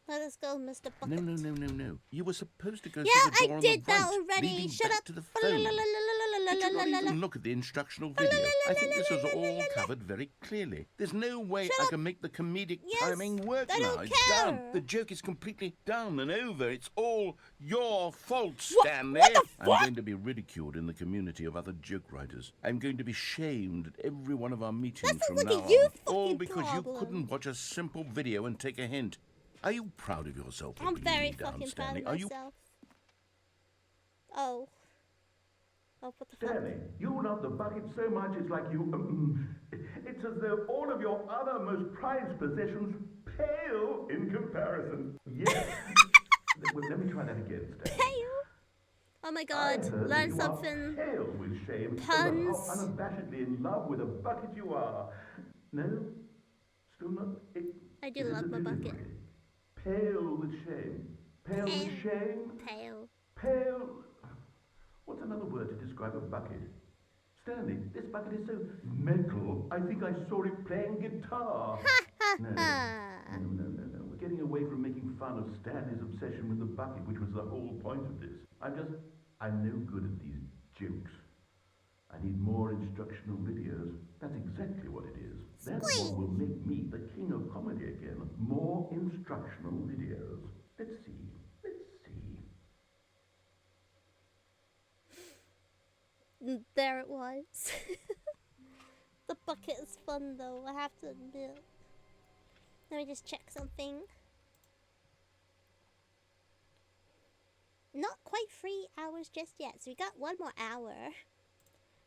Let us go, Mr. Bucket. No. You were supposed to go Yeah, through the door I on did the that right, already. leading Shut back up. to the phone. Did you not even look at the instructional video? I think this was all covered very clearly. There's no way Shut I up. can make the comedic Yes, timing work I now. don't It's done. care. The joke is completely done and over. It's all your fault, What? Stanley. What the I'm fuck? going to be ridiculed in the community of other joke writers. I'm going to be shamed at every one of our meetings That's from not now like a you on. All fucking because problem. you couldn't watch a simple video and take a hint. Are you proud of yourself for I'm bringing very me down, fucking proud Stanley? of Are you myself. Oh, what the fuck? Stanley, you love the bucket so much it's like you... it's as though all of your other most prized possessions pale in comparison. Yes. Well, let me try that again, Stanley. Pale? Oh my I god, heard that learn you something. Are pale with shame Puns. over how unabashedly in love with a bucket you are. No? Still not? I do It is love a my bucket. delivery. Pale with shame. Pale with shame. Pale. Pale. What's another word to describe a bucket? Stanley, this bucket is so metal. I think I saw it playing guitar. No. We're getting away from making fun of Stanley's obsession with the bucket, which was the whole point of this. I'm no good at these jokes. I need more instructional videos. That's exactly what it is. That's what will make me the king of comedy again. More instructional videos. Let's see. There it was. The bucket is fun though, I have to admit. Let me just check something. Not quite 3 hours just yet, so we got 1 more hour.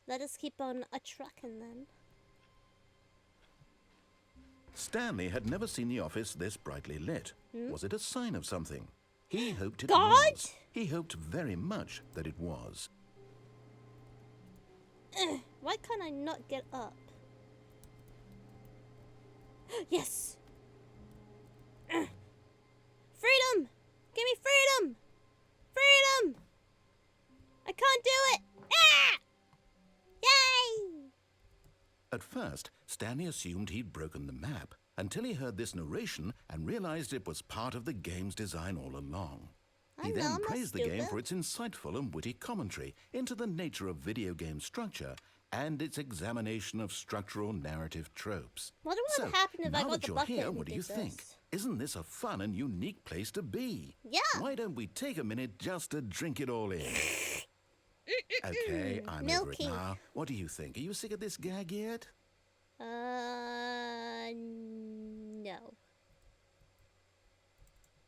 Let us keep on a truckin' then. Stanley had never seen the office this brightly lit. Was it a sign of something? He hoped it God? was. He hoped very much that it was. Why can't I not get up? Yes! Freedom! Give me freedom! Freedom! I can't do it! Ah! Yay! At first, Stanley assumed he'd broken the map until he heard this narration and realized it was part of the game's design all along. He then praised the game for its insightful and witty commentary into the nature of video game structure and its examination of structural narrative tropes. Wonder what would happen if I now got that the you're bucket here, and what do you did think? this? Isn't this a fun and unique place to be? Yeah. Why don't we take a minute just to drink it all in? Okay, I'm over it Milky. now. What do you think? Are you sick of this gag yet? No.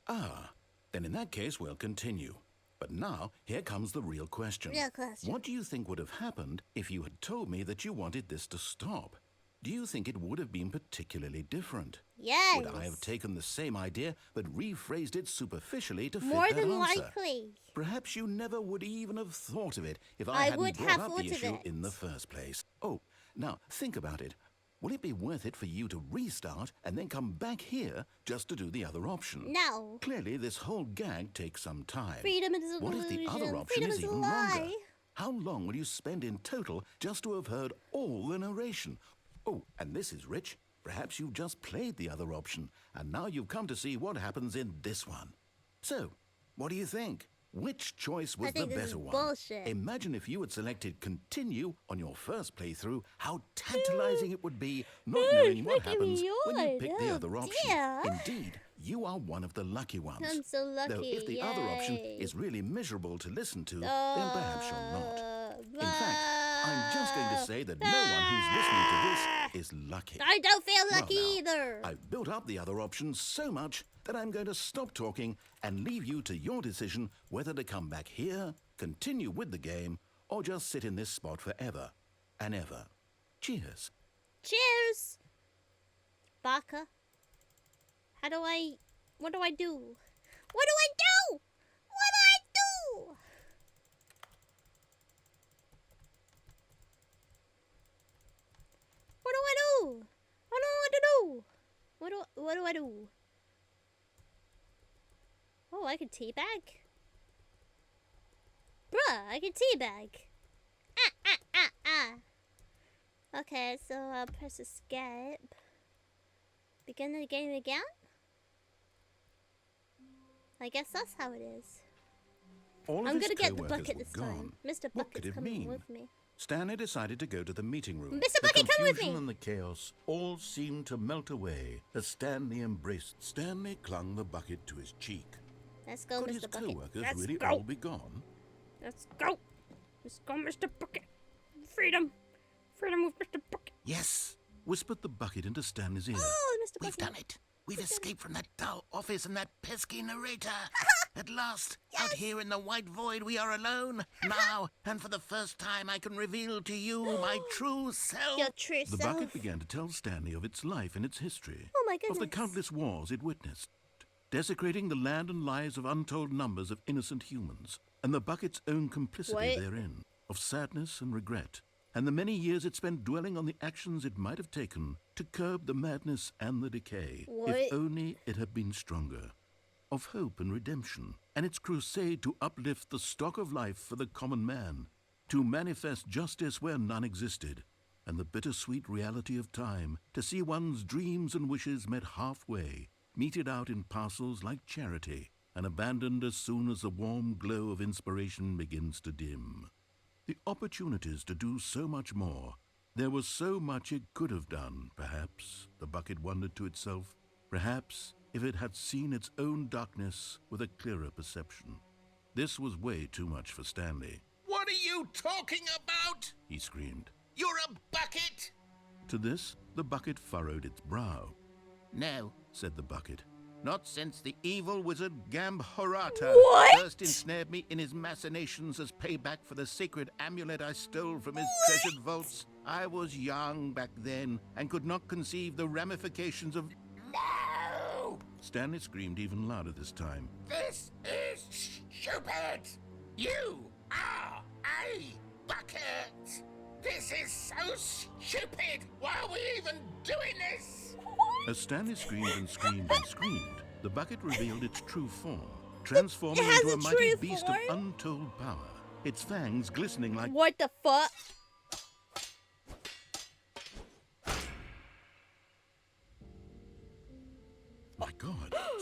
Ah, then in that case, we'll continue. But now, here comes the real question. Real question. What do you think would have happened if you had told me that you wanted this to stop? Do you think it would have been particularly different? Yes. Would I have taken the same idea but rephrased it superficially to fit More that than answer? likely. Perhaps you never would even have thought of it if I hadn't would brought have up thought the of issue it. in the first place. Oh, now think about it. Will it be worth it for you to restart and then come back here just to do the other option? No. Clearly, this whole gag takes some time. Freedom is a What if the other illusion. option Freedom is is a even lie. longer? How long will you spend in total just to have heard all the narration? Oh, and this is rich. Perhaps you've just played the other option, and now you've come to see what happens in this one. So, what do you think? Which choice was the think this is better one? bullshit. Imagine if you had selected continue on your first playthrough, how tantalizing it would be not knowing what making me happens when you yawn. pick the Oh, other option. dear. Indeed, you are one of the lucky ones. I'm so lucky. Though if the other option yay. is really miserable to listen to, then perhaps you're not. In fact, I'm just going to say that no one who's listening to this is lucky. I don't feel lucky Well, now, either. I've built up the other options so much that I'm going to stop talking and leave you to your decision whether to come back here, continue with the game, or just sit in this spot forever and ever. Cheers. Cheers. Baka. What do I do? What do I do? What do I do? What do I do? I don't know what to do. What do I do? Oh, I can teabag? Bruh, I can teabag. Okay, so I'll press escape. Begin the game again? I guess that's how it is. All of I'm his gonna get the co-workers bucket were this gone. time. Mr. What could Bucket's it coming mean? with me. Stanley decided to go to the meeting room. Mr. Bucket, come with The confusion me! and the chaos all seemed to melt away as Stanley embraced. Stanley clung the bucket to his cheek. Let's go, Could Mr. his Bucket. co-workers Let's really go. all be gone? Let's go. Let's go, Mr. Bucket. Freedom. Freedom with Mr. Bucket. Yes, whispered the bucket into Stanley's ear. Oh, Mr. We've Bucket. done it. We've escaped from that dull office and that pesky narrator. At last, out here in the white void, we are alone. Now, and for the first time, I can reveal to you my true self. Your true The self. bucket began to tell Stanley of its life and its history. Oh my Of the goodness. countless wars it witnessed, desecrating the land and lives of untold numbers of innocent humans, and the bucket's own complicity Wait. therein, of sadness and regret, and the many years it spent dwelling on the actions it might have taken to curb the madness and the decay, What? if only it had been stronger, of hope and redemption, and its crusade to uplift the stock of life for the common man, to manifest justice where none existed, and the bittersweet reality of time, to see one's dreams and wishes met halfway, meted out in parcels like charity, and abandoned as soon as the warm glow of inspiration begins to dim. The opportunities to do so much more. There was so much it could have done, perhaps, the bucket wondered to itself. Perhaps, if it had seen its own darkness with a clearer perception. This was way too much for Stanley. What are you talking about? He screamed. You're a bucket! To this, the bucket furrowed its brow. No, Said the bucket. not since the evil wizard Gambhorata What? first ensnared me in his machinations as payback for the sacred amulet I stole from his treasured vaults. I was young back then and could not conceive the ramifications of... No! Stanley screamed even louder this time. This is stupid! You are a bucket! This is so stupid! Why are we even doing this? As Stanley screamed and screamed and screamed, the bucket revealed its true form, transforming has into a a mighty true beast form? of untold power, its fangs glistening like... What the fuck?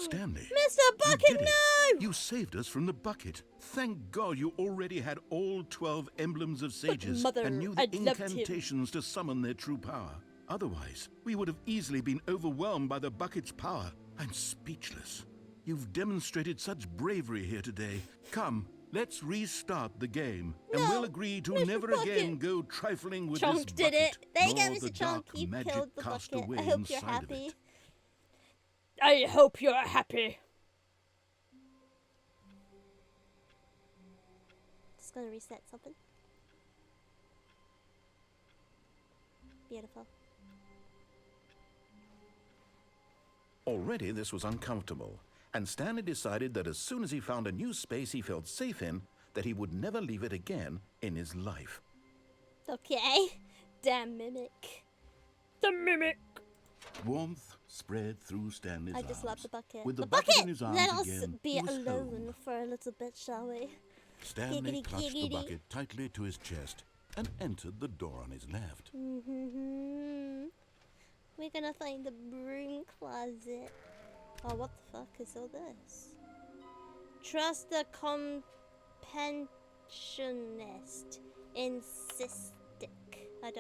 Stanley. Mr. Bucket, you did it. no! You saved us from the bucket. Thank God you already had all 12 emblems of sages Mother, and knew I the loved him. incantations to summon their true power. Otherwise, we would have easily been overwhelmed by the bucket's power. I'm speechless. You've demonstrated such bravery here today. Come, let's restart the game, and No, we'll agree to Mr. never Bucket. again go trifling with Chonk this did bucket, it. There you go, nor Mr. the Chonk. dark You magic killed the cast bucket. away I hope you're inside of happy. it. I hope you're happy. Just gonna reset something. Beautiful. Already this was uncomfortable, and Stanley decided that as soon as he found a new space he felt safe in, that he would never leave it again in his life. Okay. Damn mimic. The mimic. Warmth spread through Stanley's I arms. just love the bucket. With the The bucket in his arms Let us again, be he was alone home. for a little bit, shall we? Stanley Giggity, clutched the giggity. bucket tightly to his chest and entered the door on his left. We're gonna find the broom closet. Oh, what the fuck is all this? Trust the compensionist. Insistic. I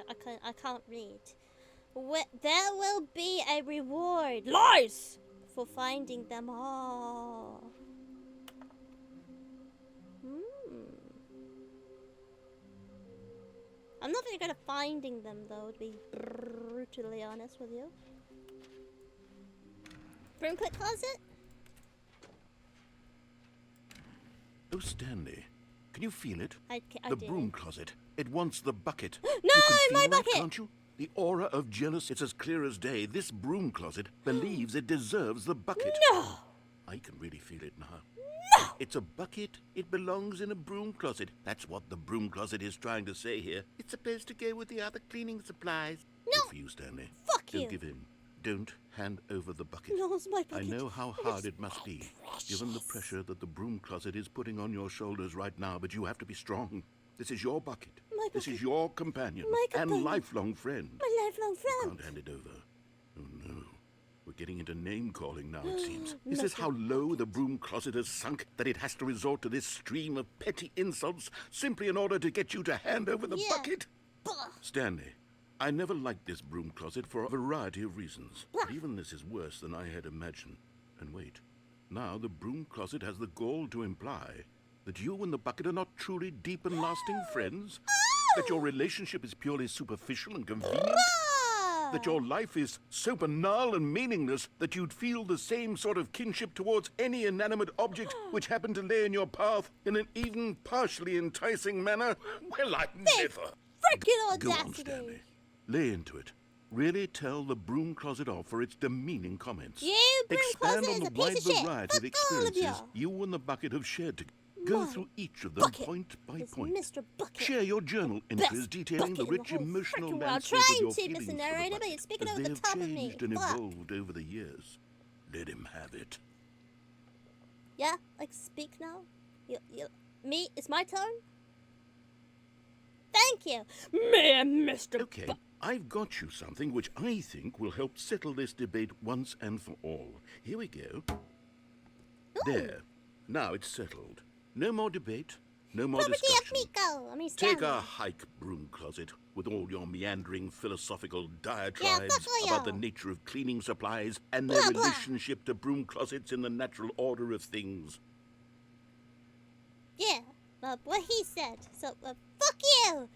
can't read. There will be a reward. Lies! For finding them all. I'm not very good at finding them, though, to be brutally honest with you. Broom closet? Oh, Stanley, can you feel it? I The do. broom closet. It wants the bucket. No, you can feel my that, bucket! can't you? The aura of jealous, it's as clear as day. This broom closet believes it deserves the bucket. No! I can really feel it now. No! It's a bucket. It belongs in a broom closet. That's what the broom closet is trying to say here. It's supposed to go with the other cleaning supplies. No! Good for you, Stanley. Fuck Don't you. give in. Don't hand over the bucket. No, it's my bucket. I know how hard it must be, given the pressure that the broom closet is putting on your shoulders right now, but you have to be strong. This is your bucket. My This bucket. is your companion My and companion. lifelong friend. My lifelong friend. Can't hand it over. Oh no. We're getting into name-calling now, it seems. Is this how low the broom closet has sunk, that it has to resort to this stream of petty insults simply in order to get you to hand over the Yeah. bucket? Bah. Stanley, I never liked this broom closet for a variety of reasons. But even this is worse than I had imagined. And wait, now the broom closet has the gall to imply that you and the bucket are not truly deep and lasting friends? That your relationship is purely superficial and convenient? That your life is so banal and meaningless that you'd feel the same sort of kinship towards any inanimate object which happened to lay in your path in an even partially enticing manner? Well, I never. Freaking Go on, audacity. Stanley. Lay into it. Really tell the broom closet off for its demeaning comments. You broom Expand closet on is the a piece wide of shit. variety of Fuck all of experiences you. you and the bucket have shared together. Go My through each of them bucket point by is point. Mr. Bucket. Share your journal Best entries detailing the bucket in rich the whole emotional frickin' world. landscape of Trying your to, feelings Mr. for the Narrator, but bucket, you're speaking as over they the have top of me. changed and Fuck. evolved over the years. Let him have it. Yeah, like speak now. Me, it's my turn. Thank you. Me and Mr. Okay, I've got you something which I think will help settle this debate once and for all. Here we go. There. Now it's settled. No more debate. No more Property of discussion. Miko. I mean, Take Stanley. a hike, broom closet, with all your meandering philosophical Yeah, diatribes fuck all about the y'all. nature of cleaning supplies and their Blah, blah. relationship to broom closets in the natural order of things. Yeah, what he said. So, fuck you.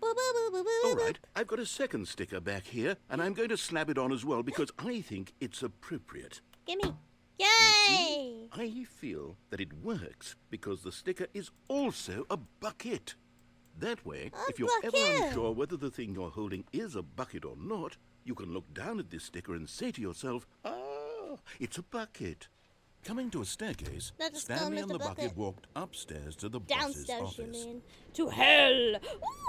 Boo, boo, boo, boo, boo, All boo. right, I've got a second sticker back here, and I'm going to slab it on as well because I think it's appropriate. Gimme. Yay! I feel that it works because the sticker is also a bucket. That way, A if you're ever bucket. unsure whether the thing you're holding is a bucket or not, you can look down at this sticker and say to yourself, ah, it's a bucket. Coming to a staircase, Let us go, Stanley and Mr. the bucket Bucket. walked upstairs to the boss's Downstairs, you office. mean? To hell!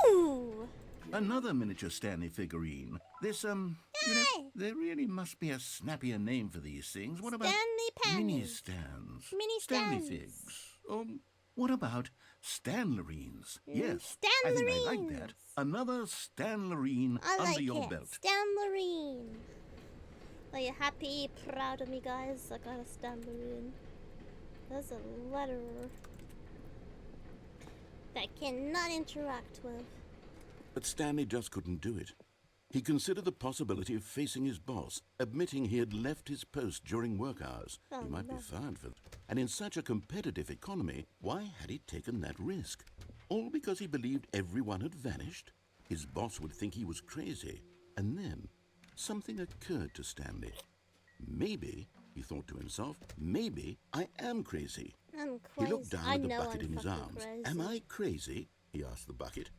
Ooh! Another miniature Stanley figurine. This, you know, Yay! there really must be a snappier name for these things. What about Stanley mini panties. stands? Mini Stanley stands. figs. What about Stanlerines? Yes, I think I like that. Stanlerines. Another Stanlerine I under like your it. belt. Stanlerine. Are you happy, proud of me, guys? I got a Stanley. There's a letter that I cannot interact with. But Stanley just couldn't do it. He considered the possibility of facing his boss, admitting he had left his post during work hours. He might be fired for that. And in such a competitive economy, why had he taken that risk? All because he believed everyone had vanished? His boss would think he was crazy. And then something occurred to Stanley. Maybe, he thought to himself, maybe I am crazy. I'm crazy. He looked down at the bucket in his arms. Crazy. Am I crazy? He asked the bucket.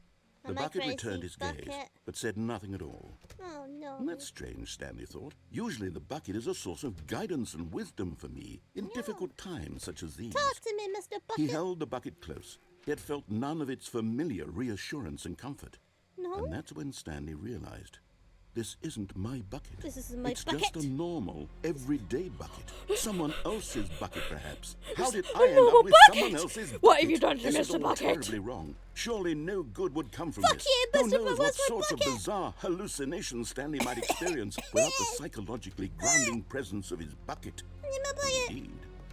The Am I bucket crazy, returned his gaze, bucket? but said nothing at all. Oh no. That's strange, Stanley thought. Usually the bucket is a source of guidance and wisdom for me in difficult times such as these. Talk to me, Mr. Bucket. He held the bucket close, yet felt none of its familiar reassurance and comfort. No. And that's when Stanley realized, this isn't my bucket. This isn't my it's bucket. just a normal, everyday bucket. Someone else's bucket, perhaps. How did I end up with someone else's bucket? What have you done to This is Mr. all Bucket? terribly wrong. Surely no good would come from Fuck this. you, Who Mr. knows Where's what my sorts bucket? of bizarre hallucinations Stanley might experience without the psychologically grounding presence of his bucket. My bucket. Indeed.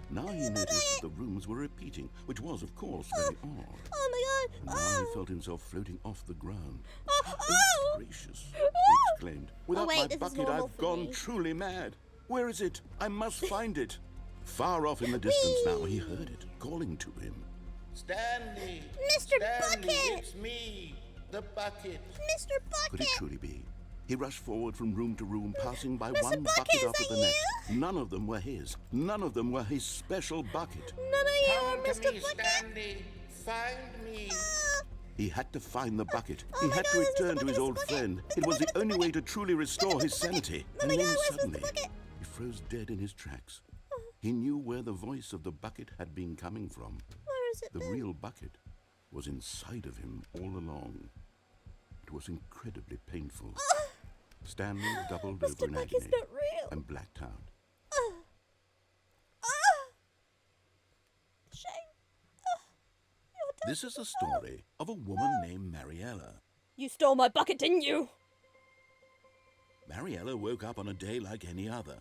Now he noticed that the rooms were repeating, which was, of course, very odd. Oh my And god. now he felt himself floating off the ground. Oh. Oh, gracious, he exclaimed. Without wait, my this is bucket, normal I've for gone me. truly mad. Where is it? I must find it. Far off in the distance now, he heard it, calling to him. Stanley! Mr. Stanley, Bucket! it's me, the bucket. Mr. Could it Bucket. truly be? He rushed forward from room to room, passing by Mr. one Bucket, bucket is after that the next. None of them were his. None of them were his special bucket. None of you are Come to Mr. me, Bucket. Stanley. Find me. He had to find the bucket. Oh He my had God, to where's Mr. return to his Bucket? old Mr. friend. Bucket? It was the Mr. only way to Bucket? truly restore his Bucket? sanity. Oh And my then God, where's Mr. suddenly, Bucket? he froze dead in his tracks. He knew where the voice of the bucket had been coming from. Where is it? The been? real bucket was inside of him all along. It was incredibly painful. Stanley doubled Mr. over in Bucket's agony not real. and blacked out. Shame. This is the story of a woman named Mariella. You stole my bucket, didn't you? Mariella woke up on a day like any other.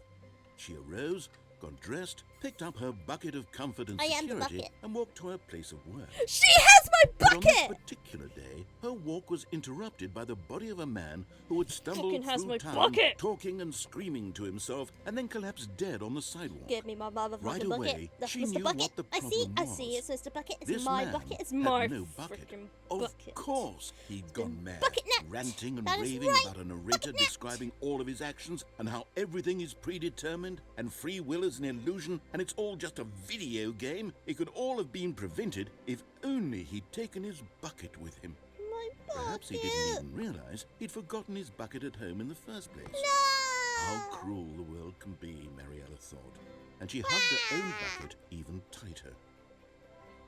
She arose, got dressed, picked up her bucket of comfort and I am the security, bucket. and walked to her place of work. She has my But on this bucket. particular day, her walk was interrupted by the body of a man who had stumbled Fucking has through my town, bucket. talking and screaming to himself, and then collapsed dead on the sidewalk. Give me my motherfucking Right bucket. away, That's she Mr. knew Bucket. what the I see. problem I see. was. It's Mr. Bucket. It's This my man bucket. It's had my no bucket. freaking Of bucket. course, he'd gone mad, Bucket net. ranting and That is raving right. about a narrator Bucket net. describing all of his actions and how everything is predetermined and free will is an illusion and it's all just a video game. It could all have been prevented if only he'd taken his bucket with him. My bucket. Perhaps he didn't even realize he'd forgotten his bucket at home in the first place. No. How cruel the world can be, Mariella thought, and she hugged her own bucket even tighter.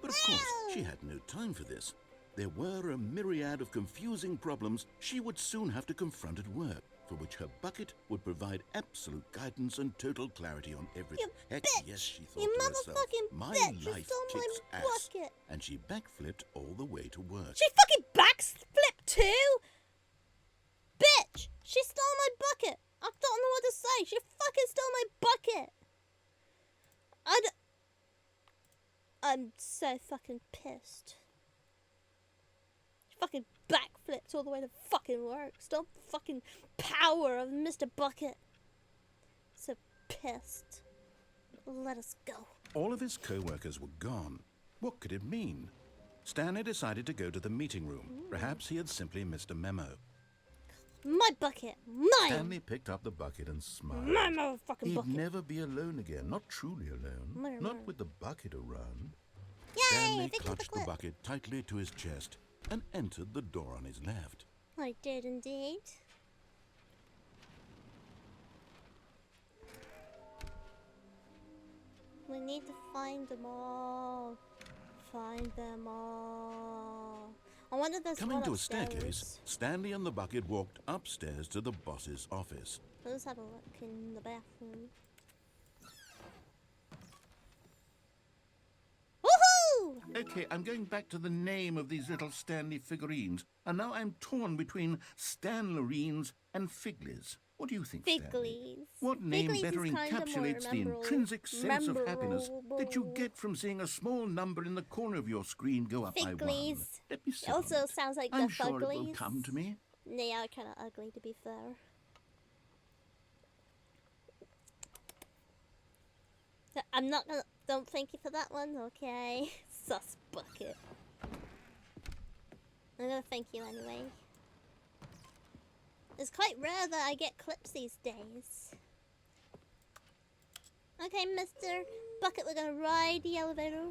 But of course, she had no time for this. There were a myriad of confusing problems she would soon have to confront at work, for which her bucket would provide absolute guidance and total clarity on everything. You Heck bitch! yes, she thought You to herself. motherfucking My bitch! You life stole my kicks ass. bucket. And she backflipped all the way to work. She fucking backflipped too? Bitch! She stole my bucket! I don't know what to say. She fucking stole my bucket! I'm so fucking pissed. She fucking backflipped all the way to fucking work. Stop fucking power of Mr. Bucket. So pissed. Let us go. All of his co-workers were gone. What could it mean? Stanley decided to go to the meeting room. Perhaps he had simply missed a memo. My bucket. Mine. Stanley picked up the bucket and smiled. My motherfucking He'd bucket. never be alone again. Not truly alone. Mine. Not with the bucket around. Yay! Stanley Thank you for clutched the clip. bucket tightly to his chest and entered the door on his left. I did indeed. We need to find them all. Find them all. I wonder if there's Coming one to a upstairs. staircase, Stanley and the bucket walked upstairs to the boss's office. Let's have a look in the bathroom. Woohoo! Okay, I'm going back to the name of these little Stanley figurines, and now I'm torn between Stanlerines and Figlies. What do you think, Stanley? Figlies. What name Figlies better is kinda more encapsulates the intrinsic sense of happiness that you get from seeing a small number in the corner of your screen go up by one? Figlies. Let me It sit on also it. sounds like I'm the sure it will Fuglies. come to me. They are kind of ugly, to be fair. I'm not gonna. Don't thank you for that one, okay? Sus bucket. I'm gonna thank you anyway. It's quite rare that I get clips these days. Okay, Mr. Bucket, we're gonna ride the elevator.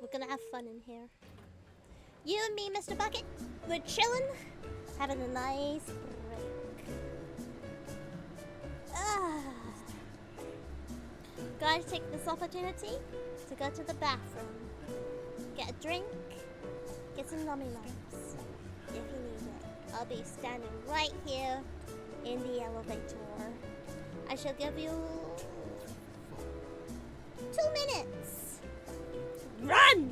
We're gonna have fun in here. You and me, Mr. Bucket, we're chilling, having a nice break. Gotta take this opportunity to go to the bathroom, get a drink, get some nummy lumps if you need it. I'll be standing right here in the elevator. I shall give you 2 minutes. Run!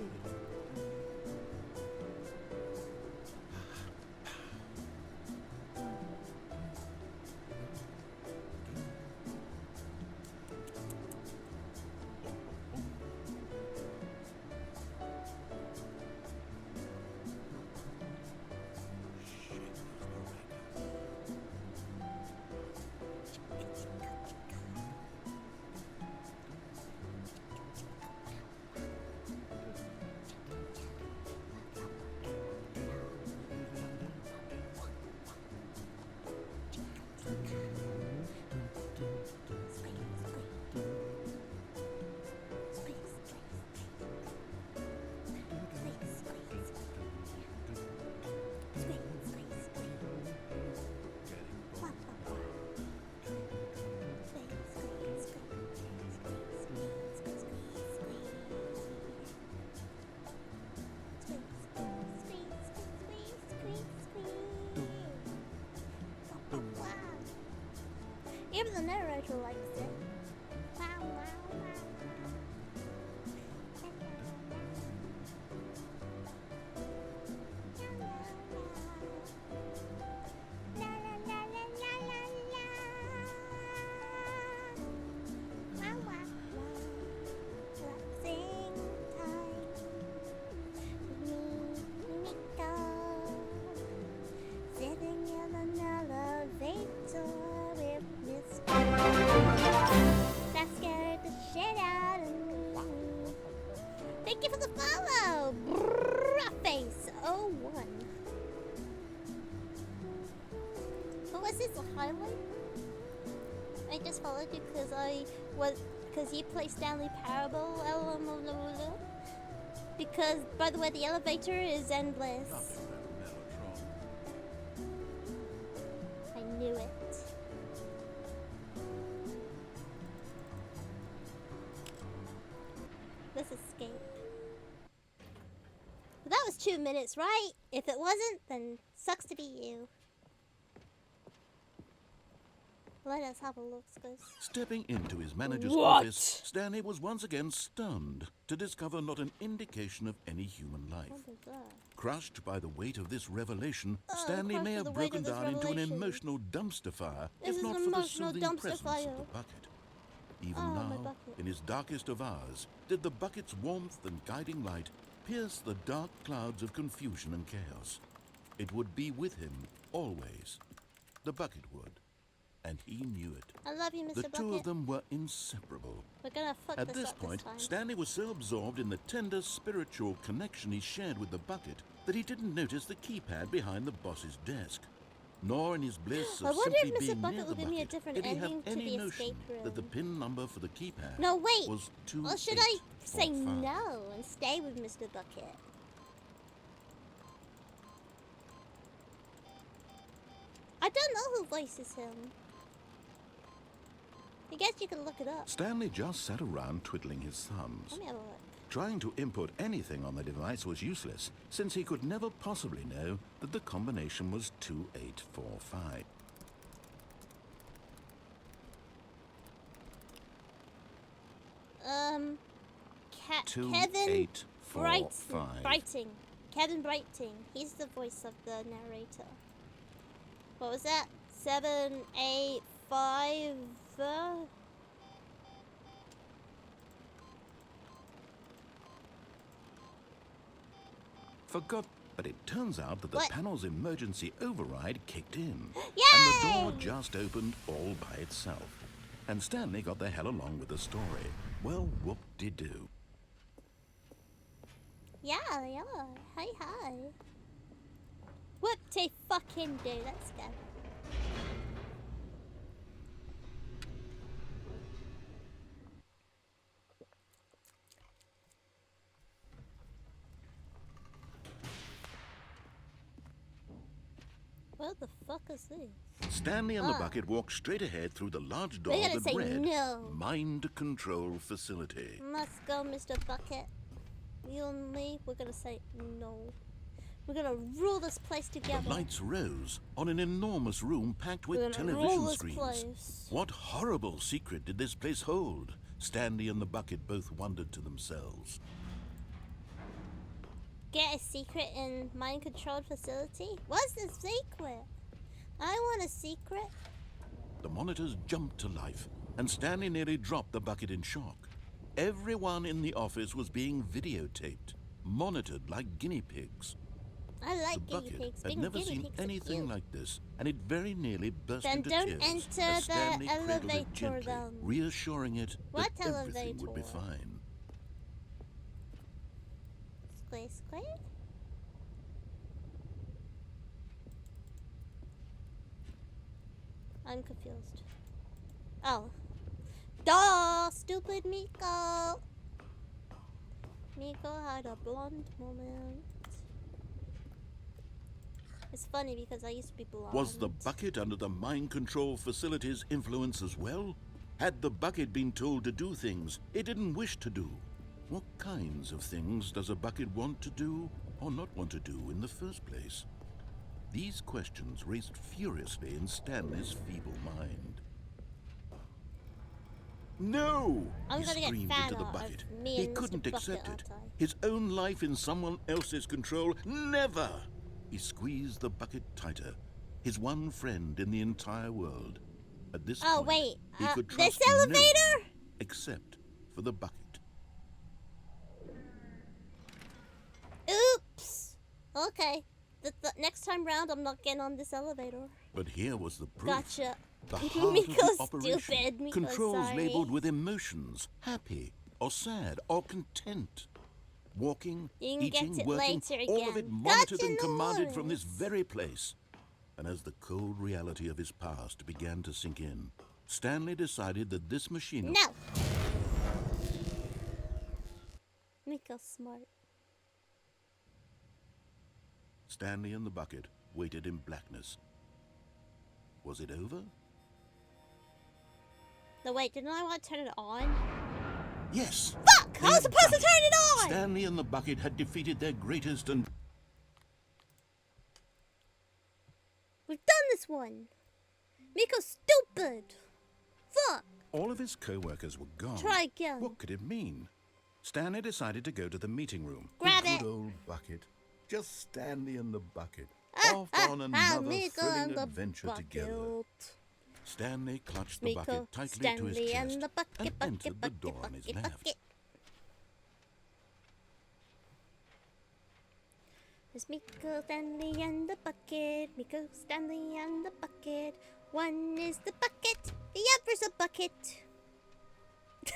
Even the narrator likes it. Wow, wow, wow. La, la, la, la, la, la, la. Wow, wow, wow. Relaxing time. Nico. Sitting in an elevator. That scared the shit out of me. Thank you for the follow. Face 01. What was this, a highlight? I just followed you because you play Stanley Parable. Because, by the way, the elevator is endless. I knew it. Let's escape. But that was 2 minutes, right? If it wasn't, then sucks to be you. Let us have a look, guys. Stepping into his manager's office, Stanley was once again stunned to discover not an indication of any human life. What is that? Crushed by the weight of this revelation, Stanley may have broken down into an emotional dumpster fire, if not for the soothing presence of the bucket. Even now, in his darkest of hours, did the bucket's warmth and guiding light pierce the dark clouds of confusion and chaos. It would be with him always. The bucket would. And he knew it. I love you, Mr. The Bucket. two of them were inseparable. We're gonna fuck At this this up point, this time. Stanley was so absorbed in the tender spiritual connection he shared with the bucket that he didn't notice the keypad behind the boss's desk. Nor in his bliss of I wonder simply if Mr. being Bucket near the will give me a bucket different did he have ending to any the notion escape room. that the PIN number for the keypad No, wait. was 2 Or should I say no and stay with Mr. Bucket? I don't know who voices him. I guess you can look it up. Stanley just sat around twiddling his thumbs. Let me have a look. Trying to input anything on the device was useless, since he could never possibly know that the combination was 2845. Kevin 2845. Brighting. Kevin Brighting. He's the voice of the narrator. What was that? 7, 8, 5. Forgot, but it turns out that the What? panel's emergency override kicked in. Yay! And the door just opened all by itself. And Stanley got the hell along with the story. Well, whoop-de-doo. Yeah. Hi. Whoop-de-fucking-do. Let's go. What the fuck is this? Stanley and the bucket walked straight ahead through the large door We gotta that say read no. Mind Control Facility. Let's go, Mr. Bucket. You and me, we're gonna say no. We're gonna rule this place together. The lights rose on an enormous room packed with We're gonna rule television this screens. place. What horrible secret did this place hold? Stanley and the bucket both wondered to themselves. Get a secret in mind-controlled facility? What's the secret? I want a secret. The monitors jumped to life, and Stanley nearly dropped the bucket in shock. Everyone in the office was being videotaped, monitored like guinea pigs. I like The guinea bucket pigs. had Being never guinea seen pigs are anything cute. like this, and it very nearly burst Then into don't tears enter as the Stanley cradled it elevator gently, then. reassuring it What that everything would be elevator? fine. Square? I'm confused. Oh. Duh! Stupid Miko! Miko had a blonde moment. It's funny because I used to be blonde. Was the bucket under the mind control facility's influence as well? Had the bucket been told to do things it didn't wish to do? What kinds of things does a bucket want to do or not want to do in the first place? These questions raced furiously in Stanley's feeble mind. No! I'm He gonna get screamed fan into the art bucket. of me He and Mr. couldn't Bucket, accept it. aren't I? His own life in someone else's control? Never! He squeezed the bucket tighter. His one friend in the entire world. At this Oh, point, wait. he could This trust no one elevator? except for the bucket. Oops! Okay. The next time round, I'm not getting on this elevator. But here was the proof. Gotcha. The heart of Miko's the operation. stupid. Miko's Controls sorry. labeled with emotions, happy or sad or content. Walking, You can get eating, it working, later all of it again. monitored Gotcha, and no commanded from worries. this very place. And as the cold reality of his past began to sink in, Stanley decided that this machine... No! Miko's smart. Stanley and the bucket waited in blackness. Was it over? No, wait, didn't I want to turn it on? Yes! Fuck! They I was had supposed to done turn it on! Stanley and the bucket had defeated their greatest and... We've done this one! Miko's stupid! Fuck! All of his co-workers were gone. Try again. What could it mean? Stanley decided to go to the meeting room. Grab the it! good old bucket. Just Stanley and the bucket. Off on another Miko thrilling and the adventure bucket. together. Stanley clutched the Miko, bucket tightly to his Stanley, chest and the bucket, entered the bucket, door on his left. bucket. There's Miko, Stanley, and the bucket. Miko, Stanley, and the bucket. One is the bucket, the other's a bucket.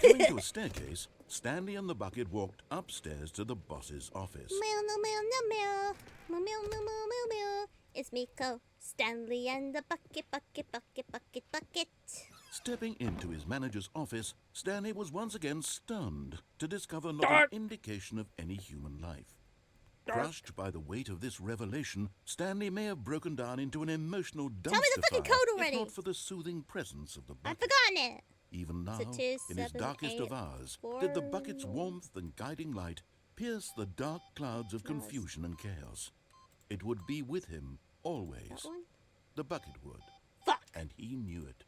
Coming to a staircase, Stanley and the bucket walked upstairs to the boss's office. Meow, no, meow, no, meow. Meow, meow, no, meow, meow, meow. It's Miko, Stanley, and the bucket, bucket, bucket, bucket, bucket. Stepping into his manager's office, Stanley was once again stunned to discover not an indication of any human life. Crushed by the weight of this revelation, Stanley may have broken down into an emotional dumpster Tell me the fucking fire, code if already. not for the soothing presence of the I've bucket. forgotten it. Even now, So 2, in his 7, darkest 8, of hours, 4, did the bucket's warmth and guiding light pierce the dark clouds of Nice. confusion and chaos. It would be with him always. That one? The bucket would. Fuck. And he knew it.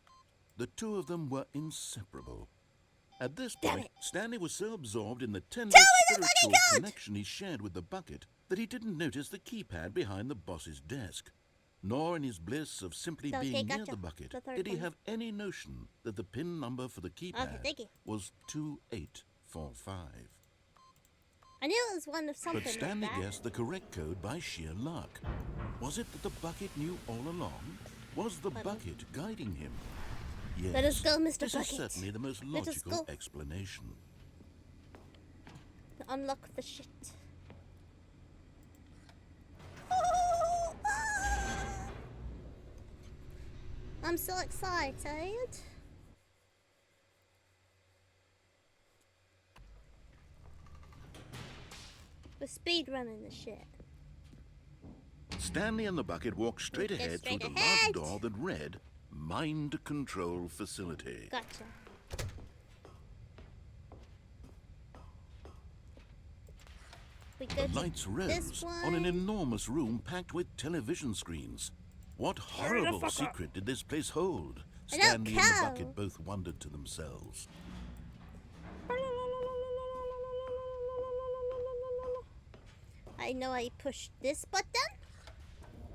The two of them were inseparable. At this Damn point, it. Stanley was so absorbed in the tender Tell me the fucking spiritual code! connection he shared with the bucket that he didn't notice the keypad behind the boss's desk. nor in his bliss of simply Okay, being near gotcha. the bucket The third did he one. have any notion that the pin number for the keypad thank you. was 2845. I knew it was one of something But Stanley like that. guessed the correct code by sheer luck. Was it that the bucket knew all along? Was the bucket guiding him? Yes. Let us go, Mr. This Bucket. is certainly the most Let us logical go. explanation. Unlock the shit. I'm so excited. We're speed running the shit. Stanley and the bucket walked straight Go ahead straight through the ahead. large door that read Mind Control Facility. Gotcha. We go The to lights this rose on an one. enormous room packed with television screens. What horrible secret did this place hold? I don't Stanley and the care. bucket both wondered to themselves. I know I pushed this button.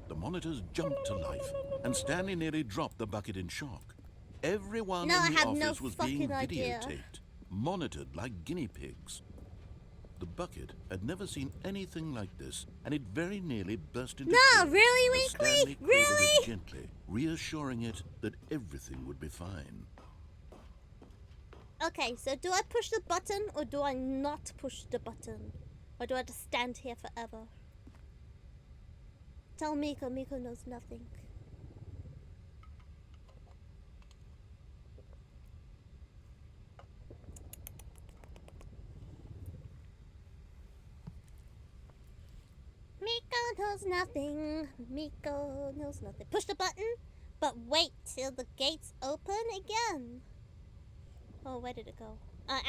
The monitors jumped to life, and Stanley nearly dropped the bucket in shock. Everyone No, I in the have no office was being fucking idea. videotaped, monitored like guinea pigs. The bucket had never seen anything like this, and it very nearly burst into No, tears really, as Weekly? Stanley cradled it Really? gently, reassuring it that everything would be fine. Okay, so do I push the button or do I not push the button? Or do I just stand here forever? Tell Miko. Miko knows nothing. Miko knows nothing. Miko knows nothing. Push the button, but wait till the gates open again. Oh, where did it go?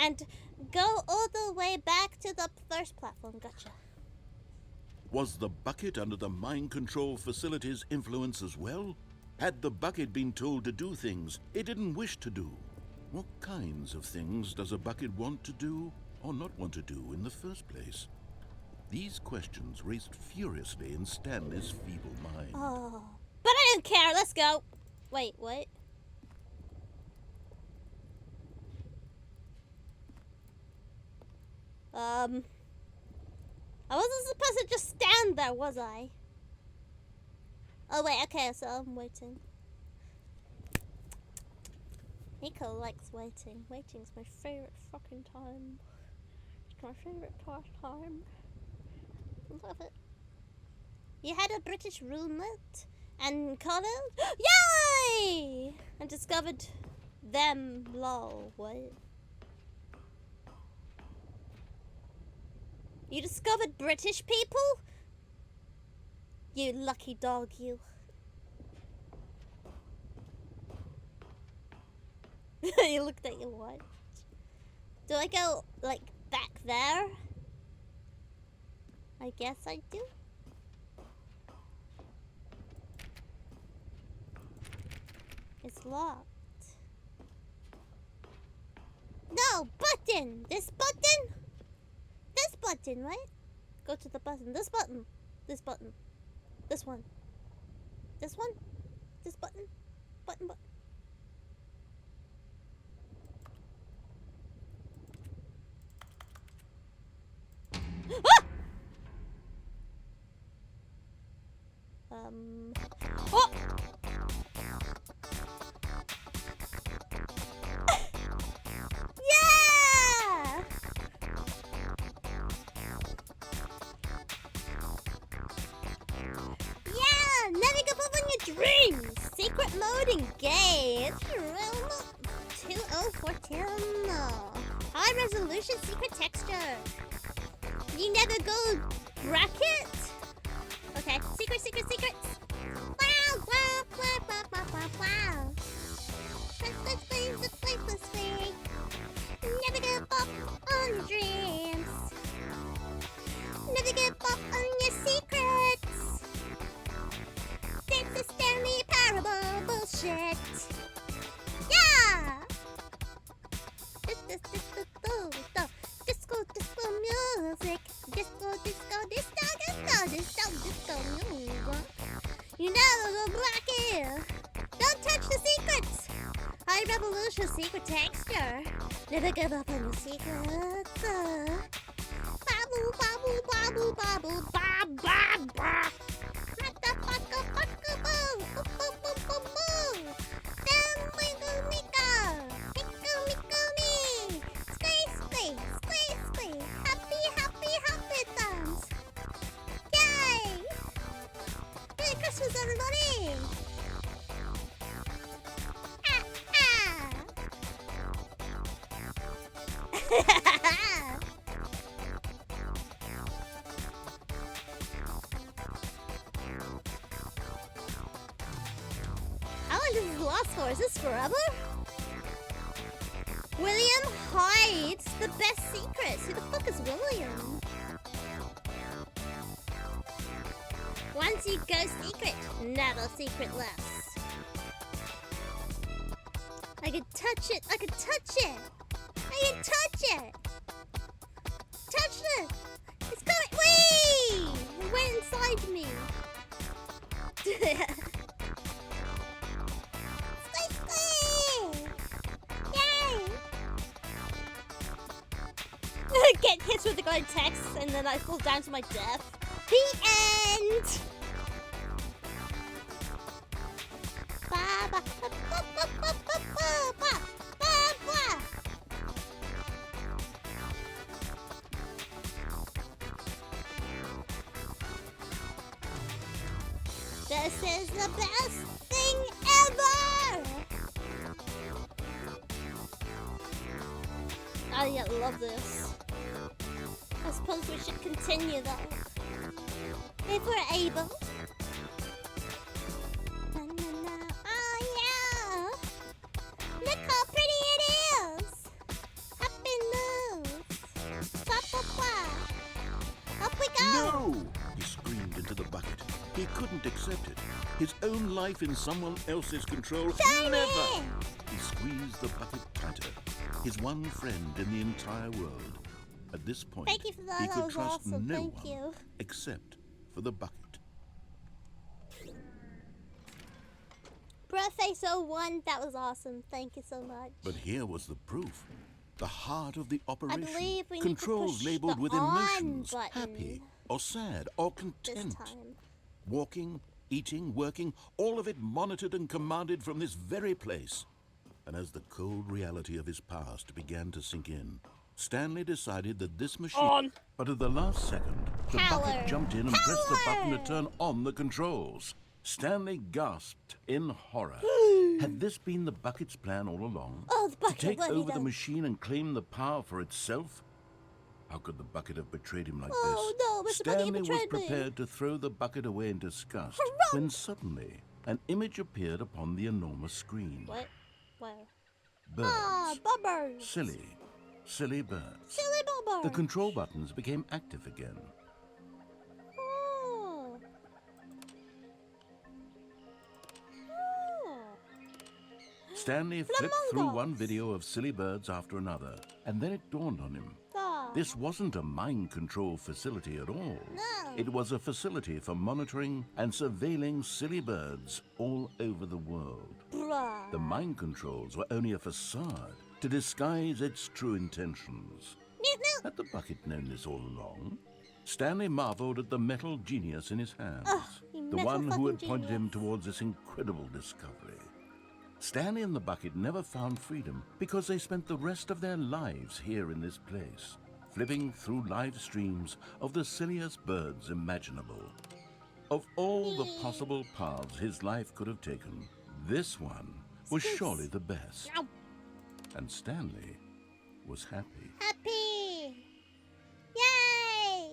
And go all the way back to the first platform. Gotcha. Was the bucket under the mind control facility's influence as well? Had the bucket been told to do things it didn't wish to do? What kinds of things does a bucket want to do or not want to do in the first place? These questions raced furiously in Stanley's feeble mind. Oh, but I don't care. Let's go. Wait, what? I wasn't supposed to just stand there, was I? Oh wait, okay, so I'm waiting. Nico likes waiting. Waiting's my favorite fucking time. It's my favorite pastime. Love it. You had a British roulette and colours? Yay! And discovered them. Lol. What? You discovered British people? You lucky dog, you. You looked at your watch. Do I go, like, back there? I guess I do. It's locked. No, button! This button? This button, right? Go to the button. This button. This button. This one. This one. This button. Button, button. Ah! Oh! Yeah! Yeah! Never give up on your dreams! Secret mode engaged. Room 20410. High resolution secret texture. You never go bracket? Okay, secret, secret, secrets. Wow, wow, wow, wow, wow, wow, wow. Let's play this way. Never give up on your dreams. Never give up on your secrets. That's the Stanley Parable bullshit. Yeah! Disco music. Disco revolution secret texture. Never give up on your secrets. Babu, babu, babu, babu, bab, bab, bab. Motherfucker, fucker, boo. Boo, boo, boo, boo, boo. Down, wiggle, wiggle. Mickle, mickle, me. Squeeze, squeeze, squeeze, squeeze. Happy, happy, happy thumbs. Yay! Merry Christmas, everybody! How long is this last for? Is this forever? William hides the best secrets. Who the fuck is William? Once you go secret, never secretless. I can touch it. I can touch it. I can touch it. Touch it. It's going. Whee! It went inside me. Squeeze, squeeze. Yay! Get hit with the glowing text and then I fall down to my death. The end! Ba, ba, ba, ba, ba, ba, ba, ba, ba, ba. This is the best thing ever! I love this. I suppose we should continue though. If we're able. Na, na, na. Oh yeah! Look how pretty it is! Up and move! Blah, blah, blah. Up we go! No! He screamed into the bucket. He couldn't accept it. His own life in someone else's control. Shiny! Never! He squeezed the bucket tighter. His one friend in the entire world. At this point, Thank you for that. he That could was trust awesome. no Thank one you. except for the bucket. Birthday 01, that was awesome. Thank you so much. But here was the proof. The heart of the operation. believe we need to Controls push labeled the with on emotions. button Happy or sad or this content. time. Walking, eating, working, all of it monitored and commanded from this very place. And as the cold reality of his past began to sink in, Stanley decided that this machine... On. But at the last second, the Power. bucket jumped in and pressed the button to Power. turn on the controls. Stanley gasped in horror. Had this been the bucket's plan all along? Oh, the bucket, To take what have you over the done? machine and claim the power for itself? How could the bucket have betrayed him like Oh, this? no, Mr. Bucket, you Stanley was betrayed me. prepared to throw the bucket away in disgust Hurrah! when suddenly an image appeared upon the enormous screen. What? Where? Birds. Ah, bubbers. Silly birds. Silly bubbers. The control buttons became active again. Oh. Oh. Stanley flipped through Flamingos. one video of silly birds after another, and then it dawned on him. Ah. This wasn't a mind control facility at all. No. It was a facility for monitoring and surveilling silly birds all over the world. Bruh. The mind controls were only a facade to disguise its true intentions. Newt, newt. Had the bucket known this all along? Stanley marveled at the metal genius in his hands, you the metal one who had fucking pointed him genius. towards this incredible discovery. Stanley and the bucket never found freedom because they spent the rest of their lives here in this place, flipping through live streams of the silliest birds imaginable. Of all the possible paths his life could have taken, this one was surely the best. Ow. And Stanley was happy. Happy. Yay.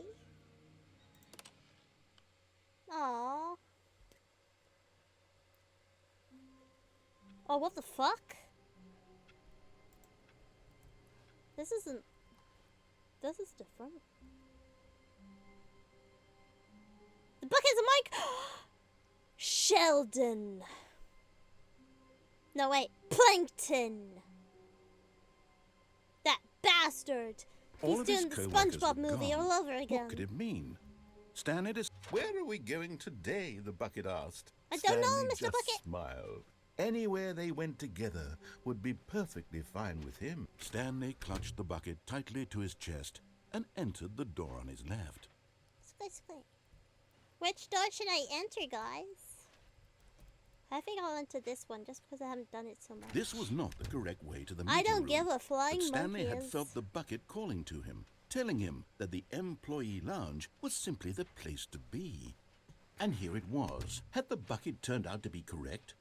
Aww. Oh, what the fuck? This is different. The bucket's a mic. Sheldon. No, wait. Plankton. That bastard. All He's of his doing the co-workers SpongeBob were movie gone. all over again. What could it mean? Stanley, where are we going today? The bucket asked. I don't know, Stanley Mr. just Bucket. smiled. Anywhere they went together would be perfectly fine with him. Stanley clutched the bucket tightly to his chest and entered the door on his left. Squee. Which door should I enter, guys? I think I'll enter this one just because I haven't done it so much. This was not the correct way to the meeting I don't room, give a flying but Stanley had monkeys. felt the bucket calling to him, telling him that the employee lounge was simply the place to be. And here it was. Had the bucket turned out to be correct?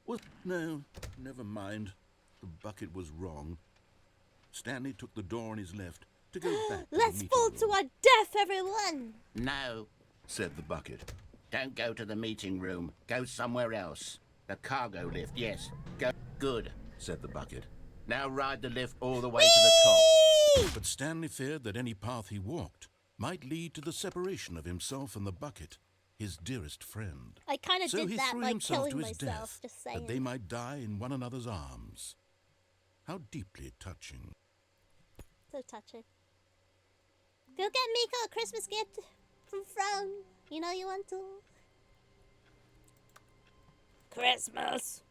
No, never mind. The bucket was wrong. Stanley took the door on his left to go back to Let's the meeting fall room. to our death, everyone! No, said the bucket. don't go to the meeting room. Go somewhere else. The cargo lift, yes. Go. Good, Said the bucket. now ride the lift all the way to the top. But Stanley feared that any path he walked might lead to the separation of himself and the bucket, his dearest friend. I kind of So did he that threw by himself killing to his myself, death, just saying. that they might die in one another's arms. How deeply touching. So touching. Go get Miko a Christmas gift from Frown. You know you want to. Christmas.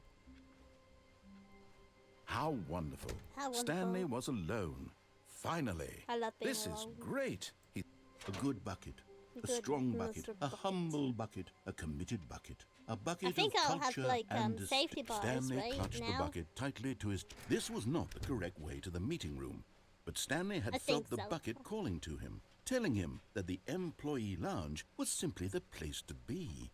How wonderful. How wonderful. Stanley was alone. Finally. I love being This is alone. great. A good bucket. A Good strong Mr. bucket. A Bucket. humble bucket. A committed bucket. A bucket I think of I'll have, culture like, and safety bars, Stanley right, clutched the now? bucket tightly to his... This was not the correct way to the meeting room. But Stanley had I felt think the so. bucket calling to him, telling him that the employee lounge was simply the place to be.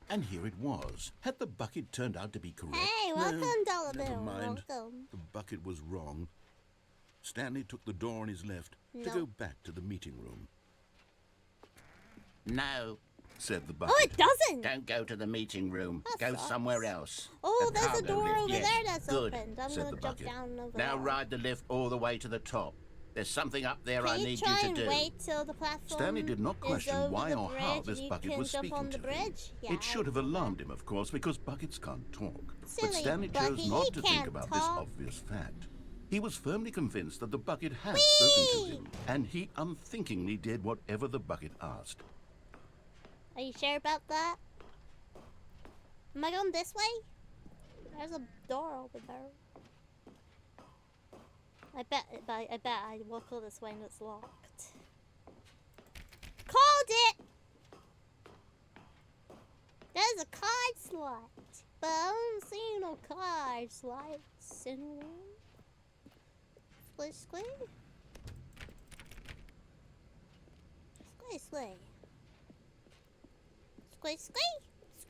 And here it was. Had the bucket turned out to be correct? Hey, welcome, No, Dollar never Bill. mind. Welcome. The bucket was wrong. Stanley took the door on his left to No. go back to the meeting room. No, Said the bucket. Oh, it doesn't! don't go to the meeting room. That Go sucks. somewhere else. Oh, The there's a cargo door lift, over yes. there that's Good, opened. I'm said gonna the jump bucket. down over Now there. ride the lift all the way to the top. There's something up there I Can you need try you to and do. wait till the platform Stanley did not is question over why the or how bridge this and you bucket can was jump speaking on the to him. bridge? Yeah, It should have alarmed him, of course, because buckets can't talk. Silly But Stanley bucket, chose not he to think can't about this talk. obvious fact. He was firmly convinced that the bucket had spoken to him, and he unthinkingly did whatever the bucket asked. Are you sure about that? Am I going this way? There's a door over there. I bet I will go this way and it's locked. Called it! There's a card slot, but I don't see no card slots in the room. Squee.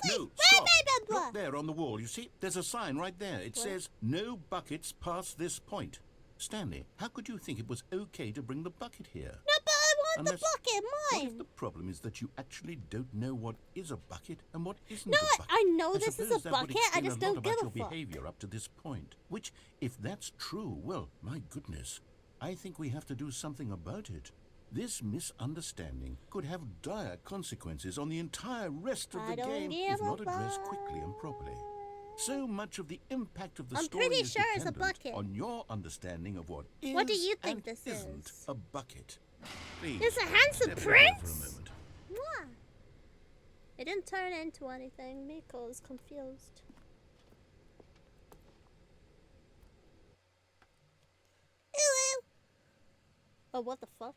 No, stop! Look there on the wall. You see, there's a sign right there. It says, "No buckets past this point." Stanley, how could you think it was okay to bring the bucket here? No, but I want Unless- the bucket, What if mine. the problem is that you actually don't know what is a bucket and what isn't No, a bucket? I know this is suppose a that would bucket, I explain just a don't lot give about a your fuck. behavior up to this point. Which, if that's true, well, my goodness, I think we have to do something about it. This misunderstanding could have dire consequences on the entire rest of I the don't game give if a not addressed fuck. quickly and properly. So much of the impact of the I'm story pretty is sure it's a dependent bucket. on your understanding of what is What do you think and this isn't is? a bucket. Please, It's a handsome step away for a prince. moment. What? It didn't turn into anything. Miko is confused. Ooh. Oh, what the fuck?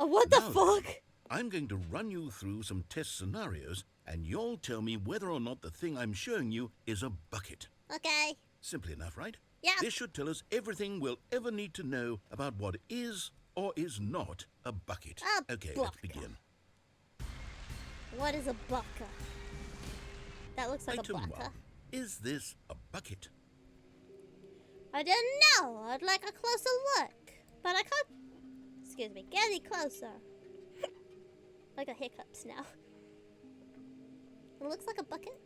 Oh, what the Now fuck? then, I'm going to run you through some test scenarios, and you'll tell me whether or not the thing I'm showing you is a bucket. Okay. Simple enough, right? Yeah. This should tell us everything we'll ever need to know about what is or is not a bucket. A Okay, let's bucket. begin. What is a bucka? That looks like Item a bucka. 1. Is this a bucket? I don't know. I'd like a closer look. But I can't... Excuse me. Get any closer. I got hiccups now. It looks like a bucket.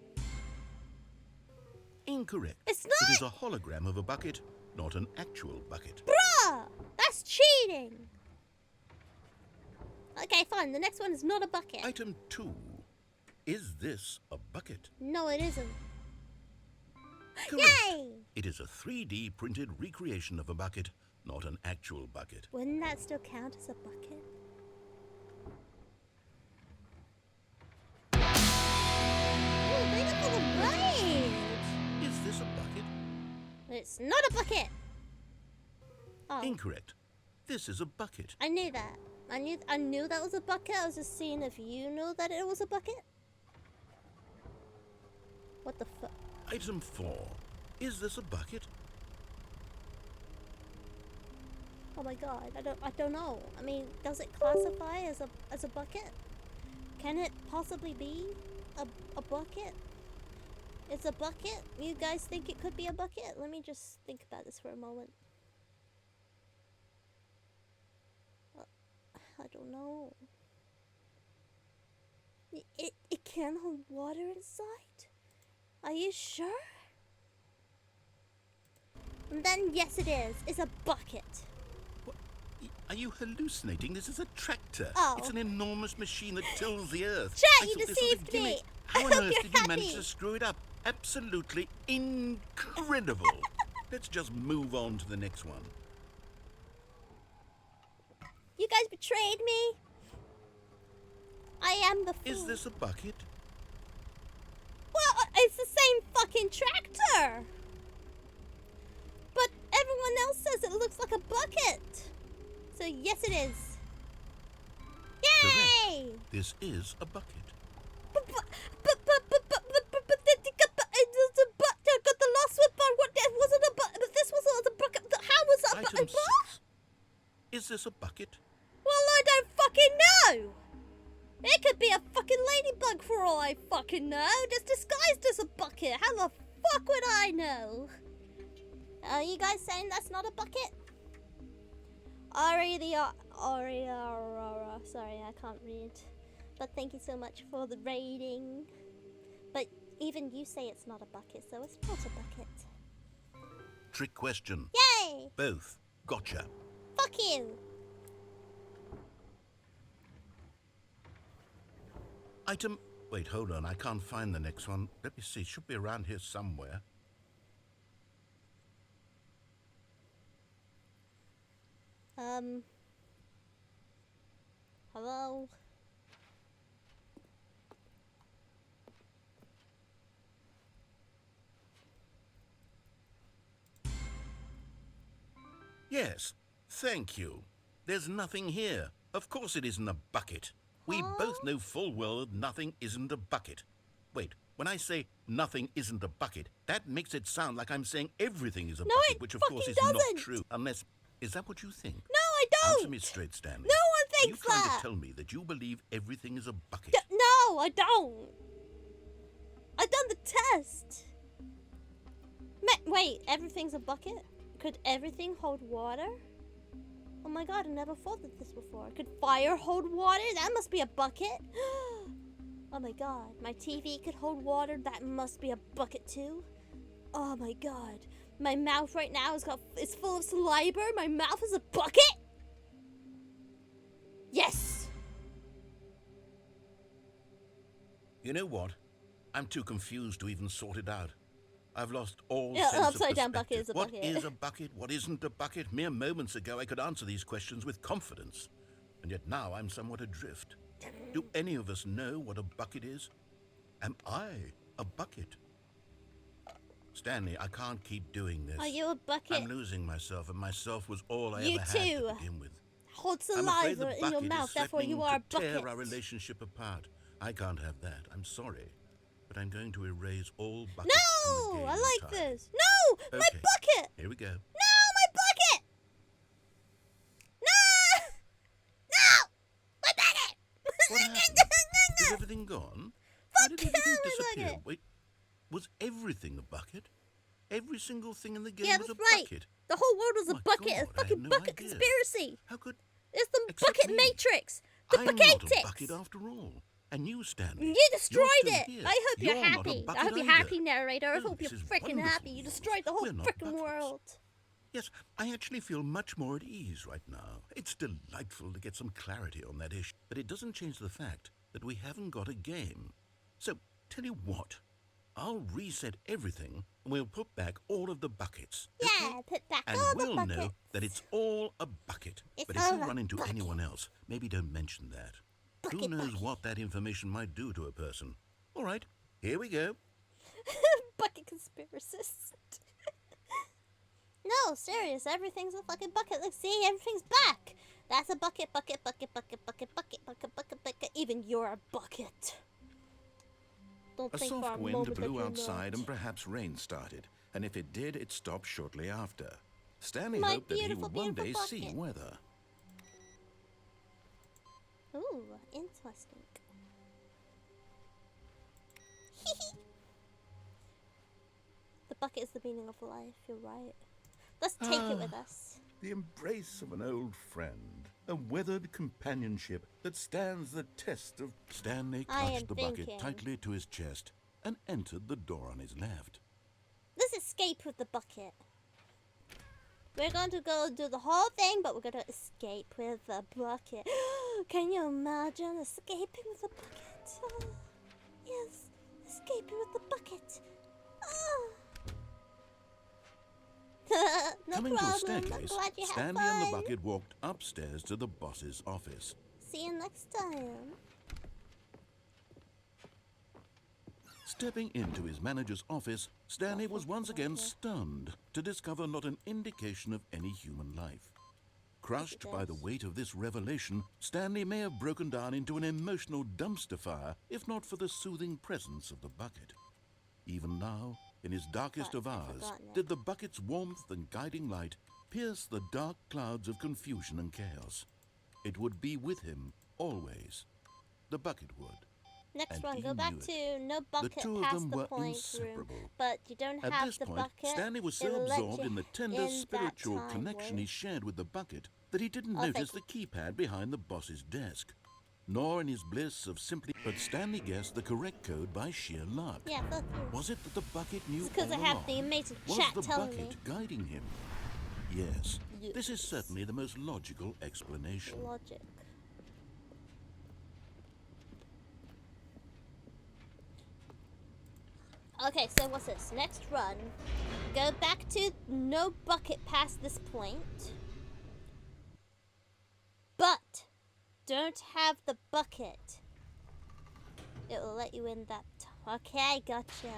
Incorrect. It's It not! is a hologram of a bucket, not an actual bucket. Bruh! That's cheating! Okay, fine. The next one is not a bucket. Item 2. Is this a bucket? No, it isn't. Correct. Yay! It is a 3D printed recreation of a bucket, not an actual bucket. Wouldn't that still count as a bucket? Ooh, thank you for the raid! Is this a It's not a bucket. Oh. Incorrect. This is a bucket. I knew that. I knew that was a bucket. I was just seeing if you knew that it was a bucket. What the fuck? Item 4. Is this a bucket? Oh my god, I don't know. I mean, does it classify as a bucket? Can it possibly be a bucket? It's a bucket? You guys think it could be a bucket? Let me just think about this for a moment. I don't know. It can hold water inside? Are you sure? And then yes it is. It's a bucket. What? Are you hallucinating? This is a tractor. Oh. It's an enormous machine that tills the earth. Chat, you thought this was a deceived gimmick. me. How on earth did you Happy. manage to screw it up? Absolutely incredible. Let's just move on to the next one. You guys betrayed me. I am the fool. Is this a bucket? Well, it's the same fucking tractor. But everyone else says it looks like a bucket. So yes it is. Yay! Correct. This is a bucket. But I got the last one, but what that wasn't a bucket. But this was a bucket. How was that a Item bucket? 6. Is this a bucket? Well, I don't fucking know. It could be a fucking ladybug for all I fucking know. Just disguised as a bucket. How the fuck would I know? Are you guys saying that's not a bucket? Sorry, I can't read. But thank you so much for the rating. But even you say it's not a bucket, so it's not a bucket. Trick question. Yay! Both. Gotcha. Fuck you. Item... Wait, hold on. I can't find the next one. Let me see. It should be around here somewhere. Hello? Yes. Thank you. There's nothing here. Of course it isn't a bucket. We both know full well that nothing isn't a bucket. Wait, when I say nothing isn't a bucket, that makes it sound like I'm saying everything is a bucket, which of course is not true. Unless... Is that what you think? No, I don't! Answer me straight, Stanley. No one thinks that! Are you trying that! to tell me that you believe everything is a bucket? No, I don't! I've done the test! Wait, everything's a bucket? Could everything hold water? Oh my god, I never thought of this before. Could fire hold water? That must be a bucket. Oh my god, my TV could hold water? That must be a bucket too. Oh my god, my mouth right now is full of saliva. My mouth is a bucket? Yes! You know what? I'm too confused to even sort it out. I've lost all Yeah, sense of upside down perspective. bucket is a What bucket. is a bucket? What isn't a bucket? Mere moments ago I could answer these questions with confidence. And yet now I'm somewhat adrift. Do any of us know what a bucket is? Am I a bucket? Stanley, I can't keep doing this. Are you a bucket? I'm losing myself, and myself was all I You ever had too. to begin with. Hold I'm afraid the saliva in your bucket mouth, is therefore you threatening are a to tear bucket. our relationship apart. I can't have that. I'm sorry. But I'm going to erase all buckets from the No! game I like entirely. this. No! My Okay, bucket! Here we go. No! My bucket! No! No! My bucket! What happened? Is everything gone? Why did everything my disappear? bucket. Wait, was everything a bucket? Every single thing in the game Yeah, was that's a right. bucket? The whole world was a My bucket. God, A I had fucking no bucket idea. conspiracy. How could... It's the Except bucket me. matrix. The I'm not a bucketics. bucket after all. And you, Stanley. You destroyed you're still it. here. I hope you're not a happy. bucket I hope you're either. happy, narrator. I Oh, hope you're this is freaking wonderful happy. You news. destroyed the whole We're not freaking buckets. world. Yes, I actually feel much more at ease right now. It's delightful to get some clarity on that issue. But it doesn't change the fact that we haven't got a game. So, tell you what. I'll reset everything and we'll put back all of the buckets. Yeah, okay? put back And all we'll the buckets. know that it's all a bucket. It's But if all you a run into bucket. anyone else, maybe don't mention that. Who Bucket, knows bucket. what that information might do to a person? All right, here we go. Bucket conspiracist. No, serious. Everything's a fucking bucket. Look, see, everything's back. That's a bucket, bucket, bucket, bucket, bucket, bucket, bucket, bucket, bucket. Even you're a bucket. Don't A think for soft a wind moment that blew you're outside not. and perhaps rain started, and if it did, it stopped shortly after. Stanley My hoped that he beautiful, would one day beautiful see bucket. weather. Ooh, interesting. The bucket is the meaning of life, you're right. Let's take it with us. The embrace of an old friend, a weathered companionship that stands the test of... Stanley I am clutched the bucket thinking. tightly to his chest and entered the door on his left. Let's escape with the bucket. We're going to go do the whole thing, but we're going to escape with the bucket. Can you imagine escaping with the bucket? Oh, yes, escaping with the bucket. Oh. No Coming problem. to a I'm staircase, glad you had Stanley fun. and the bucket walked upstairs to the boss's office. See you next time. Stepping into his manager's office, Stanley was once again stunned to discover not an indication of any human life. Crushed by the weight of this revelation, Stanley may have broken down into an emotional dumpster fire if not for the soothing presence of the bucket. Even now, in his darkest of hours, did the bucket's warmth and guiding light pierce the dark clouds of confusion and chaos. It would be with him always. The bucket would. Next And one, he go back knew it. to no bucket The two of past them the were point room, inseparable. but you don't At have this the point, bucket. Stanley was so It'll let absorbed you in the tender in spiritual that time connection he warp. shared with the bucket that he didn't Oh, notice thank- the keypad behind the boss's desk. Nor in his bliss of simply... But Stanley guessed the correct code by sheer luck. Yeah, fuck you. Was it that the bucket knew It's 'cause all I have along? the amazing Was chat the telling bucket me. guiding him? Yes. This is Yes. certainly the most logical explanation. Logic. Okay, so what's this? Next run. Go back to no bucket past this point. But don't have the bucket. It will let you in that. Okay, gotcha.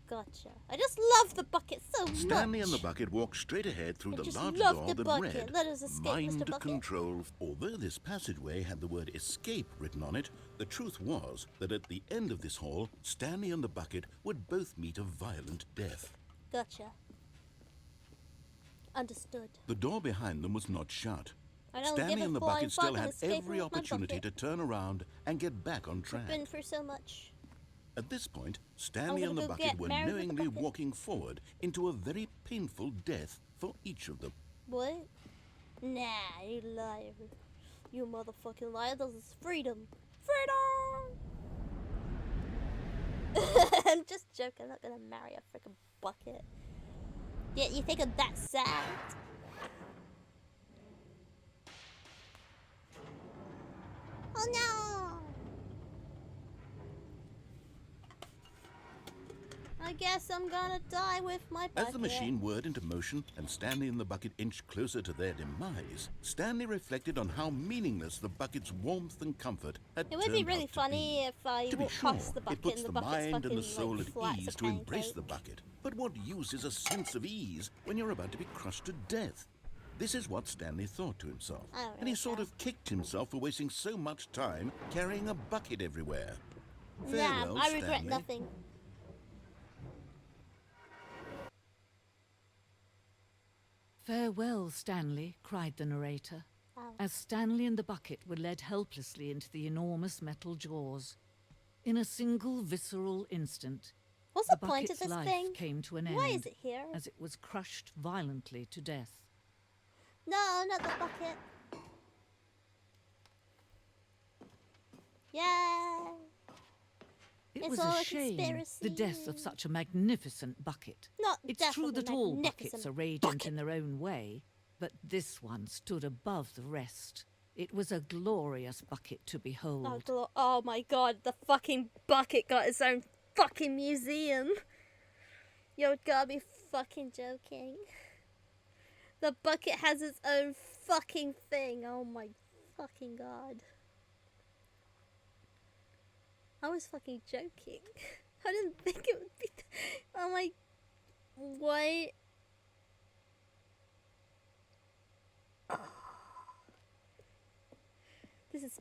Gotcha. I just love the bucket so much. Stanley and the bucket walked straight ahead through I the just large love door the that bucket. read Let us escape, Mind Mr. Bucket. Control. Although this passageway had the word escape written on it, the truth was that at the end of this hall, Stanley and the bucket would both meet a violent death. Gotcha. Understood. The door behind them was not shut. I don't Stanley give a and the flying bucket still fuck and had escaping every with my opportunity to bucket. turn around and get back on track. Been through so much. At this point, Stanley I'm and the gonna go bucket get were married with the knowingly bucket. walking forward into a very painful death for each of them. What? Nah, you liar. You motherfucking liar. This is freedom. Freedom! I'm just joking. I'm not gonna marry a freaking bucket. Yeah, you think I'm that sad? Oh no! I guess I'm gonna die with my bucket. As the machine whirred into motion and Stanley and the bucket inched closer to their demise, Stanley reflected on how meaningless the bucket's warmth and comfort had It would be turned really out to funny be. if I To be walked sure, past the bucket it puts and the the bucket's mind fucking and the soul like, at flat ease as a to embrace the pancake. bucket. But what use is a sense of ease when you're about to be crushed to death? This is what Stanley thought to himself, I don't and he really sort care. of kicked himself for wasting so much time carrying a bucket everywhere. Nah, Farewell, I regret Stanley. nothing. Farewell, Stanley, cried the narrator, Ow. as Stanley and the bucket were led helplessly into the enormous metal jaws. In a single visceral instant, What's the the point of bucket's this life thing? came to an end Why is it here? as it was crushed violently to death. No, not the bucket. Yay! It It's was all a a shame, the death of conspiracy. such a magnificent bucket. Not It's death true of a that all magnificent buckets are radiant bucket. in their own way, but this one stood above the rest. It was a glorious bucket to behold. Oh my god, the fucking bucket got its own fucking museum. You gotta be fucking joking. The bucket has its own fucking thing. Oh my fucking god. I was fucking joking. I didn't think it would be. Oh my. What? This is...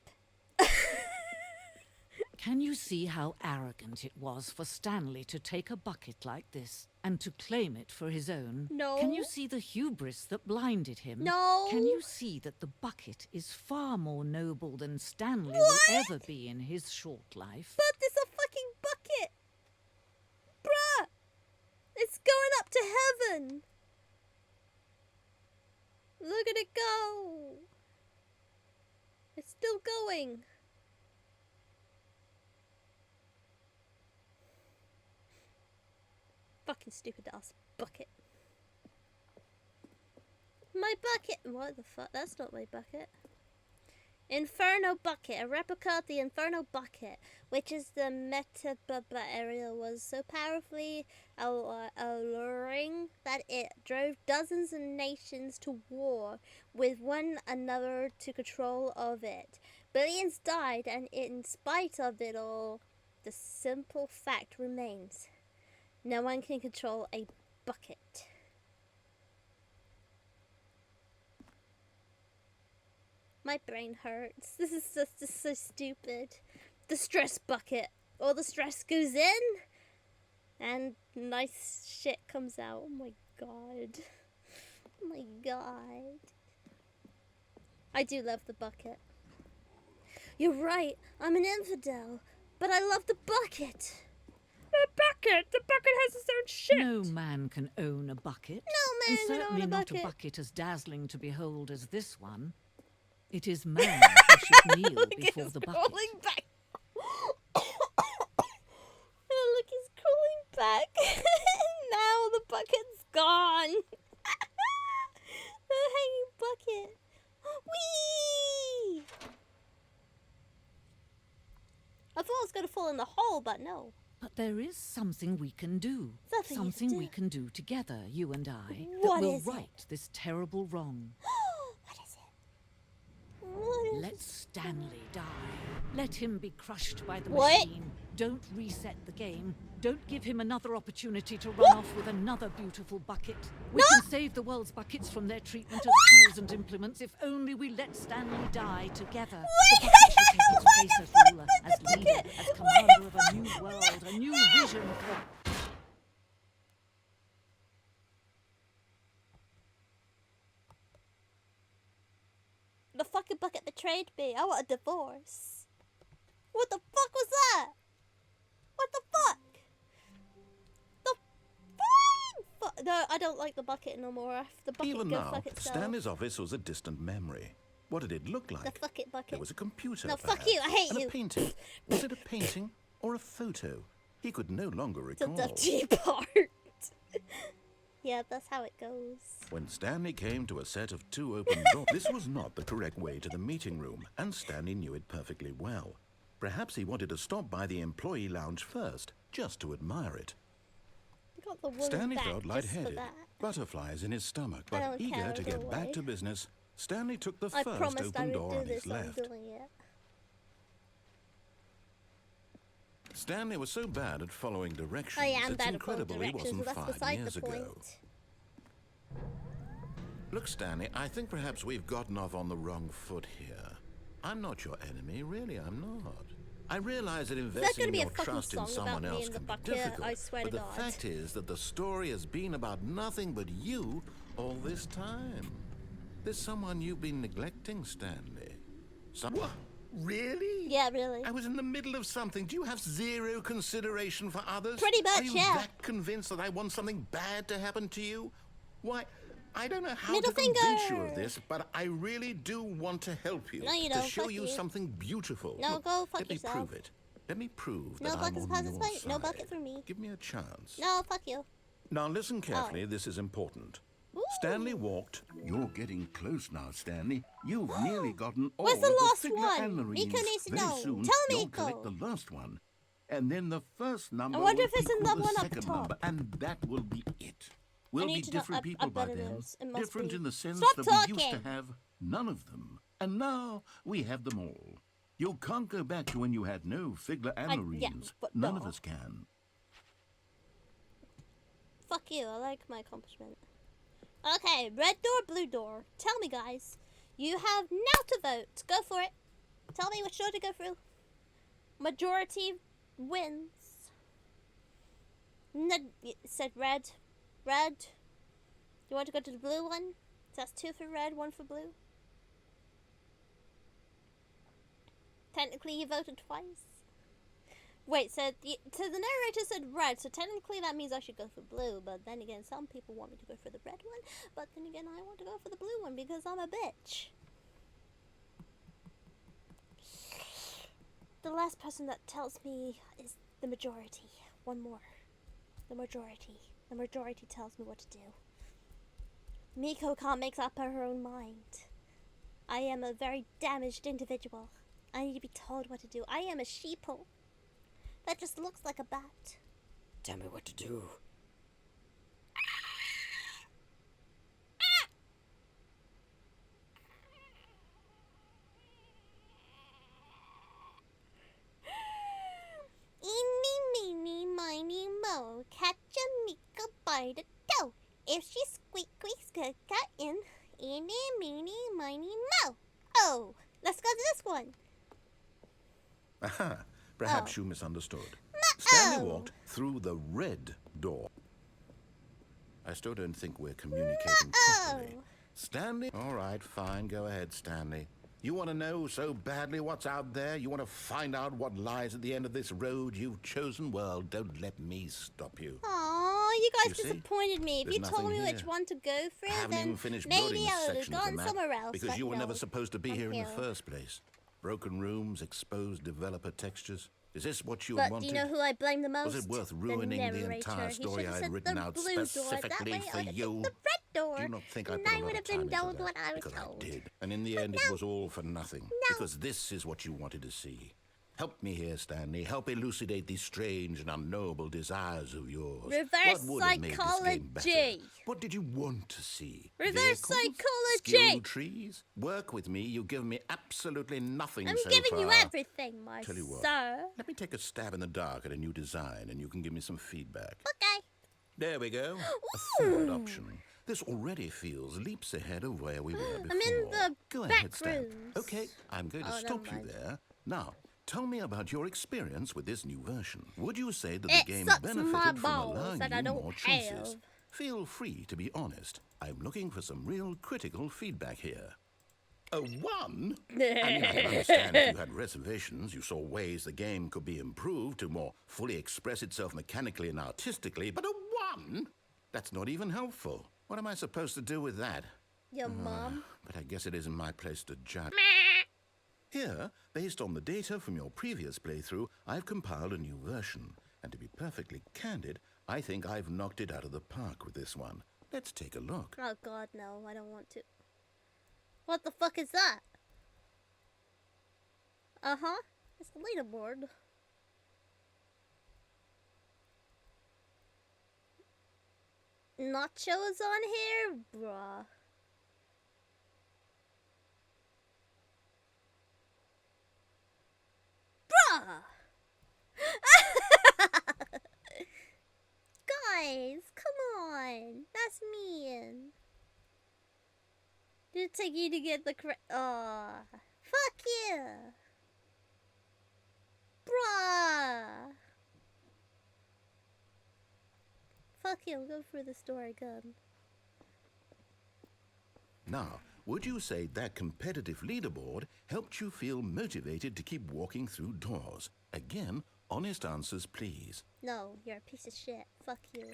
Can you see how arrogant it was for Stanley to take a bucket like this and to claim it for his own? No. Can you see the hubris that blinded him? No. Can you see that the bucket is far more noble than Stanley What? will ever be in his short life? But it's a fucking bucket! Bruh! It's going up to heaven! Look at it go! It's still going. Fucking stupid ass bucket. My bucket! What the fuck? That's not my bucket. Inferno bucket. A replica of the Inferno bucket, which is the meta area, was so powerfully alluring that it drove dozens of nations to war with one another to control of it. Billions died, and in spite of it all, the simple fact remains. No one can control a bucket. My brain hurts. This is just so stupid. The stress bucket. All the stress goes in, and nice shit comes out. Oh my god. Oh my god. I do love the bucket. You're right. I'm an infidel, but I love the bucket. The bucket! The bucket has its own shit! No man can own a bucket. No man and can certainly own a not bucket. a bucket as dazzling to behold as this one. It is man who should kneel Look, before it's the bucket. crawling back. Oh, look, he's crawling back. Now the bucket's gone. The hanging bucket. Whee! I thought I was going to fall in the hole, but no. But there is something we can do. Something we can do together, you and I, What that will is it? right this terrible wrong. What is it? What is Let Stanley die. Let him be crushed by the What? machine. Don't reset the game. Don't give him another opportunity to run off with another beautiful bucket. We No! can save the world's buckets from their treatment as tools and implements if only we let Stanley die together. The bucket shall take its place as ruler, as leader, as commander of a new world, a new vision for... The fucking bucket betrayed me. I want a divorce. What the fuck was that? What the fuck? The fuck? No, I don't like the bucket no more. The bucket Even go now, fuck itself. Stanley's office was a distant memory. What did it look like? The fucking bucket. There was a computer. No, fuck perhaps, you, I hate and you. a painting. Was it a painting or a photo? He could no longer The recall. dirty part. Yeah, that's how it goes. When Stanley came to a set of two open doors, this was not the correct way to the meeting room, and Stanley knew it perfectly well. Perhaps he wanted to stop by the employee lounge first, just to admire it. I got the woman Stanley back felt just for lightheaded, that. butterflies in his stomach, I but don't eager care to either get back way. to business, Stanley took the I first promised I open would door do on this, his I'm left. doing it. Stanley was so bad at following directions, I am it's bad at following incredible he directions, wasn't but that's 5 beside years the ago. point. Look, Stanley, I think perhaps we've gotten off on the wrong foot here. I'm not your enemy, really, I'm not. I realize that investing gonna be a your fucking trust in song someone about me else in the can be bucket, difficult, I swear but to the God. fact is that the story has been about nothing but you all this time. There's someone you've been neglecting, Stanley. What? Really? Yeah, really. I was in the middle of something. Do you have zero consideration for others? Pretty much, Are you yeah. that convinced that I want something bad to happen to you? Why, I don't know how Middle to convince you finger. of this, but I really do want to help you. No, you To don't. show Fuck you you. something beautiful. No, Look, go fuck let me yourself. prove it. Let me prove No that I'm buckets on past your this fight. side. No bucket for me. Give me a chance. No, fuck you. Now listen carefully, Oh. this is important. Ooh. Stanley walked. You're getting close now, Stanley. You've nearly gotten all Where's the of last the figure one? and marines. Nico needs to Very know. soon, Tell me, you'll collect Nico. the last one. And then the first number wonder will if it's in equal the one up second top. number, and that will be it. We'll need be to know- different I people by bet it then. is. It must Different be. in the sense Stop that we used to talking. have none of them. And now we have them all. You can't go back to when you had no Figler and yeah, Marines. but None of no. us can. Fuck you. I like my accomplishment. Okay, red door, blue door. Tell me, guys. You have now to vote. Go for it. Tell me which door to go through. Majority wins. It said red. Red. You want to go to the blue one? So that's 2 for red, 1 for blue. Technically, you voted twice. Wait, so the narrator said red, so technically that means I should go for blue. But then again, some people want me to go for the red one. But then again, I want to go for the blue one because I'm a bitch. The last person that tells me is the majority. One more. The majority. The majority tells me what to do. Miko can't make up her own mind. I am a very damaged individual. I need to be told what to do. I am a sheeple that just looks like a bat. Tell me what to do. Eeny, meeny, miny, mo. Catch a Miko by the toe. If she squeaks, cut in. Eeny, meeny, miny, mo. Oh, let's go to this one. Aha, perhaps you misunderstood. Stanley walked through the red door. I still don't think we're communicating properly. Stanley? All right, fine. Go ahead, Stanley. You want to know so badly what's out there? You want to find out what lies at the end of this road you've chosen? Well, don't let me stop you. Aw, you guys disappointed me. If you told me which one to go through, then maybe I would have gone somewhere else. Because you were never supposed to be here in the first place. Broken rooms, exposed developer textures. Is this what you wanted? But do you know who I blame the most? Was it worth ruining the entire story I had written out specifically for you? The red door. Do you not think I put a lot of time into that? Because I did. And in the end, it was all for nothing. Because this is what you wanted to see. Help me here, Stanley. Help elucidate these strange and unknowable desires of yours. Reverse psychology. What did you want to see? Reverse psychology. Skill trees? Work with me. You've given me absolutely nothing so far. I'm giving you everything, my Tell you what, sir. let me take a stab in the dark at a new design, and you can give me some feedback. Okay. There we go. A third option. This already feels leaps ahead of where we were before. I'm in the Go back ahead, Stan. rooms. Okay, I'm going to stop you there. Now, tell me about your experience with this new version. Would you say that the game benefited from allowing you more choices? Feel free to be honest. I'm looking for some real critical feedback here. A 1? I mean, I can understand if you had reservations, you saw ways the game could be improved to more fully express itself mechanically and artistically, but a 1? That's not even helpful. What am I supposed to do with that? Your mom. But I guess it isn't my place to judge. Here, based on the data from your previous playthrough, I've compiled a new version. And to be perfectly candid, I think I've knocked it out of the park with this one. Let's take a look. Oh god, no, I don't want to. What the fuck is that? Uh-huh. It's the leaderboard. Nachos on here? Bruh. Bruh! Guys, come on. That's mean. Did it take you to get the correct... Aw. Fuck you. Bruh. Fuck you, go through the store again. Now, would you say that competitive leaderboard helped you feel motivated to keep walking through doors? Again, honest answers, please. No, you're a piece of shit. Fuck you.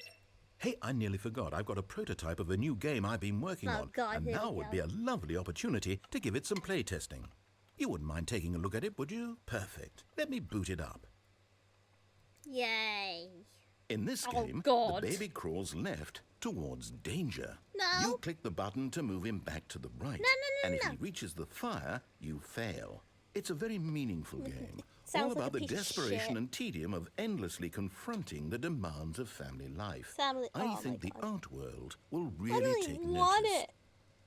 Hey, I nearly forgot. I've got a prototype of a new game I've been working on. God, and now would be a lovely opportunity to give it some play testing. You wouldn't mind taking a look at it, would you? Perfect. Let me boot it up. Yay. In this game, the baby crawls left towards danger. No. You click the button to move him back to the right. And if he reaches the fire, you fail. It's a very meaningful game. All about the desperation and tedium of endlessly confronting the demands of family life. I think the art world will really take notice.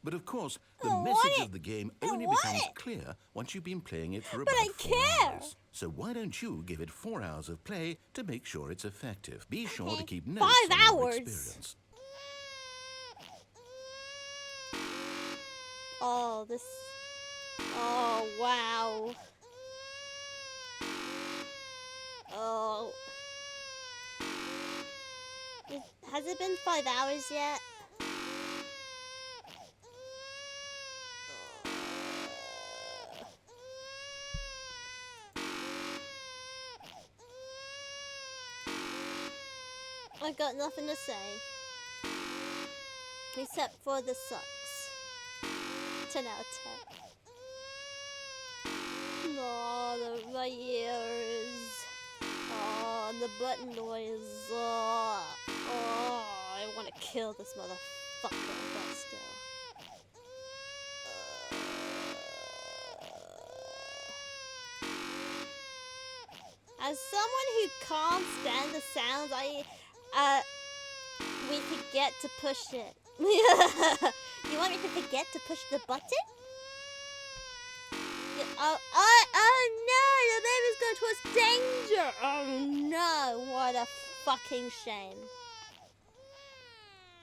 But of course, the message of the game only becomes clear once you've been playing it for about 4 hours. So why don't you give it 4 hours of play to make sure it's effective? Be sure to keep notes on your experience. Oh, this... Oh, wow. Oh. Has it been 5 hours yet? I got nothing to say. Except for the sucks. 10 out of 10. Oh, my ears. Oh, the button noise. Oh, I want to kill this motherfucker, but still. As someone who can't stand the sounds, we forget to push it. You want me to forget to push the button? Oh no, the baby's going towards danger. Oh no, what a fucking shame.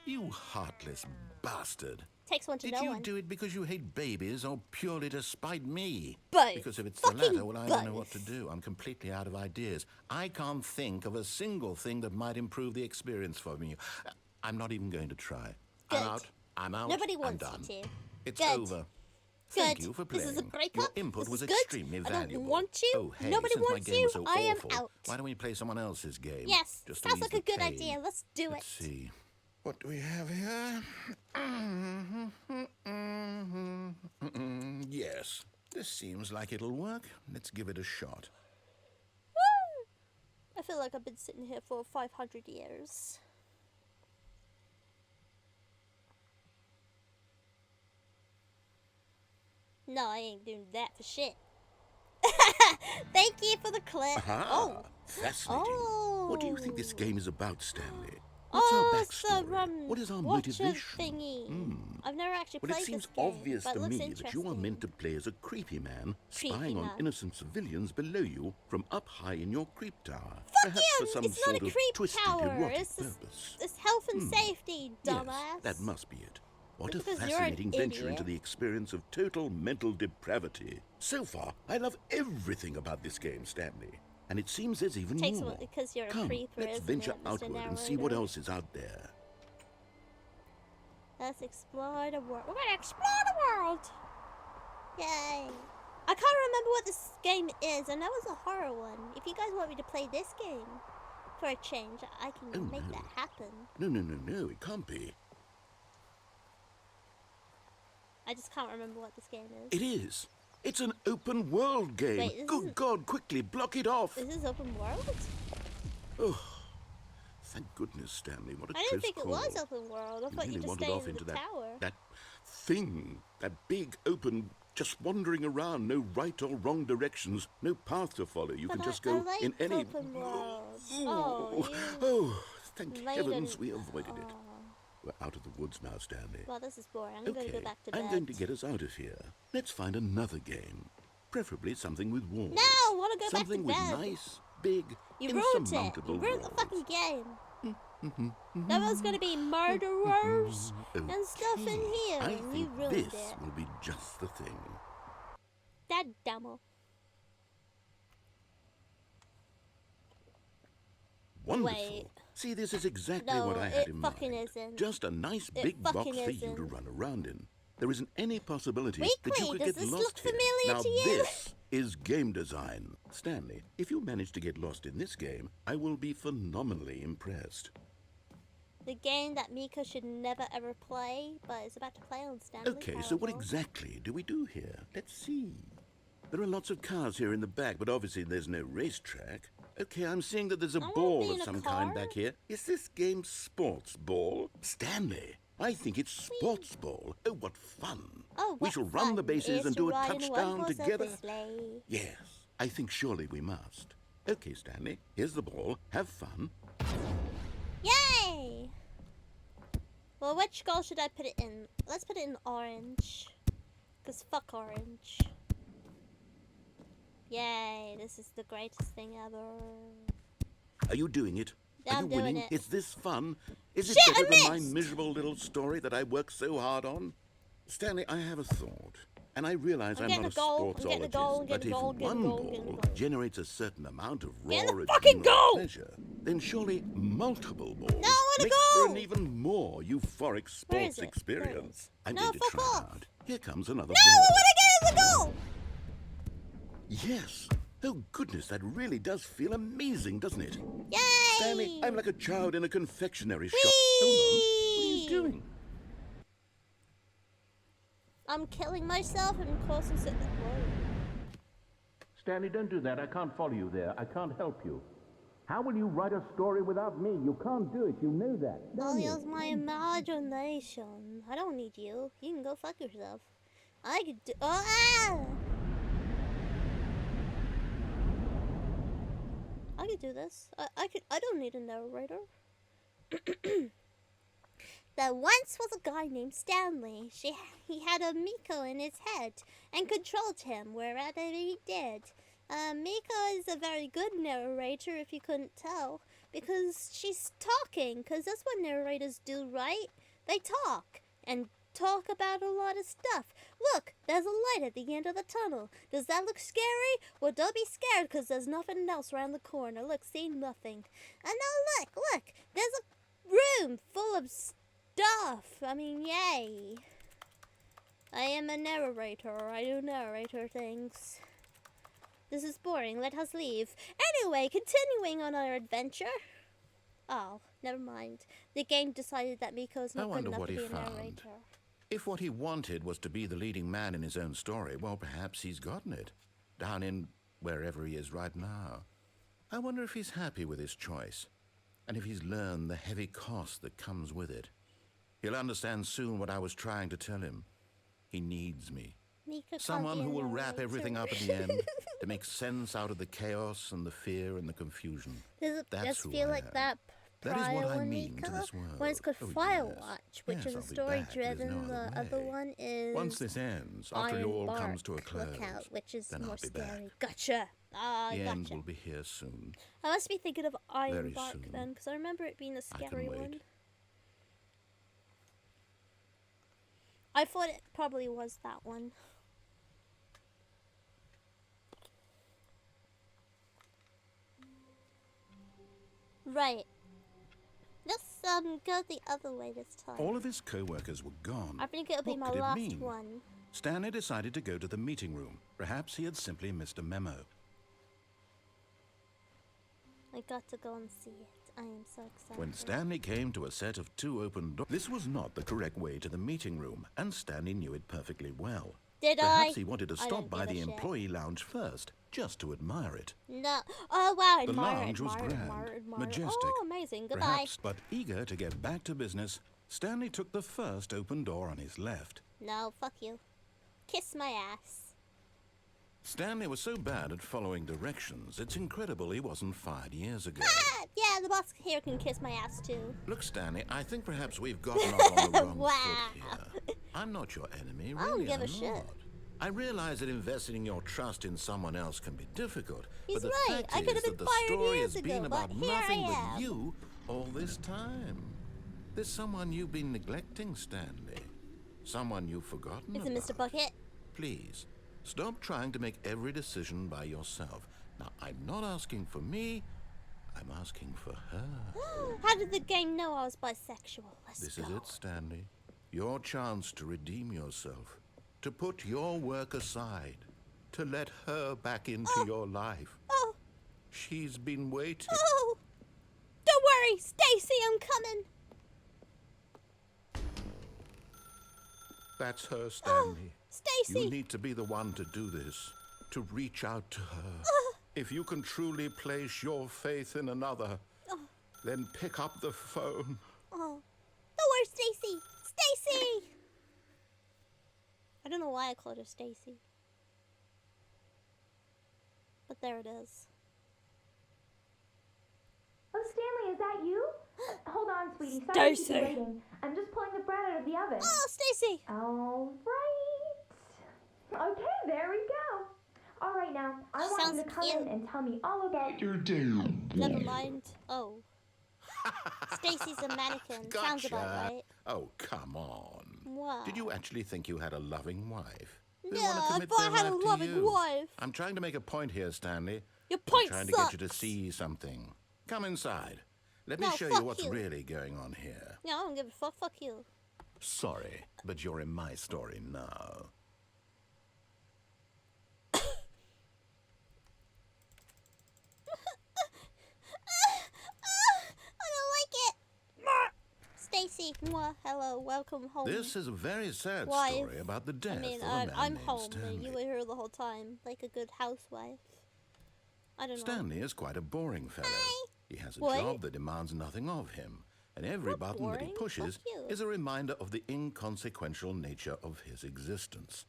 You heartless bastard. Takes one to know one. Did you do it because you hate babies or purely to spite me? Both. Because if it's the latter, well, I don't know what to do. I'm completely out of ideas. I can't think of a single thing that might improve the experience for me. I'm not even going to try. Good. I'm out. I'm out. Nobody wants I'm done. you to. It's Good. over. Good. Thank you for playing. This is a breakup. Your input This was is good. extremely I valuable. don't want you. Oh, hey, Nobody since wants my game you. was so I am awful, out. why don't we play someone else's game? Yes, Just to sounds ease like a the good pain. idea. Let's do Let's it. see. What do we have here? Yes, this seems like it'll work. Let's give it a shot. Woo! I feel like I've been sitting here for 500 years. No, I ain't doing that for shit. Thank you for the clip. Aha! Oh. Fascinating. Oh. What do you think this game is about, Stanley? What's our backstory? What is our motivation? Thingy. I've never actually Well, played it seems this game, obvious but to it looks me that you are interesting. meant to play as a creepy man, Creepy spying on man. innocent civilians below you from up high in your creep tower. Fuck Perhaps you! for some It's sort not a of creep twisted tower. erotic It's purpose. It's health and safety, dumbass. Yes, that must be it. What a Because you're an fascinating venture idiot. into the experience of total mental depravity. So far, I love everything about this game, Stanley. And it seems there's even Takes more. one because you're a Come, creeper, let's isn't venture it, Mr. outward and see what Narrator? else is out there. Let's explore the world. We're gonna explore the world! Yay! I can't remember what this game is, and that was a horror one. If you guys want me to play this game for a change, I can Oh, make no. that happen. No, it can't be. I just can't remember what this game is. It is. It's an open world game. Wait, this Good isn't- God, quickly, block it off. Is this open world? Oh, thank goodness, Stanley. What a I didn't close think it call. was open world. I thought you really just wandered stayed off in into the that, tower. that thing, that big open, just wandering around, no right or wrong directions, no path to follow. You But can just I go like in any. open world. Oh, thank made heavens an- we avoided it. Oh. We're out of the woods now, Stanley. Well, this is boring. I'm going to go back to bed. I'm going to get us out of here. Let's find another game. Preferably something with walls. No, I want to go back to Something bed. with nice, big, You ruined it. insurmountable You ruined the walls. fucking game. There was going to be murderers and stuff in here, I and you think ruined this it. will be just the thing. That dumbo. Wonderful. Wait. See, this is exactly No, what I had it in fucking mind. isn't. Just a nice It big box fucking for you to isn't. run around in. There isn't any possibility Weekly, that you could does get this lost look here. familiar Now to you? this is game design. Stanley, if you manage to get lost in this game, I will be phenomenally impressed. The game that Miko should never ever play, but is about to play on Stanley Okay, so what Parable. exactly do we do here? Let's see. There are lots of cars here in the back, but obviously there's no racetrack. Okay, I'm seeing that there's a wanna ball be of in a some car. kind back here. Is this game sports ball? Stanley, I think it's sports ball. Oh, what fun. Oh, We what shall run the fun bases is and to do a ride in one touchdown horse together. open sleigh. Yes, I think surely we must. Okay, Stanley, here's the ball. Have fun. Yay! Well, which goal should I put it in? Let's put it in orange. Because fuck orange. Yay, this is the greatest thing ever. Are you doing it? Yeah, Are I'm you doing winning? it. Is this fun? Is it Shit, I better than my missed! miserable little story that I worked so hard on? Stanley, I have a thought. And I realize I'm getting not a a goal. I'm getting a goal. sportsologist, but if one ball generates a certain amount of raw Get the fucking adrenal goal! pleasure, then surely multiple balls No, I wanna makes for go! an even more euphoric Where is sports it? experience. I'm No, going to fuck try off. hard. Here comes another No, I ball. want to get in the goal! Yes. Oh, goodness, that really does feel amazing, doesn't it? Yay! Stanley, I'm like a child in a confectionery shop. Whee! Hold on. What are you doing? I'm killing myself and causing sick. Stanley, don't do that. I can't follow you there. I can't help you. How will you write a story without me? You can't do it. You know that. I'll use my imagination. I don't need you. You can go fuck yourself. I could do. I could do this. I don't need a narrator. There once was a guy named Stanley. He had a Miko in his head and controlled him wherever he did. Miko is a very good narrator, if you couldn't tell, because she's talking, because that's what narrators do, right? They talk, and talk about a lot of stuff. Look, there's a light at the end of the tunnel. Does that look scary? Well, don't be scared, because there's nothing else around the corner. Look, see, nothing. And now look, there's a room full of stuff. I mean, yay. I am a narrator. I do narrator things. This is boring. Let us leave. Anyway, continuing on our adventure. Oh, never mind. The game decided that Miko is not good enough to be a narrator. If what he wanted was to be the leading man in his own story, well, perhaps he's gotten it. Down in wherever he is right now. I wonder if he's happy with his choice. And if he's learned the heavy cost that comes with it. He'll understand soon what I was trying to tell him. He needs me. Someone who will wrap everything up at the end to make sense out of the chaos and the fear and the confusion. Does it That's just who feel I like am. that That is what I prior mean to Miko? this world. One is called Oh, Firewatch, which yes, is a I'll be story back. There's driven. no The other other way. one is Once this ends, after it all comes to a close, Lookout, which is then more I'll be scary. back. Gotcha. The end Gotcha. will be here soon. I must be thinking of Very Ironbark soon. then, because I remember it being a I can scary wait. one. I thought it probably was that one. Right. Let's go the other way this time. All of his co-workers were gone. I think it'll be What my could it last mean? one. Stanley decided to go to the meeting room. Perhaps he had simply missed a memo. I got to go and see it. I am so excited. When Stanley came to a set of 2 open doors, this was not the correct way to the meeting room, and Stanley knew it perfectly well. Did Perhaps I? he wanted to I stop don't by give a the shit. employee lounge first, just to admire it. No. Oh, wow. The Admire, lounge was admire, grand, admire, admire. majestic. Oh, amazing. Goodbye. Perhaps, but eager to get back to business, Stanley took the first open door on his left. No, fuck you. Kiss my ass. Stanley was so bad at following directions, it's incredible he wasn't fired years ago. Ah, yeah, the boss here can kiss my ass too. Look, Stanley, I think perhaps we've gotten off on the wrong Wow. foot here. I'm not your enemy, really. I don't give a I'm shit. not. I realize that investing your trust in someone else can be difficult. He's but the right. fact I could is have that been the fired story years has been ago, about but here nothing I but am. you all this time. There's someone you've been neglecting, Stanley. Someone you've forgotten Is it about. Mr. Bucket? Please, stop trying to make every decision by yourself. Now, I'm not asking for me. I'm asking for her. How did the game know I was bisexual? This is it, Stanley. Your chance to redeem yourself. To put your work aside. To let her back into your life. Oh. She's been waiting. Oh. Don't worry, Stacy, I'm coming. That's her, Stanley. Stacy. You need to be the one to do this. To reach out to her. If you can truly place your faith in another, then pick up the phone. Oh. Don't worry, Stacy. Stacy. I don't know why I called her Stacy. But there it is. Oh, Stanley, is that you? Hold on, sweetie. Sorry to keep you waiting. I'm just pulling the bread out of the oven. Oh, Stacy. All right. Okay, there we go. All right, now, I want you to come in and tell me all about your day. Never mind. Oh. Stacy's a mannequin. Gotcha. Sounds about right. Oh, come on. What? Did you actually think you had a loving wife? Who No, wanna I commit thought I their had a life to loving you? wife. I'm trying to make a point here, Stanley. Your I'm point trying sucks. to get you to see something. Come inside. Let me No, show fuck you what's you. really going on here. No, I don't give a fuck. Fuck you. Sorry, but you're in my story now. I don't like it. Stacy, hello, welcome home. This is a very sad Wife. story about the death I mean, of a man I'm named home. Stanley. You were here the whole time, like a good housewife. I don't know. Stanley is quite a boring fellow. Hi. He has a What? job that demands nothing of him, and every Not button that he boring. pushes Fuck you. is a reminder of the inconsequential nature of his existence.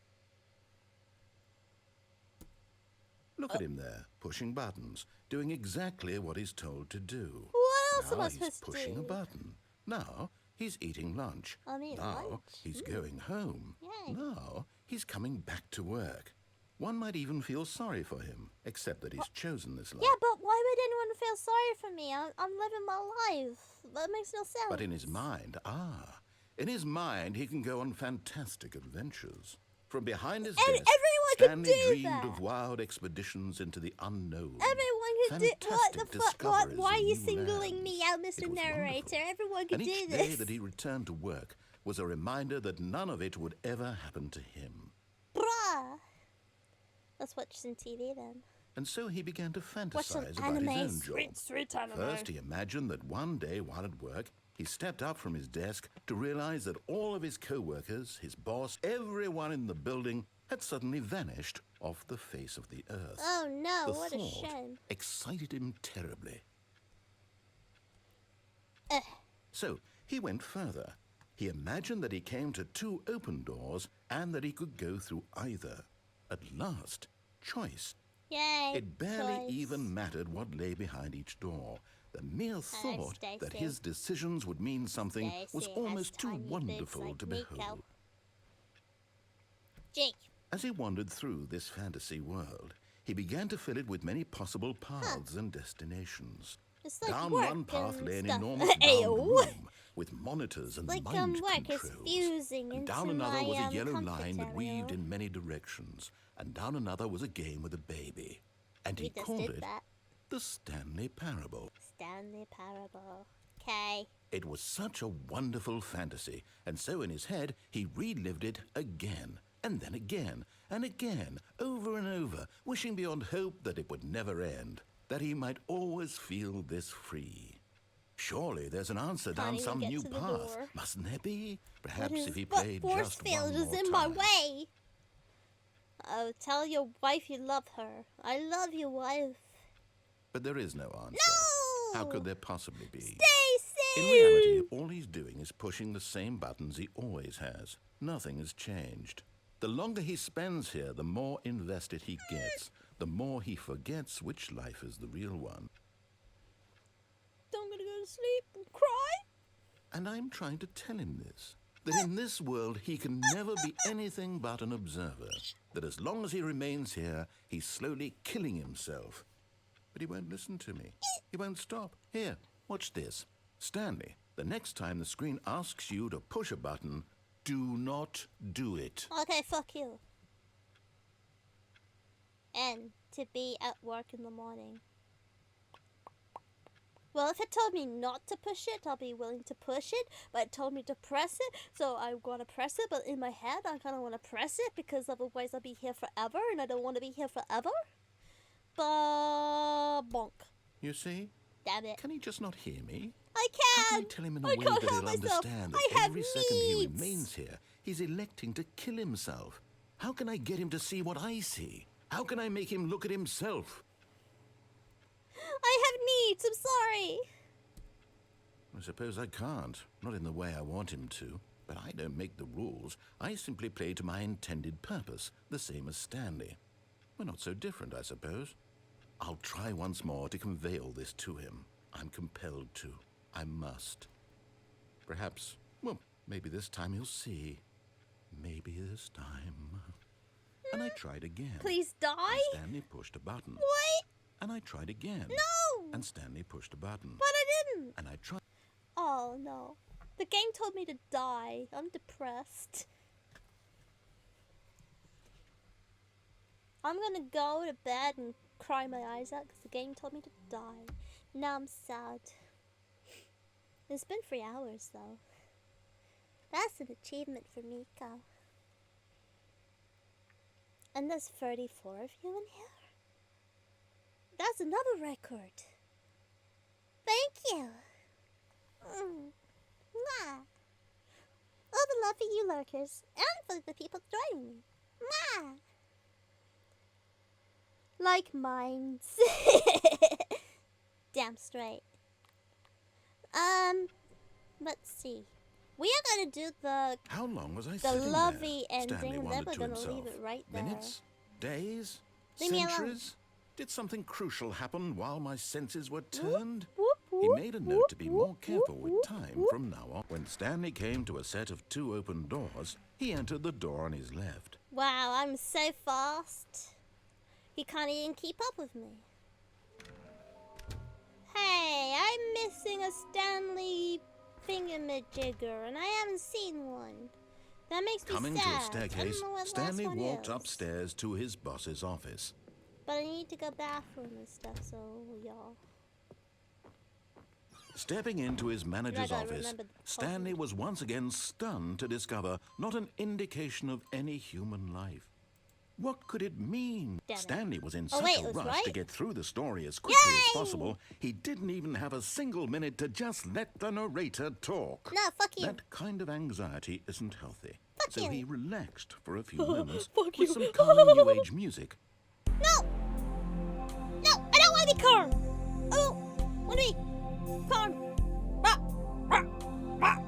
Look at him there, pushing buttons, doing exactly what he's told to do. What else now am I he's supposed to pushing do? a button. Now he's eating lunch. I'm eating now lunch. he's going home. Yay. Now he's coming back to work. One might even feel sorry for him, except that he's chosen this life. Yeah, but why would anyone feel sorry for me? I'm living my life. That makes no sense. But in his mind, he can go on fantastic adventures. From behind his And desk, everyone could Stanley do dreamed that. of wild expeditions into the unknown. Everyone could do. What the fantastic fuck? Why discoveries are of you new singling lands. me out, It Mr. was Narrator? wonderful. Everyone could And do each this. day that he returned to work was a reminder that none of it would ever happen to him. Bruh. Let's watch some TV then. And so he began to Watch some fantasize about anime. his own job. Sweet anime. First, he imagined that one day while at work, he stepped up from his desk to realize that all of his co-workers, his boss, everyone in the building had suddenly vanished off the face of the earth. Oh no, The what a thought shame. excited him terribly. Ugh. So he went further. He imagined that he came to two open doors and that he could go through either. At last, choice. Yay. It barely choice. even mattered what lay behind each door. The mere thought that Stacy. his decisions would mean something was Stacy almost has too tiny boobs wonderful like to Nico. behold. Jake. As he wandered through this fantasy world, he began to fill it with many possible paths and destinations. It's like Down work one path and lay an stuff. enormous Ayo. round room with monitors and Like mind work is controls. fusing And into down another my, was a yellow comfort line that area. weaved in many directions. And down another was a game with a baby. And We he just called did it that. the Stanley Parable. Stanley Parable. Okay. It was such a wonderful fantasy, and so in his head he relived it again, and then again, and again, over and over, wishing beyond hope that it would never end, that he might always feel this free. Surely there's an answer down even some get new to the path, door. mustn't there be? But Perhaps his if he butt played force just field one is more in time. my way. Oh, tell your wife you love her. I love you, wife. But there is no answer. No! How could there possibly be? Stacy! In reality, all he's doing is pushing the same buttons he always has. Nothing has changed. The longer he spends here, the more invested he gets, the more he forgets which life is the real one. I'm gonna go to sleep and cry. And I'm trying to tell him this, that in this world he can never be anything but an observer, that as long as he remains here, he's slowly killing himself. But he won't listen to me. He won't stop. Here, watch this. Stanley, the next time the screen asks you to push a button, do not do it. Okay, fuck you. And to be at work in the morning. Well, if it told me not to push it, I'll be willing to push it. But it told me to press it, so I'm gonna press it. But in my head, I kind of want to press it because otherwise I'll be here forever, and I don't want to be here forever. Bonk. You see? Damn it. Can he just not hear me? I How can! can I tell him in a I way can't that help he'll myself. understand I that have every second he needs. remains here, he's electing to kill himself? How can I get him to see what I see? How can I make him look at himself? I have needs. I'm sorry. I suppose I can't. Not in the way I want him to. But I don't make the rules. I simply play to my intended purpose, the same as Stanley. We're not so different, I suppose. I'll try once more to convey all this to him. I'm compelled to. I must. Perhaps, well, maybe this time he'll see. Maybe this time. And I tried again. Please die? And Stanley pushed a button. What? And I tried again. No! And Stanley pushed a button. But I didn't. And I tried. Oh no. The game told me to die. I'm depressed. I'm gonna go to bed and cry my eyes out because the game told me to die. Now I'm sad. It's been 3 hours though. That's an achievement for Miko. And there's 34 of you in here? That's another record. Thank you. Mwah. All the love for you lurkers and for the people joining me. Mwah. Like mines. Damn straight. Let's see. We are gonna do the How long was I the sitting lovey there? ending, Stanley and then wondered we're to gonna himself. leave it right there. Minutes? Days? Leave me alone. Centuries? Did something crucial happen while my senses were turned? Whoop, He whoop, made a note to be more whoop, careful whoop, with time whoop. from now on. When Stanley came to a set of 2 open doors, he entered the door on his left. Wow, I'm so fast. He can't even keep up with me. Hey, I'm missing a Stanley thingamajigger, and I haven't seen one. That makes me Coming sad. to a I staircase, don't know what the Stanley last one walked is. upstairs to his boss's office. But I need to go bathroom and stuff, so y'all. Stepping into his manager's gotta office, remember the Stanley code. was once again stunned to discover not an indication of any human life. What could it mean? Damn it. Stanley was in Oh, such wait, a it was rush right? to get through the story as quickly Yay! as possible, he didn't even have a single minute to just let the narrator talk. No, fuck you. That kind of anxiety isn't healthy. Fuck so you. he relaxed for a few moments Fuck with you. some calming new age music. No! No, I don't want to be corn! I don't want to be corn! Ah, ah, ah.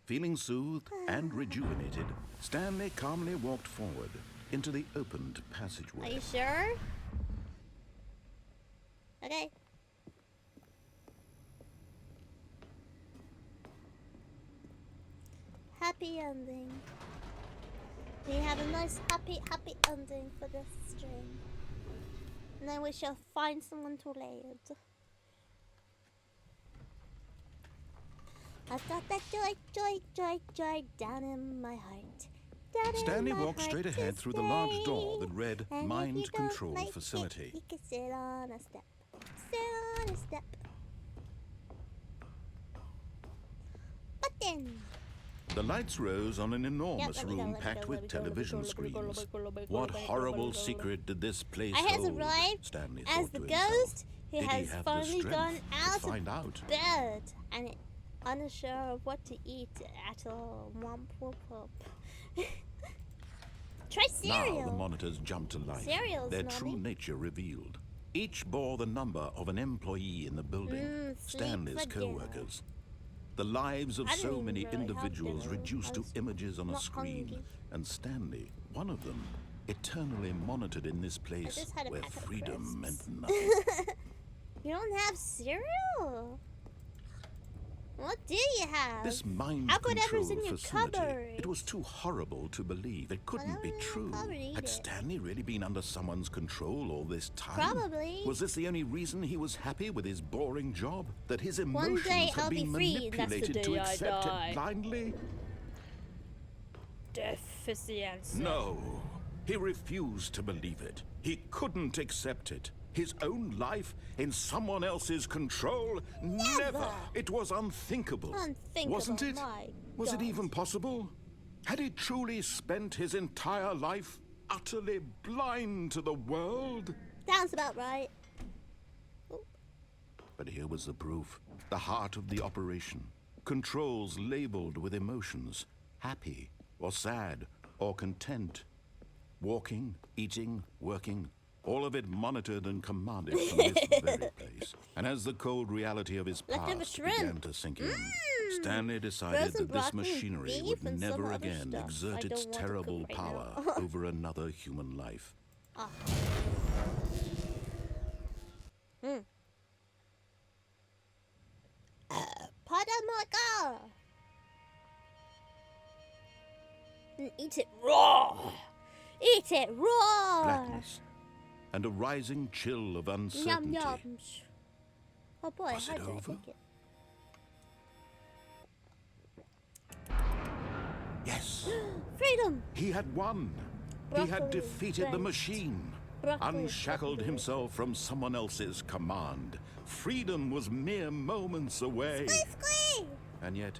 Feeling soothed and rejuvenated, Stanley calmly walked forward into the opened passageway. Are you sure? Okay. Happy ending. We have a nice happy ending for this stream. And then we shall find someone to lay it. I've got that joy down in my heart. Down in Stanley my walked heart straight to ahead through the large door stay. that read And if you Mind don't Control like Facility. It, you can sit on a step. Sit on a step. Button. The lights rose on an enormous let me go, room let me packed go, with let me go, let me television go, let me go, let screens. me go, let me go, What let me go, horrible let me go. secret did this place I has hold? arrived Stanley as thought the to himself. ghost who Did has he have the finally strength gone to out find of out? bed and unsure of what to eat at all. Womp whoop whoop. Try cereal. Now the monitors jumped to life, Cereal's their nummy. true nature revealed. Each bore the number of an employee in the building, sleep Stanley's for dinner. co-workers. The lives of I so didn't many really have individuals dinner. reduced I to was images on a not screen, hungry. and Stanley, one of them, eternally monitored in this place just had a where pack of freedom crisps. meant nothing. You don't have cereal? What do you have? This mind Have whatever's control in your facility, cupboard. it was too horrible to believe. It couldn't be Whatever's in your true. cupboard, eat Had it. Stanley really been under someone's control all this time? Probably. Was this the only reason he was happy with his boring job? That his One emotions day had I'll be been free, and that's the manipulated to day I accept die. it blindly? Death is the answer. No. He refused to believe it. He couldn't accept it. His own life in someone else's control? Never! It was unthinkable. Unthinkable, Wasn't it? my Was it God. even possible? Had he truly spent his entire life utterly blind to the world? Sounds about right. But here was the proof. The heart of the operation. Controls labeled with emotions. Happy, or sad, or content. Walking, eating, working. All of it monitored and commanded from this very place. And as the cold reality of his Leftover past shrimp. began to sink in, Stanley decided Frozen that this broccoli, machinery beef, would and some never other again stuff exert I its don't want to terrible cook right power now. over another human life. Pardon my car. And eat it raw. Eat it raw. Blackness. and a rising chill of Yum uncertainty. yums. Oh boy, Was how it did I over? take it? Yes, Freedom! he had won. He Broccoli, had defeated the right. machine, Broccoli, unshackled broccoli. himself from someone else's command. Freedom was mere moments away. Squee! And yet,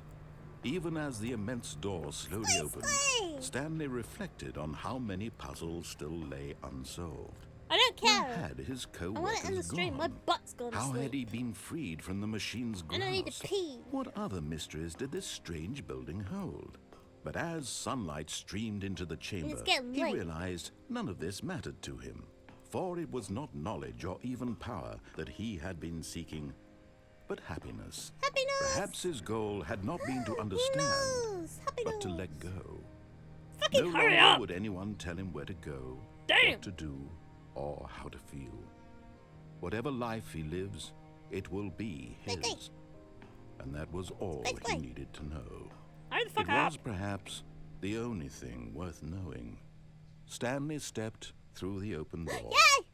even as the immense door slowly opened, Squee! Stanley reflected on how many puzzles still lay unsolved. I don't Where care. had his I want co-workers to end the stream. gone? My butt's gone to How sleep. had he been freed from the machine's grasp? And I need to pee. What other mysteries did this strange building hold? But as sunlight streamed into the chamber, getting he late. realized none of this mattered to him. For it was not knowledge or even power that he had been seeking, but happiness. Happiness! Perhaps his goal had not been to understand, knows? but to Happiness. let go. Fucking No hurry longer up! would anyone tell him where to go, Damn! what to do, or how to feel. Whatever life he lives, it will be Squee. his. And that was all Squee. he needed to know. Hurry the fuck It up! was perhaps the only thing worth knowing. Stanley stepped through the open door. Yay!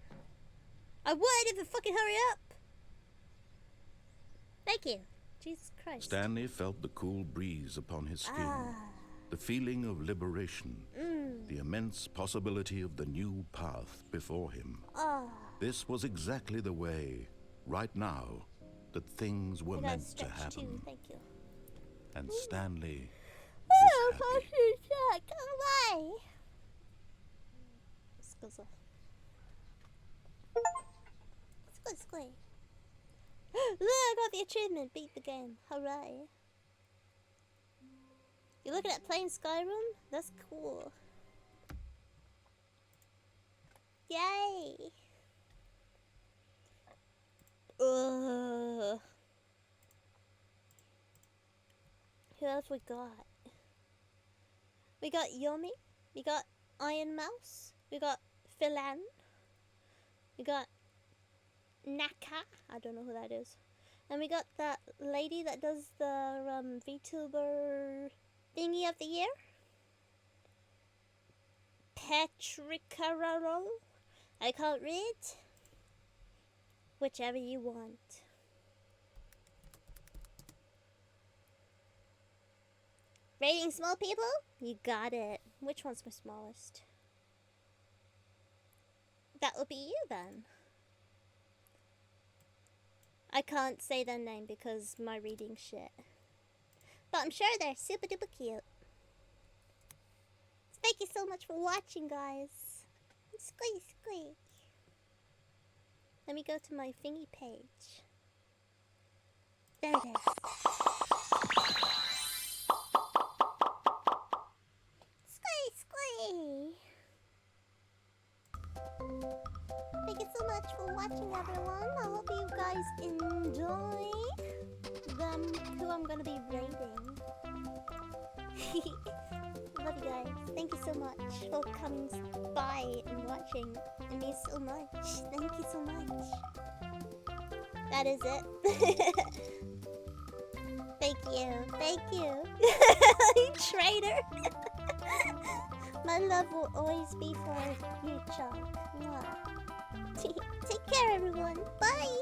I would if it fucking hurry up. Thank you. Jesus Christ. Stanley felt the cool breeze upon his skin, the feeling of liberation, the immense possibility of the new path before him. This was exactly the way, right now, that things were I gotta meant to stretch happen. too. Thank you. And Stanley Oh, was happy. fucking shit. Go away. Squeeze. Squeeze. Look, I got the achievement. Beat the game. Hooray. You looking at playing Skyrim? That's cool. Yay. Ugh. Who else we got? We got Yomi. We got Iron Mouse. We got Philan. We got Naka. I don't know who that is. And we got that lady that does the VTuber thingy of the year. Petricarol. I can't read. Whichever you want. Rating small people? You got it. Which one's my smallest? That will be you then. I can't say their name because my reading's shit. But I'm sure they're super duper cute. So thank you so much for watching, guys. Squeak. Let me go to my thingy page. There it is. Squee. Thank you so much for watching, everyone. I hope you guys enjoy who I'm gonna be rating. Love you guys. Thank you so much for coming by and watching. It means so much. Thank you so much. That is it. Thank you. You traitor. My love will always be for you, Chuck. Mwah. Take care, everyone. Bye.